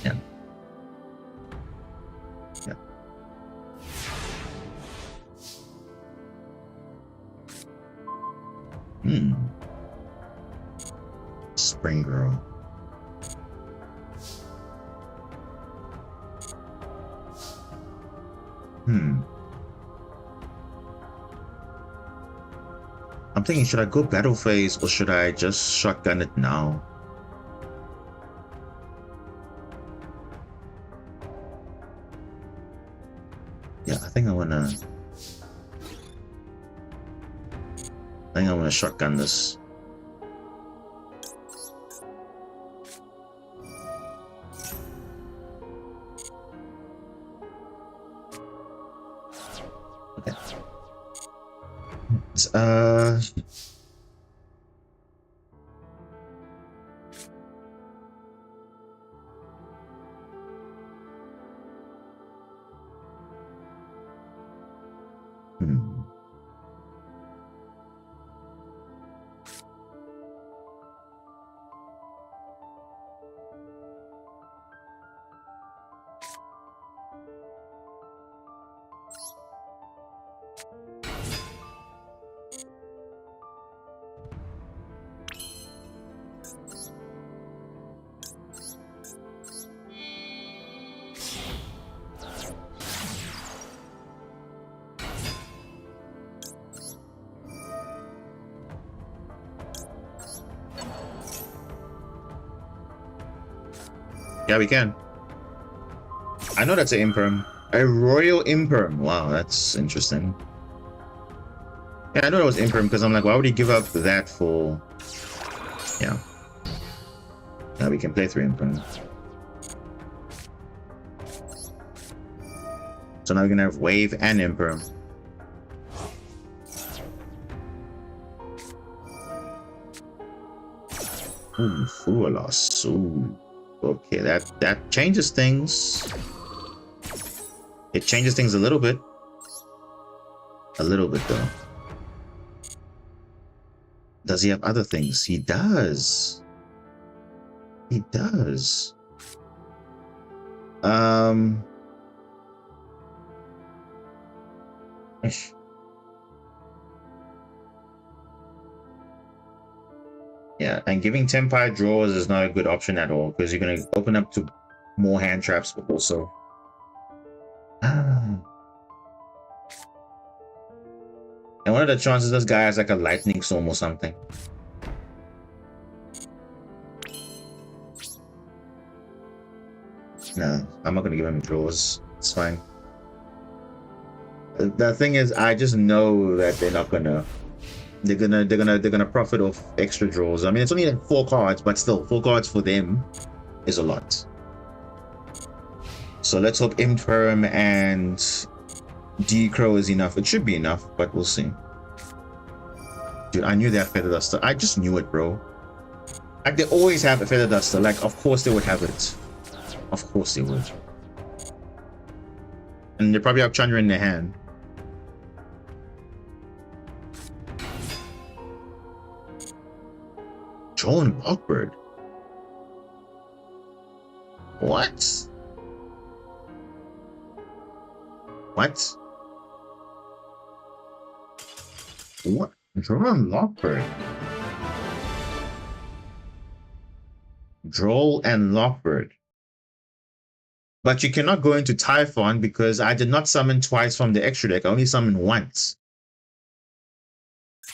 Yeah. Yeah. Spring Girl. I'm thinking, should I go battle phase or should I just shotgun it now? Yeah, I think I wanna shotgun this. Yeah, we can. I know that's an imperm. A royal imperm. Wow, that's interesting. Yeah, I know it was imperm because I'm like, why would he give up that for... Yeah. Now we can play 3 imperm. So now we're gonna have wave and imperm. Ooh, Fualos. Ooh. Okay, that changes things. It changes things a little bit. A little bit though. Does he have other things? He does. He does. Ish. Yeah, and giving Tempai draws is not a good option at all because you're going to open up to more hand traps also. And what are the chances this guy has like a lightning storm or something? No, I'm not gonna give him draws. It's fine. The thing is, I just know that they're not gonna. They're gonna profit off extra draws. I mean, it's only like 4 cards, but still, 4 cards for them is a lot. So let's hope Imperm and D-Crow is enough. It should be enough, but we'll see. Dude, I knew they had Feather Duster. I just knew it, bro. Like, they always have a Feather Duster. Like, of course they would have it. Of course they would. And they probably have Chandra in their hand. Joan Lockbird. What? What? What? Joan Lockbird. Droll and Lockbird. But you cannot go into Typhon because I did not summon twice from the extra deck. I only summoned once.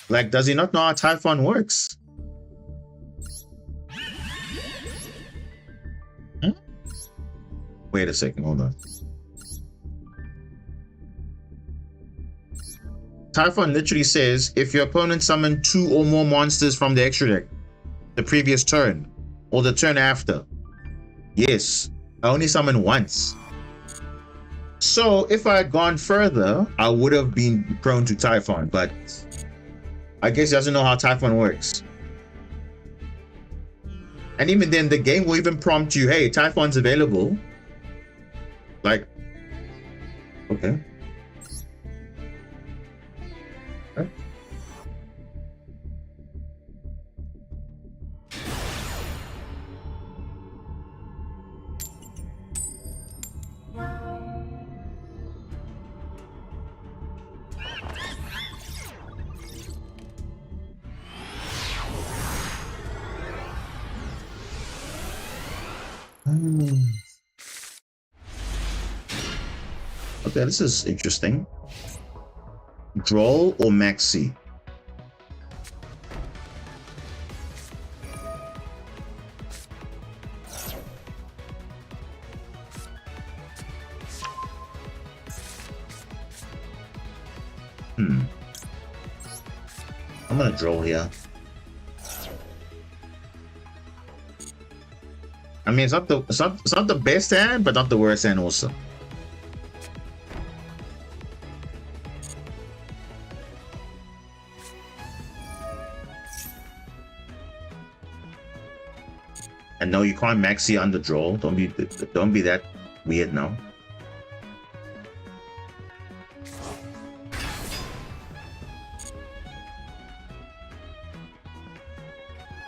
Like, does he not know how Typhon works? Hmm? Wait a second, hold on. Typhon literally says, if your opponent summoned 2 or more monsters from the extra deck the previous turn, or the turn after. Yes, I only summoned once. So if I had gone further, I would have been prone to Typhon, but I guess he doesn't know how Typhon works. And even then, the game will even prompt you, hey, Typhon's available. Like, okay. Okay. Okay, this is interesting. Droll or Maxi? I'm gonna Droll here. I mean, it's not the best hand, but not the worst hand also. And no, you can't Maxi under Droll. Don't be that weird now.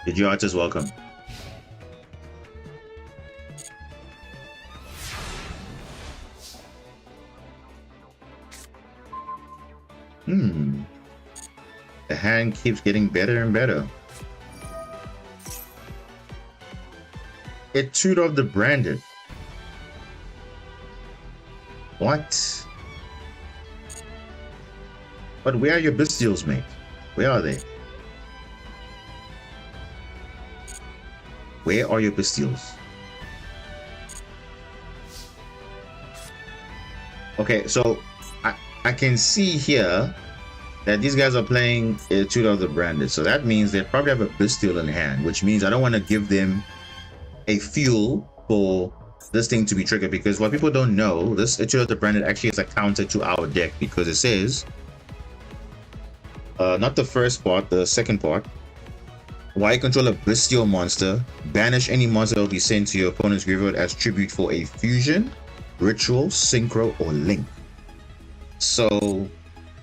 Did you artists welcome? The hand keeps getting better and better. It chewed off the branded. What? But where are your bestials, mate? Where are they? Where are your bestials? Okay, so I can see here that these guys are playing two of the branded, so that means they probably have a bestial in hand, which means I don't want to give them a fuel for this thing to be triggered, because what people don't know, this two of the branded actually is a counter to our deck, because it says not the first part, the second part. While you control a bestial monster, banish any monster that will be sent to your opponent's graveyard as tribute for a fusion, ritual, synchro, or link. So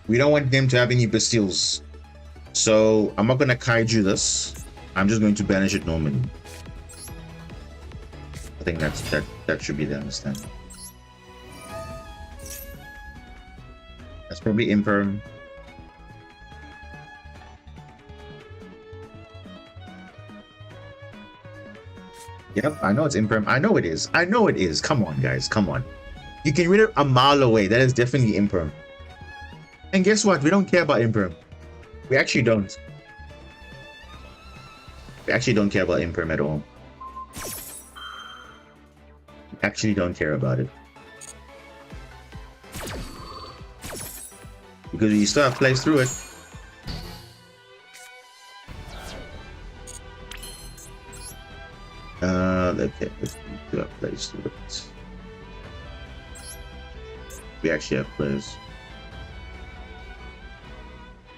we don't want them to have any bestials. So I'm not going to kaiju this. I'm just going to banish it normally. I think that should be the understanding. That's probably Imperm. Yep, I know it's Imperm. I know it is. I know it is. Come on, guys. Come on. You can read it a mile away. That is definitely Imperm. And guess what? We don't care about Imperm. We actually don't. We actually don't care about Imperm at all. We actually don't care about it. Because we still have plays through it. Okay, let's do have plays through it. We actually have plays.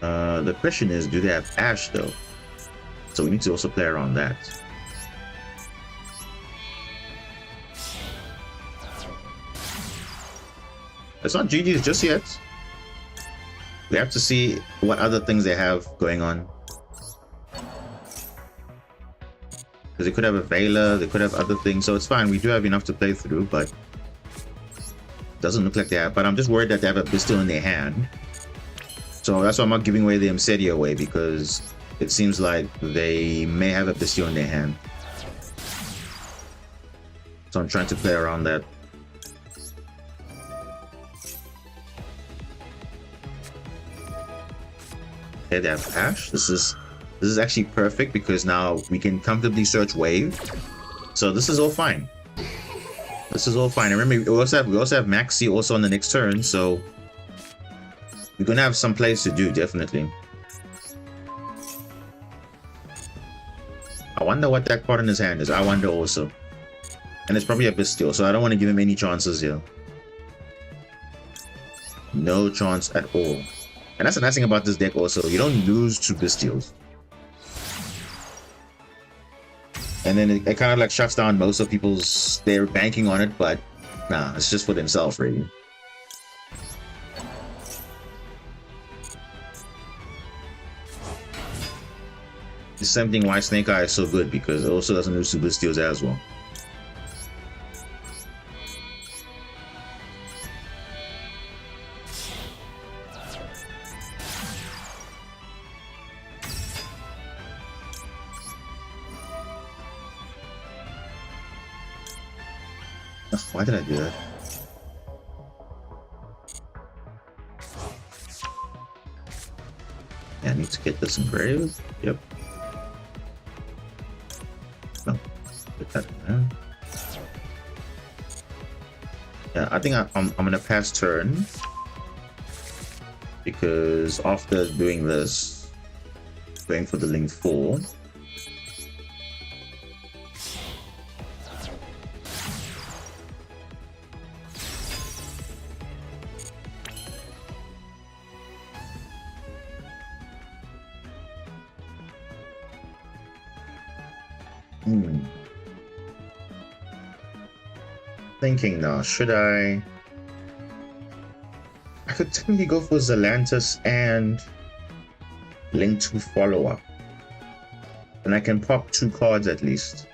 The question is, do they have Ash though? So we need to also play around that. It's not GG's just yet. We have to see what other things they have going on. Because they could have a Veiler, they could have other things, so it's fine. We do have enough to play through, but doesn't look like they have. But I'm just worried that they have a pistol in their hand. So that's why I'm not giving away the Imsedia away, because it seems like they may have a pistol in their hand. So I'm trying to play around that. Okay, they have Ash. This is actually perfect because now we can comfortably search wave. So this is all fine. This is all fine. And remember, we also have Maxi also on the next turn, so we're gonna have some plays to do, definitely. I wonder what that card in his hand is. I wonder also. And it's probably a Bestial, so I don't want to give him any chances here. No chance at all. And that's the nice thing about this deck also. You don't lose to Bestials. And then it kind of like shuts down most of people's... They're banking on it, but nah, it's just for themselves, really. The same thing why Snake Eye is so good, because it also doesn't lose to Bestials as well. Why did I do that? Yeah, I need to get this engraved. Yep. No, put that in there. Yeah, I think I'm gonna pass turn, because after doing this, going for the link 4. Thinking now, should I could technically go for Zelantis and Link 2 follow-up. And I can pop 2 cards at least.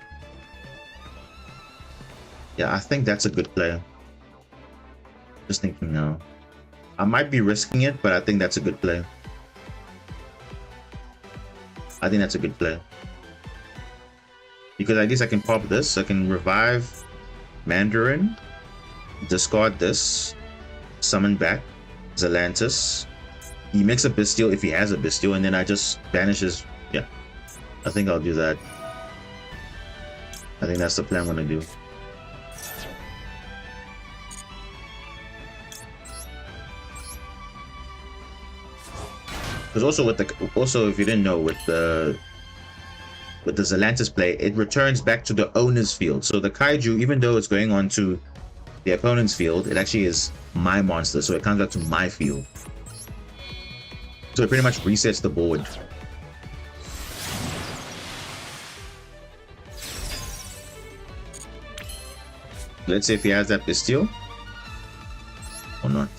Yeah, I think that's a good play. Just thinking now. I might be risking it, but I think that's a good play. I think that's a good play. Because at least I can pop this, I can revive Mandarin, discard this, summon back Zelantis. He makes a Bestial if he has a Bestial, and then I just banish his... Yeah, I think I'll do that. I think that's the plan I'm gonna do. Because also with the if you didn't know, with the Zelantis play, it returns back to the owner's field. So the Kaiju, even though it's going on to the opponent's field, it actually is my monster, so it comes back to my field. So it pretty much resets the board. Let's see if he has that Bestial or not.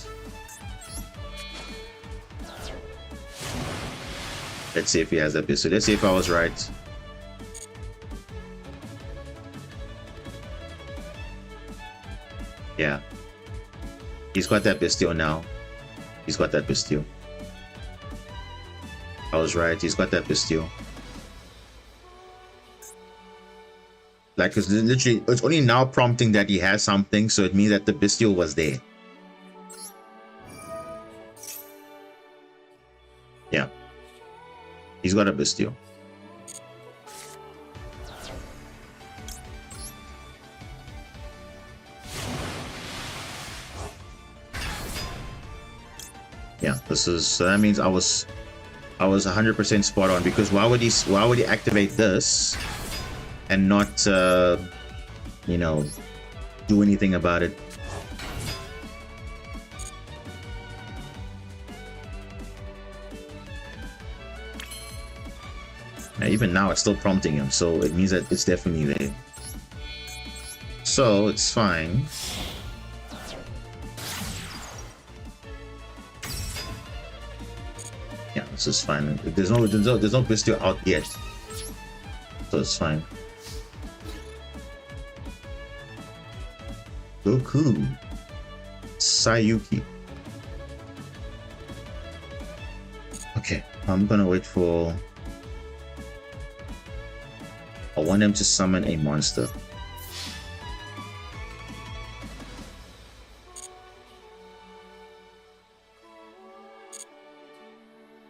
Let's see if he has that Bestial. Let's see if I was right. Yeah, he's got that Bestial now. He's got that Bestial. I was right, he's got that Bestial. Like, it's literally, it's only now prompting that he has something, so it means that the Bestial was there. He's got a Bestial. Yeah, this is, so that means I was 100% spot on, because why would he activate this and not you know, do anything about it? Now, even now it's still prompting him, so it means that it's definitely there. So it's fine. Yeah, this is fine. There's no Bestial out yet, so it's fine. Goku, Sayuki. Okay, I'm gonna wait for. I want him to summon a monster.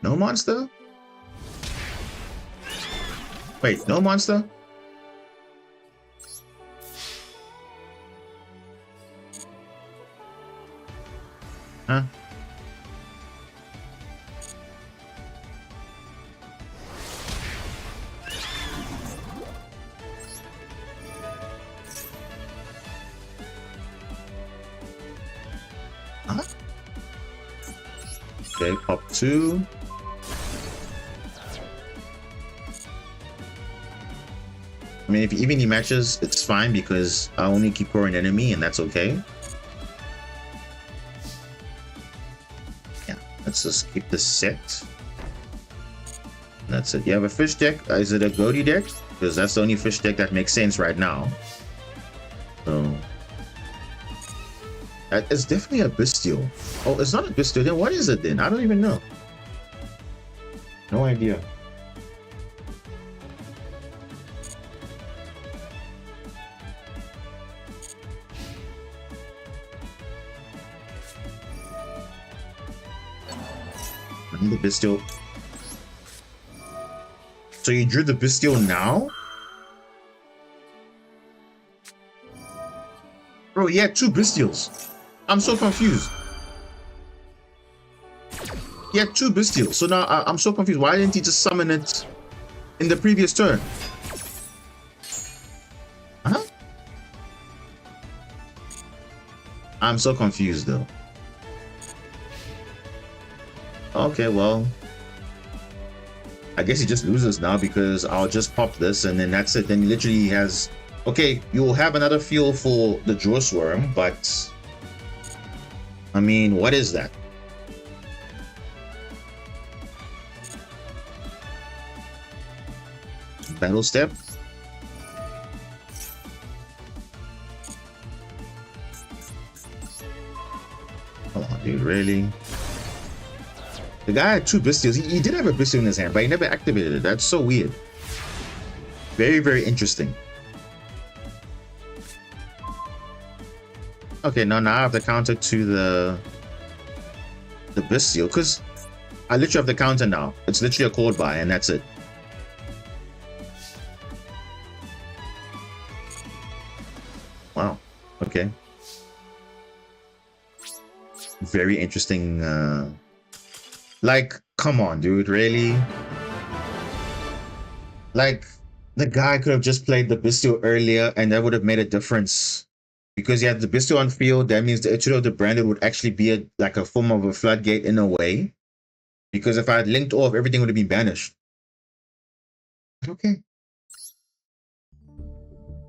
No monster? Wait, no monster? Huh? Huh? Okay, pop 2. I mean, if even he matches, it's fine, because I only keep core an enemy, and that's okay. Yeah, let's just keep this set. That's it. You have a fish deck. Is it a Goaty deck? Because that's the only fish deck that makes sense right now. So it's definitely a Bestial. Oh, it's not a Bestial. Then what is it then? I don't even know. No idea. The Bestial. So you drew the Bestial now? Bro, he had 2 Bestials. I'm so confused. He had 2 Bestials. So now I'm so confused. Why didn't he just summon it in the previous turn? Huh? I'm so confused though. Okay, well, I guess he just loses now, because I'll just pop this and then that's it. Then literally he has, okay, you'll have another fuel for the Jaw Swarm, but I mean, what is that? Battle Step? Come on, dude, really? The guy had 2 Bestials. He did have a Bestial in his hand, but he never activated it. That's so weird. Very, very interesting. Okay, now I have the counter to the Bestial, because I literally have the counter now. It's literally a call by, and that's it. Wow. Okay. Very interesting. Like, come on, dude, really? Like, the guy could have just played the Bestial earlier, and that would have made a difference. Because you had the Bestial on field, that means the Etude of the Branded would actually be like a form of a floodgate in a way. Because if I had linked off, everything would have been banished. Okay.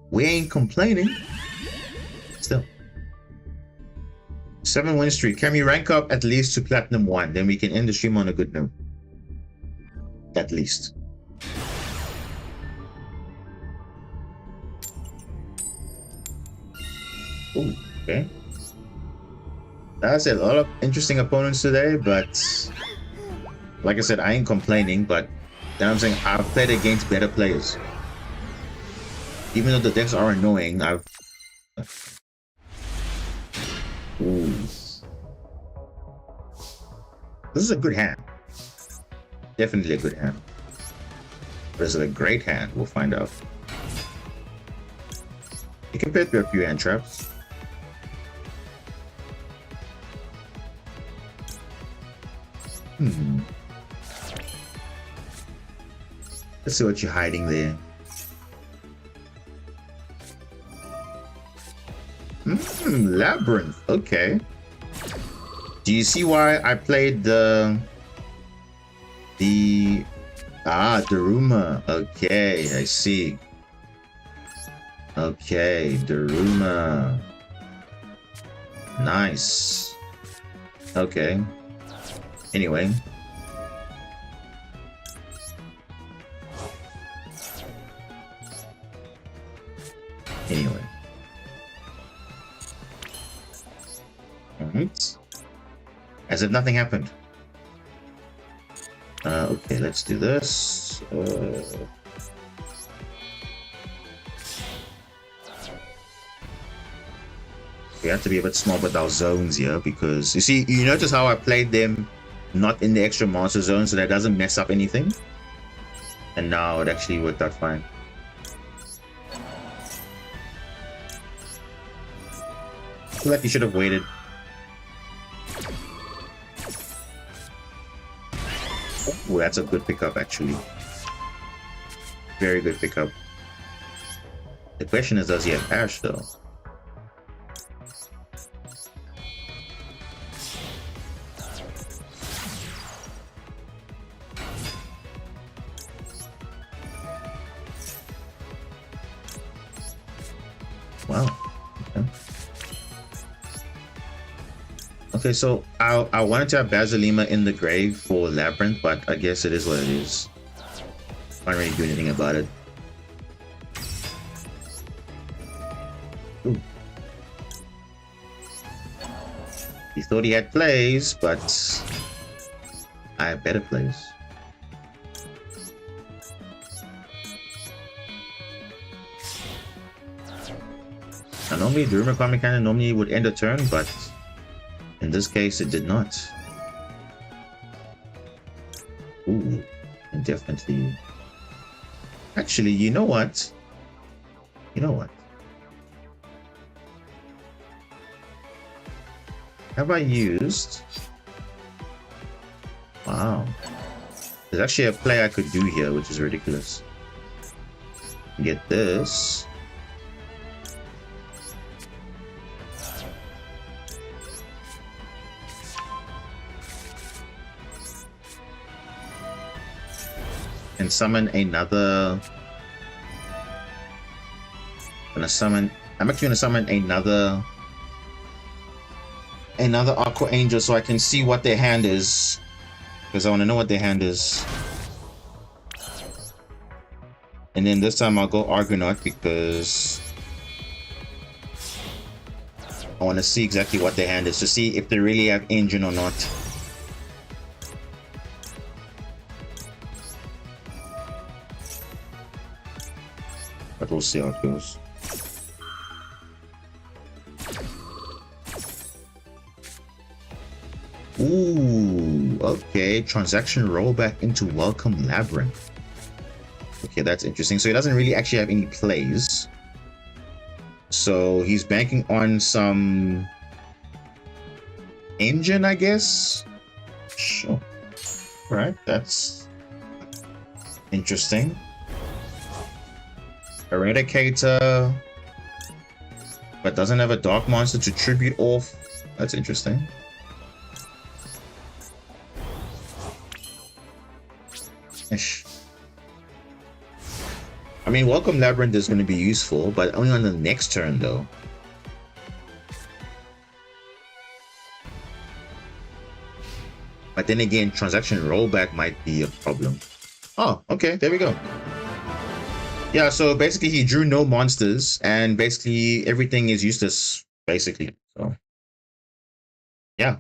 We ain't complaining. Still. 7 win streak. Can we rank up at least to Platinum 1? Then we can end the stream on a good note. At least. Ooh, okay. That's it. A lot of interesting opponents today, but like I said, I ain't complaining, but then I'm saying I've played against better players. Even though the decks are annoying, I've... Ooh. This is a good hand. Definitely a good hand. This is a great hand. We'll find out. You can pit through a few hand traps. Let's see what you're hiding there. Labyrinth. Okay. Do you see why I played the Daruma? Okay, I see. Okay, Daruma. Nice. Okay. Anyway. Alright. As if nothing happened. Okay, let's do this. We have to be a bit small with our zones here because you see, you notice how I played them not in the extra monster zone so that doesn't mess up anything. And now it actually worked out fine. I feel like you should have waited. Oh, that's a good pickup actually. Very good pickup. The question is, does he have Ash though? Wow. Okay. Okay, so I wanted to have Basilima in the grave for Labyrinth, but I guess it is what it is. Can't really do anything about it. Ooh. He thought he had plays, but I have better plays. Now, normally the Rumor Comic Cannon normally would end a turn, but in this case it did not. Ooh, and definitely. Actually, you know what? You know what? Have I used? Wow. There's actually a play I could do here, which is ridiculous. Get this. And summon another. I'm actually gonna summon another Aqua Angel so I can see what their hand is. Because I want to know what their hand is. And then this time I'll go Argonaut because I want to see exactly what their hand is to see if they really have engine or not. But we'll see how it goes. Ooh, okay. Transaction rollback into Welcome Labyrinth. Okay, that's interesting. So he doesn't really actually have any plays. So he's banking on some engine, I guess. Sure. Right, that's interesting. Eradicator, but doesn't have a dark monster to tribute off. That's interesting. Ish. I mean, Welcome Labyrinth is going to be useful, but only on the next turn though. But then again, transaction rollback might be a problem. Oh, okay, there we go. Yeah, so basically he drew no monsters and basically everything is useless, basically. So yeah.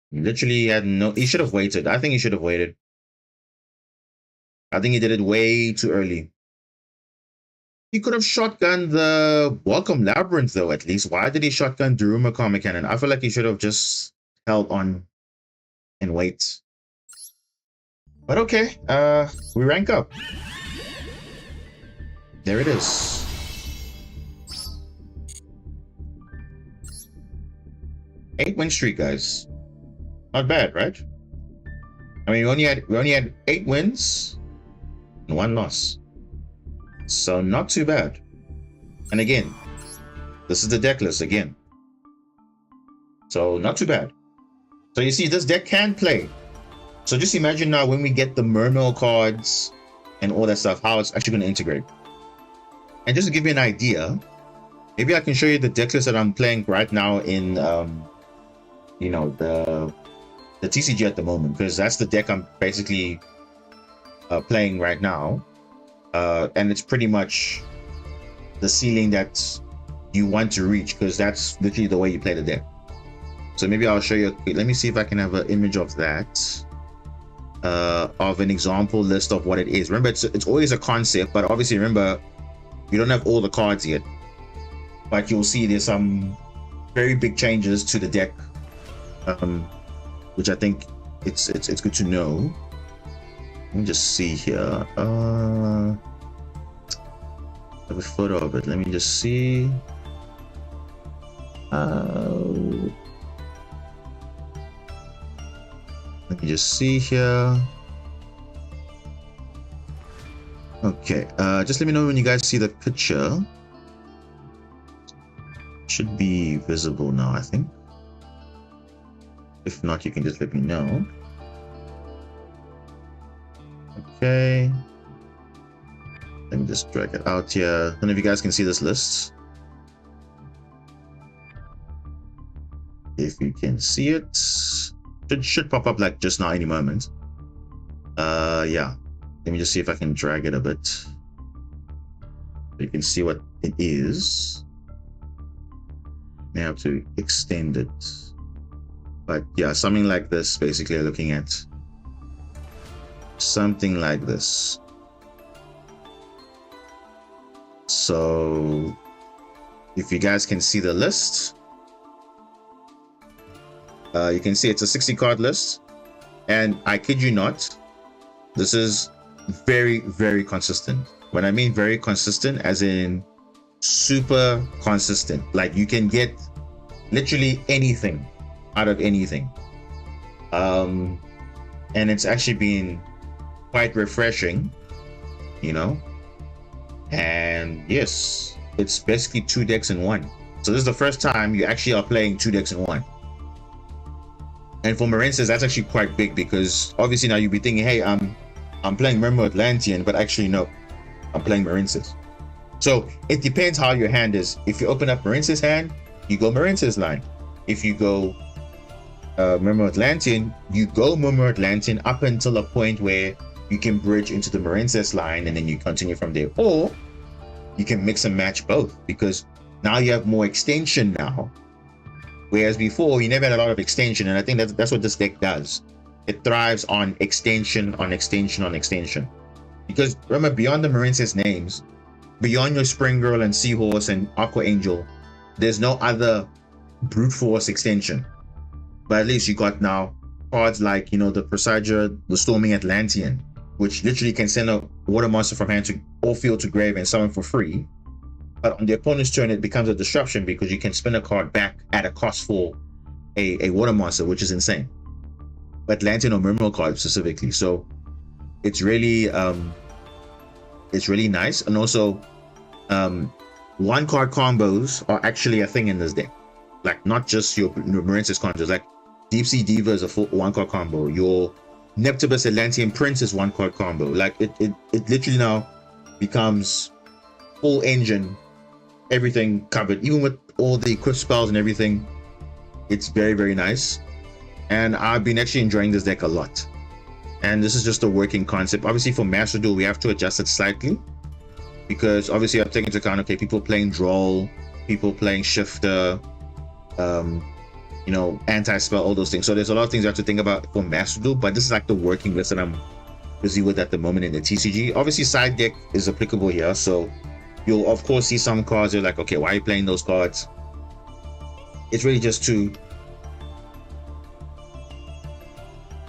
He literally had no, he should have waited. I think he should have waited. I think he did it way too early. He could have shotgunned the Welcome Labyrinth though, at least. Why did he shotgun Daruma Comic Cannon? I feel like he should have just held on and wait. But okay, we rank up. there it is. Eight-win streak, guys. Not bad, right? I mean, we only had 8 wins and 1 loss, so not too bad. And again, this is the deck list again, so not too bad. So you see, this deck can play. So just imagine now when we get the Mermail cards and all that stuff, how it's actually going to integrate. And just to give you an idea, maybe I can show you the deck list that I'm playing right now in, you know, the TCG at the moment, because that's the deck I'm basically playing right now. And it's pretty much the ceiling that you want to reach, because that's literally the way you play the deck. So maybe I'll show you. Let me see if I can have an image of that, of an example list of what it is. Remember, it's always a concept, but obviously remember, you don't have all the cards yet. But you'll see there's some very big changes to the deck, which I think it's good to know. Let me just see here. I have a photo of it. Let me just see. Let me just see here. Okay, just let me know when you guys see the picture. Should be visible now, I think. If not, you can just let me know. Okay. Let me just drag it out here. I don't know if you guys can see this list. If you can see it, it should pop up like just now any moment. Yeah. Let me just see if I can drag it a bit so you can see what it is. May have to extend it. But yeah, something like this, basically looking at something like this. So if you guys can see the list, you can see it's a 60 card list, and I kid you not, this is very, very consistent. When I mean very consistent, as in super consistent. Like you can get literally anything out of anything, and it's actually been quite refreshing, you know. And yes, it's basically 2 decks in 1. So this is the first time you actually are playing 2 decks in 1. And for Marinces, that's actually quite big, because obviously now you'll be thinking, hey, I'm playing Mermail Atlantean, but actually no, I'm playing Marinces. So it depends how your hand is. If you open up Marinces hand, you go Marinces line. If you go Mermail Atlantean, you go Mermail Atlantean up until a point where you can bridge into the Marinces line, and then you continue from there. Or you can mix and match both, because now you have more extension now. Whereas before, you never had a lot of extension, and I think that's what this deck does. It thrives on extension, on extension, on extension. Because remember, beyond the Marinces names, beyond your Spring Girl and Seahorse and Aqua Angel, there's no other brute force extension. But at least you got now cards like, you know, the Presagio, the Storming Atlantean, which literally can send a water monster from hand to or field to grave and summon for free. But on the opponent's turn, it becomes a disruption, because you can spin a card back at a cost for a water monster, which is insane. Atlantean or Mermail card specifically. So it's really nice. And also 1 card combos are actually a thing in this deck. Like not just your Marinces combos, like Deep Sea Diva is a 1 card combo. Your Neptibus Atlantean Prince is 1 card combo. Like it literally now becomes full engine, everything covered, even with all the equip spells and everything. It's very, very nice. And I've been actually enjoying this deck a lot. And this is just a working concept. Obviously for Master Duel, we have to adjust it slightly, because obviously I've taken into account, okay, people playing Droll, people playing Shifter, you know, anti-spell, all those things. So there's a lot of things I have to think about for Master Duel, but this is like the working list that I'm busy with at the moment in the TCG. Obviously side deck is applicable here, so you'll of course see some cards you're like, okay, why are you playing those cards? It's really just to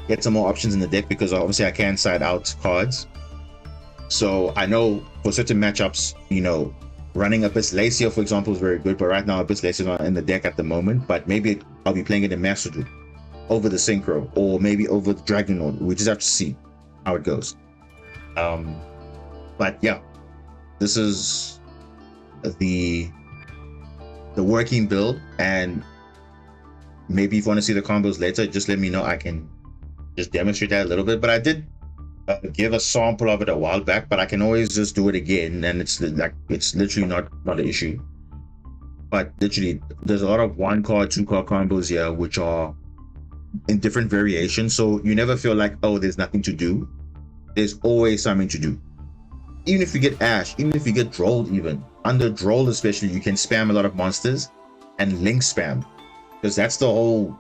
get some more options in the deck, because obviously I can side out cards. So I know for certain matchups, running Abyss Lacia, for example, is very good, but right now Abyss Lacia is not in the deck at the moment, but maybe I'll be playing it in Master Duel over the Synchro, or maybe over the Dragon. We just have to see how it goes. But yeah, this is the working build, and maybe if you want to see the combos later, just let me know. I can just demonstrate that a little bit, but I did give a sample of it a while back, but I can always just do it again, and it's literally not an issue. But literally, there's a lot of 1-card, 2-card combos here, which are in different variations, so you never feel like, oh, there's nothing to do. There's always something to do. Even if you get Ash, even if you get Drolled, even under Droll especially, you can spam a lot of monsters and link spam, because that's the whole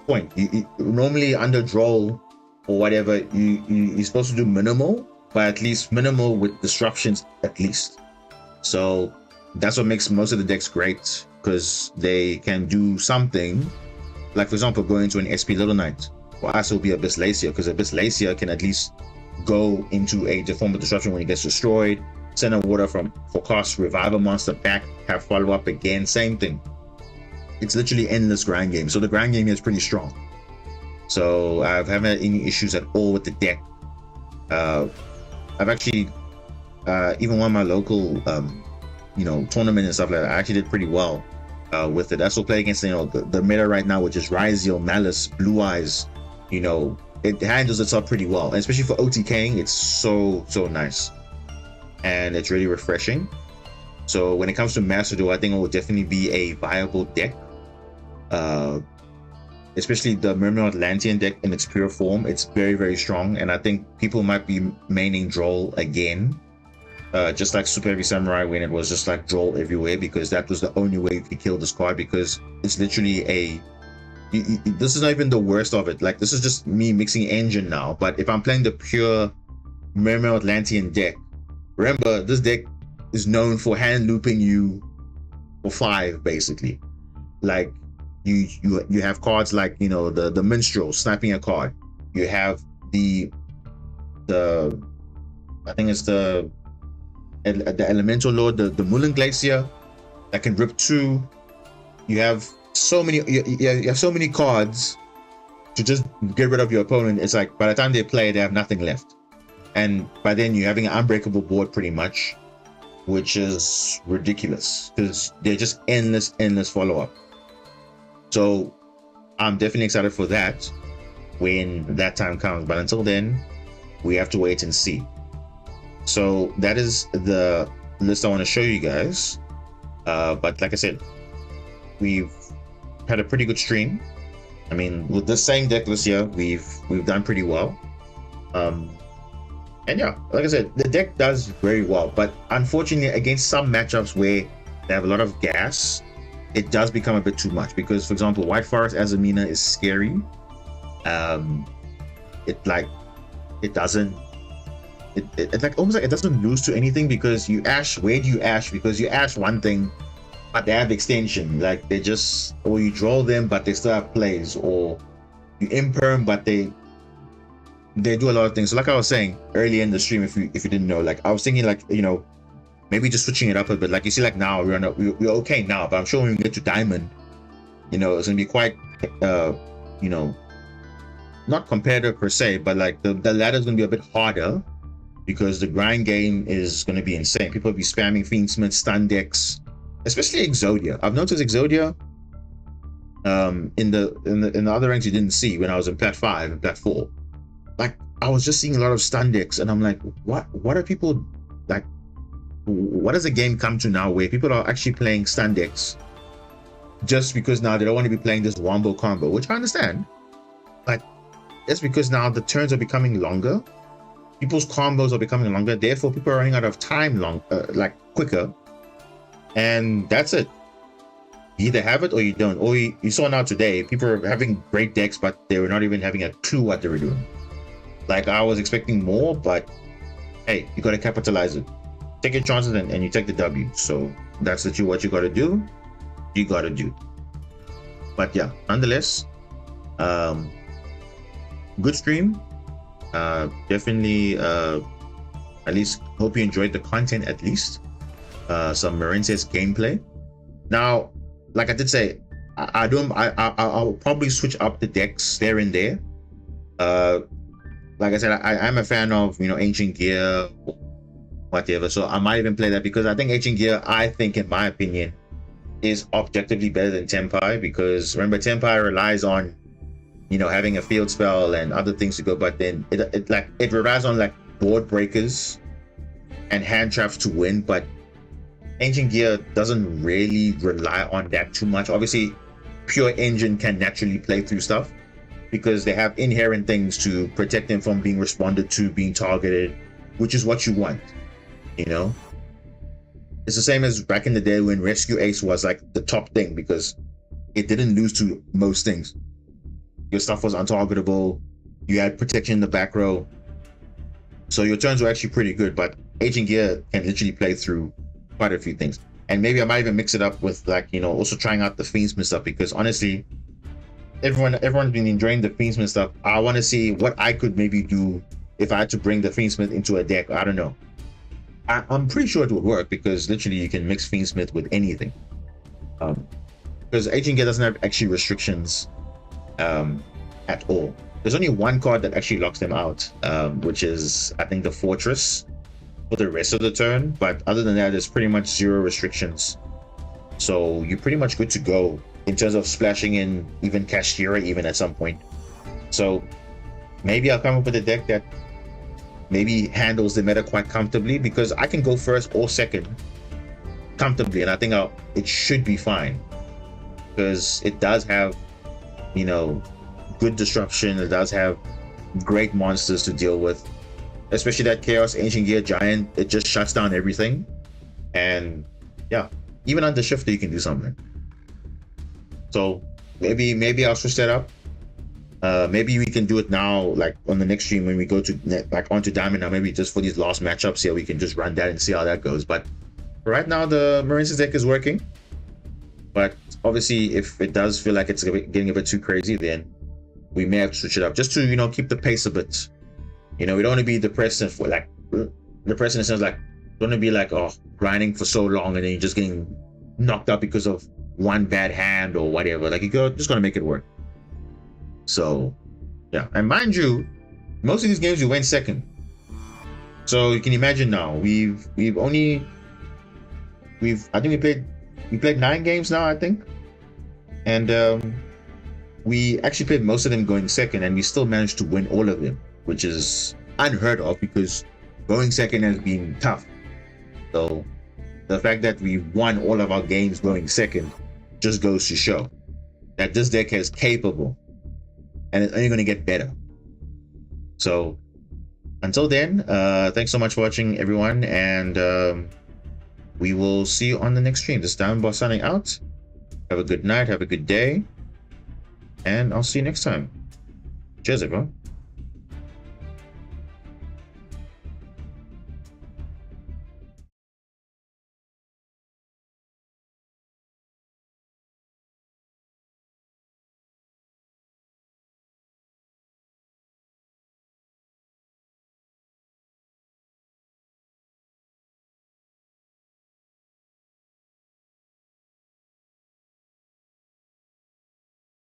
point. Normally under Droll or whatever, you're supposed to do minimal, but at least minimal with disruptions at least. So that's what makes most of the decks great, because they can do something. Like for example, going into an SP Little Knight, or also be Abyss Lacia, because Abyss Lacia can at least go into a deformed disruption when it gets destroyed, send a water for cost, revive a monster back, have follow up again, same thing. It's literally endless grind game. So the grind game is pretty strong. So I haven't had any issues at all with the deck. I've actually even won my local tournament and stuff like that. I actually did pretty well with it. I still play against the meta right now, which is yugioh, Malice, Blue Eyes. It handles itself pretty well, and especially for OTKing, it's so nice, and it's really refreshing. So when it comes to Master Duel, I think it will definitely be a viable deck, especially the Mermaid Atlantean deck in its pure form. It's very strong, and I think people might be maining Droll again, just like Super Heavy Samurai, when it was just like Droll everywhere, because that was the only way you could kill this card, because it's literally this is not even the worst of it. Like, this is just me mixing engine now. But if I'm playing the pure Mermaid Atlantean deck, remember, this deck is known for hand looping you for 5, basically. Like, you have cards like, the Minstrel sniping a card. You have the I think it's the Elemental Lord, the Mulan Glacier, that can rip 2. You have so many you have so many cards to just get rid of your opponent. It's like by the time they play, they have nothing left, and by then you're having an unbreakable board pretty much, which is ridiculous, because they're just endless follow-up. So I'm definitely excited for that when that time comes, but until then we have to wait and see. So that is the list I want to show you guys, but like I said, we've had a pretty good stream. I mean, with this same deck this year, we've done pretty well. And yeah, like I said, the deck does very well, but unfortunately against some matchups where they have a lot of gas, it does become a bit too much. Because for example, White Forest Azamina is scary. It almost like it doesn't lose to anything, because you Ash, where do you Ash? Because you Ash one thing, but they have extension, like they just, or you draw them but they still have plays, or you imperm but they do a lot of things. So like I was saying earlier in the stream, if you didn't know, like I was thinking, like, maybe just switching it up a bit. Like you see, like now we're okay now, but I'm sure when we get to Diamond, it's gonna be quite not competitive per se, but like the ladder is gonna be a bit harder, because the grind game is gonna be insane. People will be spamming Fiendsmith, stun decks, especially Exodia. I've noticed Exodia in the other ranks you didn't see when I was in Plat 5 and Plat 4. Like, I was just seeing a lot of stun decks, and I'm like, what are people like? What does the game come to now, where people are actually playing stun decks just because now they don't want to be playing this wombo combo, which I understand, but it's because now the turns are becoming longer, people's combos are becoming longer, therefore people are running out of time quicker. And that's it. You either have it or you don't. Or you saw now today, people are having great decks, but they were not even having a clue what they were doing. Like, I was expecting more, but hey, you got to capitalize it. Take your chances and you take the W. So that's what you got to do. You got to do. But yeah, nonetheless, good stream. Definitely, I at least hope you enjoyed the content, at least some Marinces gameplay. Now, like I did say, I'll probably switch up the decks there and there. Like I said, I'm a fan of, you know, Ancient Gear, whatever, so I might even play that, because I think Ancient Gear, I think, in my opinion, is objectively better than Tempai, because remember, Tempai relies on, you know, having a field spell and other things to go, but then it relies on like board breakers and hand traps to win. But Ancient Gear doesn't really rely on that too much. Obviously, Pure Engine can naturally play through stuff because they have inherent things to protect them from being responded to, being targeted, which is what you want, you know. It's the same as back in the day when Rescue Ace was like the top thing, because it didn't lose to most things. Your stuff was untargetable, you had protection in the back row, so your turns were actually pretty good. But Ancient Gear can literally play through quite a few things. And maybe I might even mix it up with, like, you know, also trying out the Fiendsmith stuff, because honestly, everyone's been enjoying the Fiendsmith stuff. I want to see what I could maybe do if I had to bring the Fiendsmith into a deck. I don't know. I'm pretty sure it would work, because literally you can mix Fiendsmith with anything. Because Ancient Gear doesn't have actually restrictions at all. There's only one card that actually locks them out, which is, I think, the Fortress for the rest of the turn. But other than that, there's pretty much zero restrictions. So you're pretty much good to go in terms of splashing in even Kashtira even at some point. So maybe I'll come up with a deck that maybe handles the meta quite comfortably, because I can go first or second comfortably, and I think it should be fine, because it does have, you know, good disruption. It does have great monsters to deal with, especially that Chaos Ancient Gear Giant. It just shuts down everything, and yeah, even under Shifter you can do something. So maybe I'll switch that up. Maybe we can do it now, like on the next stream when we go to like onto Diamond now, maybe just for these last matchups here, we can just run that and see how that goes. But right now the Marinces deck is working, but obviously if it does feel like it's getting a bit too crazy, then we may have to switch it up, just to, you know, keep the pace a bit. You know, we don't want to be depressed and like depressed in the sense like don't want to be like, oh, grinding for so long and then you're just getting knocked out because of one bad hand or whatever. Like, you just gotta make it work. So yeah, and mind you, most of these games we went second. So you can imagine now, I think we played 9 games now, I think. And we actually played most of them going second, and we still managed to win all of them, which is unheard of, because going second has been tough. So the fact that we won all of our games going second just goes to show that this deck is capable, and it's only going to get better. So until then, thanks so much for watching, everyone, and we will see you on the next stream. This is Diamond Boss signing out. Have a good night, have a good day, and I'll see you next time. Cheers, everyone.